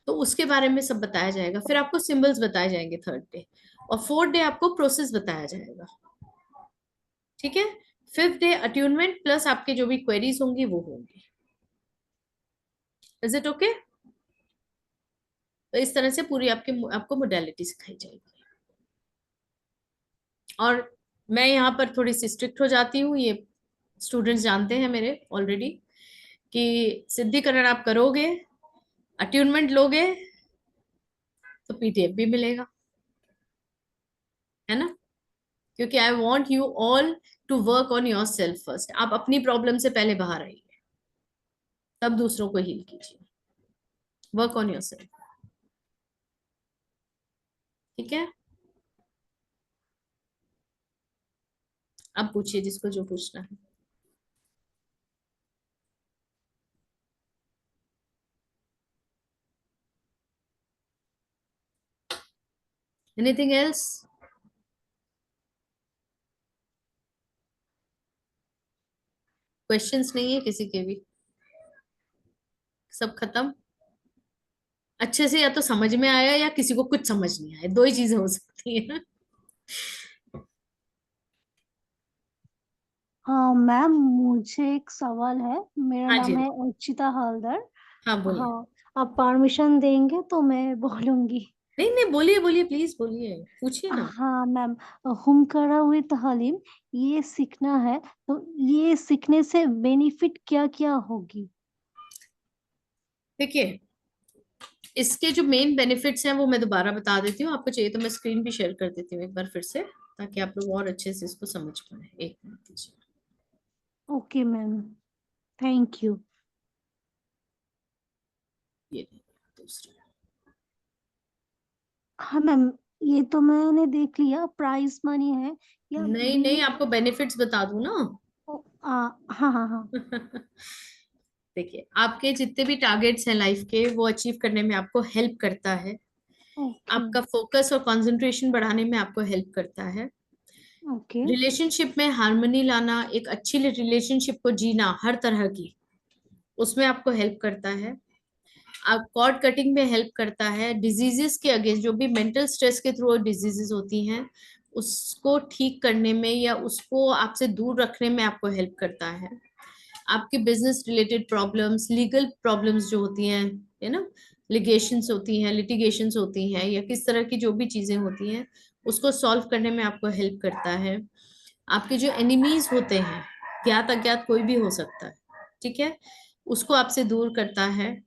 तो उसके बारे में सब बताया जाएगा, फिर आपको सिंबल्स बताए जाएंगे 3rd डे, और 4th डे आपको प्रोसेस बताया जाएगा, ठीक है। 5th डे अट्यूनमेंट प्लस आपके जो भी क्वेरीज होंगी वो होंगी। Is it okay? तो इस तरह से पूरी आपको मोडेलिटी सिखाई जाएगी। और मैं यहाँ पर थोड़ी सी स्ट्रिक्ट हो जाती हूँ, ये स्टूडेंट्स जानते हैं मेरे ऑलरेडी, कि सिद्धिकरण आप करोगे, अट्यूनमेंट लोगे, तो पीडीएफ भी मिलेगा, है ना। क्योंकि I want you all to work on yourself first. आप अपनी प्रॉब्लम से पहले बाहर आइए, तब दूसरों को हील कीजिए। वर्क ऑन योर सेल्फ, ठीक है। अब पूछिए जिसको जो पूछना है। Anything else? क्वेश्चंस नहीं है किसी के भी? सब खत्म? अच्छे से या तो समझ में आया या किसी को कुछ समझ नहीं आया, 2 ही चीजें हो सकती है। हाँ मैम, मुझे एक सवाल है। मेरा हाँ नाम जी, है अर्चिता हलदर। हाँ बोलिए। हाँ, आप परमिशन देंगे तो मैं बोलूंगी। नहीं नहीं, बोलिए बोलिए, प्लीज बोलिए, पूछिए ना। हाँ मैम, हुमकरा विद हलीम ये सीखना है, तो ये सीखने से बेनिफिट क्या क्या होगी? देखिए, इसके जो मेन बेनिफिट्स हैं वो मैं दोबारा बता देती हूँ। आपको चाहिए तो मैं स्क्रीन भी शेयर कर देती हूँ एक बार फिर से, ताकि आप लोग और अच्छे से इसको समझ पाए। 1 मिनट दीजिए। Okay ma'am, thank you. ये दूसरा, हाँ मैम, ये तो मैंने देख लिया, प्राइस मनी है या नहीं नहीं, आपको बेनिफिट्स बता दूं ना। हाँ हाँ हाँ। देखिए, आपके जितने भी टारगेट्स हैं लाइफ के, वो अचीव करने में आपको हेल्प करता है। ओके आपका फोकस और कंसंट्रेशन बढ़ाने में आपको हेल्प करता है। ओके रिलेशनशिप में हार्मनी लाना, एक अच्छी रिलेशनशिप को जीना हर तरह की, उसमें आपको हेल्प करता है। आप कॉर्ड कटिंग में हेल्प करता है। डिजीजेस के अगेंस्ट, जो भी मेंटल स्ट्रेस के थ्रू डिजीजेस होती हैं, उसको ठीक करने में या उसको आपसे दूर रखने में आपको हेल्प करता है। आपके business related problems, legal problems जो होती हैं, है ना, लिगेशंस होती हैं, लिटिगेशंस होती हैं, या किस तरह की जो भी चीजें होती हैं, उसको सॉल्व करने में आपको हेल्प करता है। आपके जो एनिमीज होते हैं, ज्ञात अज्ञात कोई भी हो सकता है, ठीक है, उसको आपसे दूर करता है।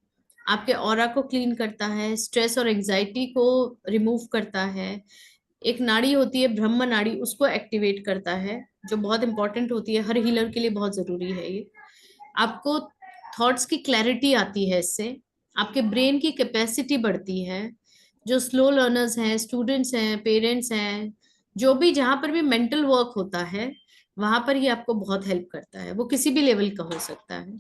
आपके ऑरा को क्लीन करता है, स्ट्रेस और एंजाइटी को रिमूव करता है। एक नाड़ी होती है ब्रह्म नाड़ी, उसको एक्टिवेट करता है, जो बहुत इंपॉर्टेंट होती है, हर हीलर के लिए बहुत जरूरी है ये। आपको थॉट्स की क्लैरिटी आती है इससे, आपके ब्रेन की कैपेसिटी बढ़ती है। जो स्लो लर्नर्स हैं, स्टूडेंट्स हैं, पेरेंट्स हैं, जो भी जहां पर भी मेंटल वर्क होता है, वहां पर ये आपको बहुत हेल्प करता है। वो किसी भी लेवल का हो सकता है।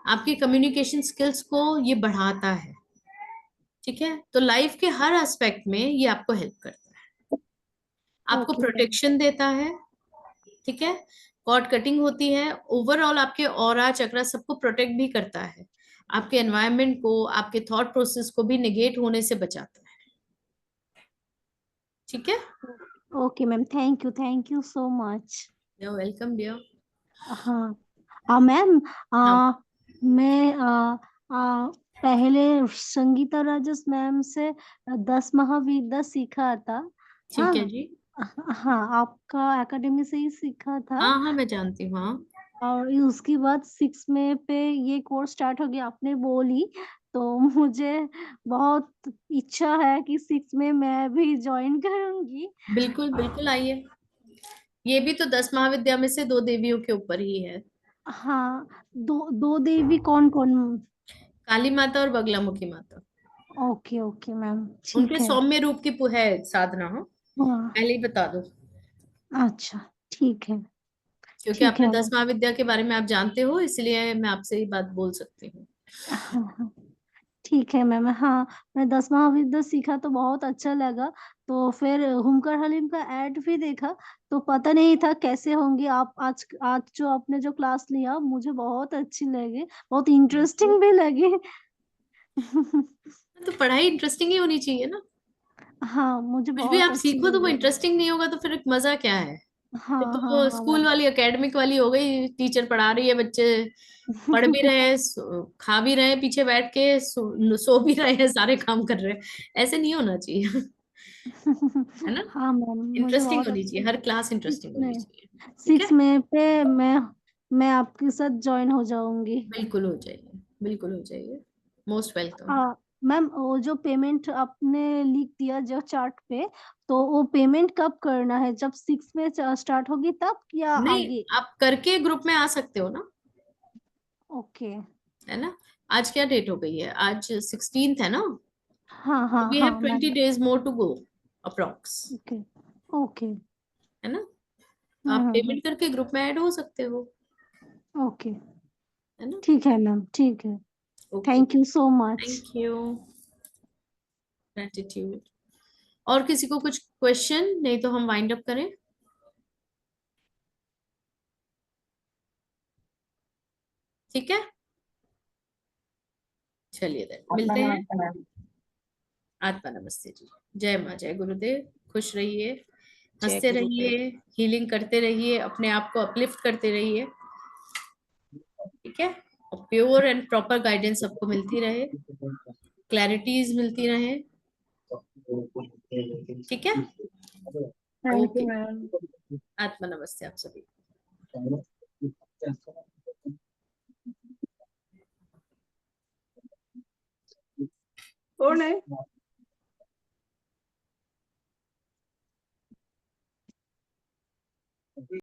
आपकी कम्युनिकेशन स्किल्स को ये बढ़ाता है, ठीक है। तो लाइफ के हर एस्पेक्ट में ये आपको हेल्प करता है। आपको ओके मैम। प्रोटेक्शन देता है, ठीक है। कॉर्ड कटिंग होती है, ओवरऑल आपके ऑरा चक्रा सबको प्रोटेक्ट भी करता है। आपके एनवायरनमेंट को, आपके थॉट प्रोसेस को भी नेगेट होने से बचाता है, ठीक है। Okay ma'am, thank you so much. You are welcome dear. हाँ मैम, हाँ मैं पहले संगीता राजस मैम से 10 महाविद्या सीखा था। ठीक है हाँ जी। हाँ, आपका एकेडमी से ही सीखा था। हाँ हाँ, मैं जानती हूँ। हाँ, और उसके बाद 6 मई पे ये कोर्स स्टार्ट हो गया, आपने बोली, तो मुझे बहुत इच्छा है कि 6 में मैं भी ज्वाइन करूंगी। बिल्कुल बिल्कुल, आइए। ये भी तो 10 महाविद्या में से 2 देवियों के ऊपर ही है। हाँ, दो देवी कौन कौन? काली माता और बगलामुखी माता। ओके ओके मैम, उनके ठीक है। सौम्य रूप की है साधना। हाँ, हाँ, पहले ही बता दो, अच्छा, ठीक है। क्योंकि ठीक आपने है 10 मैम। महाविद्या के बारे में आप जानते हो, इसलिए मैं आपसे ये बात बोल सकती हूँ। हाँ हाँ, ठीक है मैम। हाँ, मैं 10 महाविद्या सीखा तो बहुत अच्छा लगा। तो फिर हुमकर हलीम का ऐड भी देखा, तो पता नहीं था कैसे होंगे। आप आज आज जो आपने जो क्लास लिया मुझे बहुत अच्छी लगी, बहुत इंटरेस्टिंग भी लगी। तो पढ़ाई इंटरेस्टिंग ही होनी चाहिए ना। हाँ, मुझे कुछ भी बहुत आप अच्छी सीखो तो वो लगी। इंटरेस्टिंग नहीं होगा तो फिर मजा क्या है। फिर हाँ तो हाँ वो हाँ स्कूल मैम। वाली एकेडमिक वाली हो गई, टीचर पढ़ा रही है, बच्चे पढ़ भी रहे हैं, खा भी रहे हैं, पीछे बैठ के सो भी रहे हैं, सारे काम कर रहे हैं। ऐसे नहीं होना चाहिए। है ना। हाँ मैम, मुझे इंटरेस्टिंग बहुत होनी अच्छा। चाहिए, हर क्लास इंटरेस्टिंग होनी में चाहिए। ठीक है। 6 मई पे मैं आपके साथ ज्वाइन हो जाऊंगी। बिल्कुल हो जाइए, बिल्कुल हो जाइए। Most welcome. मैम, वो जो पेमेंट आपने लिख दिया जो चार्ट पे, तो वो पेमेंट कब करना है? जब 6 में स्टार्ट होगी तब या नहीं, आगे? आप करके ग्रुप में आ सकते हो ना। ओके। है ना। आज क्या डेट हो गई है? आज 16th है ना। हाँ हाँ वी हैव हाँ 20 ma'am. days more to go approx. Okay okay. है ना। आप पेमेंट करके ग्रुप में ऐड हो सकते हो। ओके, है ना। ठीक है मैम, ठीक है। Okay. Thank you so much. Thank you. Gratitude. और किसी को कुछ क्वेश्चन? नहीं तो हम वाइंड अप करें। ठीक है, चलिए then, मिलते हैं। आत्मा नमस्ते जी। जय माँ, जय गुरुदेव। खुश रहिए, जय हंसते गुरुदेव। रहिए, हीलिंग करते रहिए, अपने आप को अपलिफ्ट करते रहिए। ठीक है। और प्योर एंड प्रॉपर गाइडेंस सबको मिलती रहे, क्लैरिटीज मिलती रहे। ठीक है। Thank you okay. मैम। आत्मा नमस्ते आप सभी। कौन है?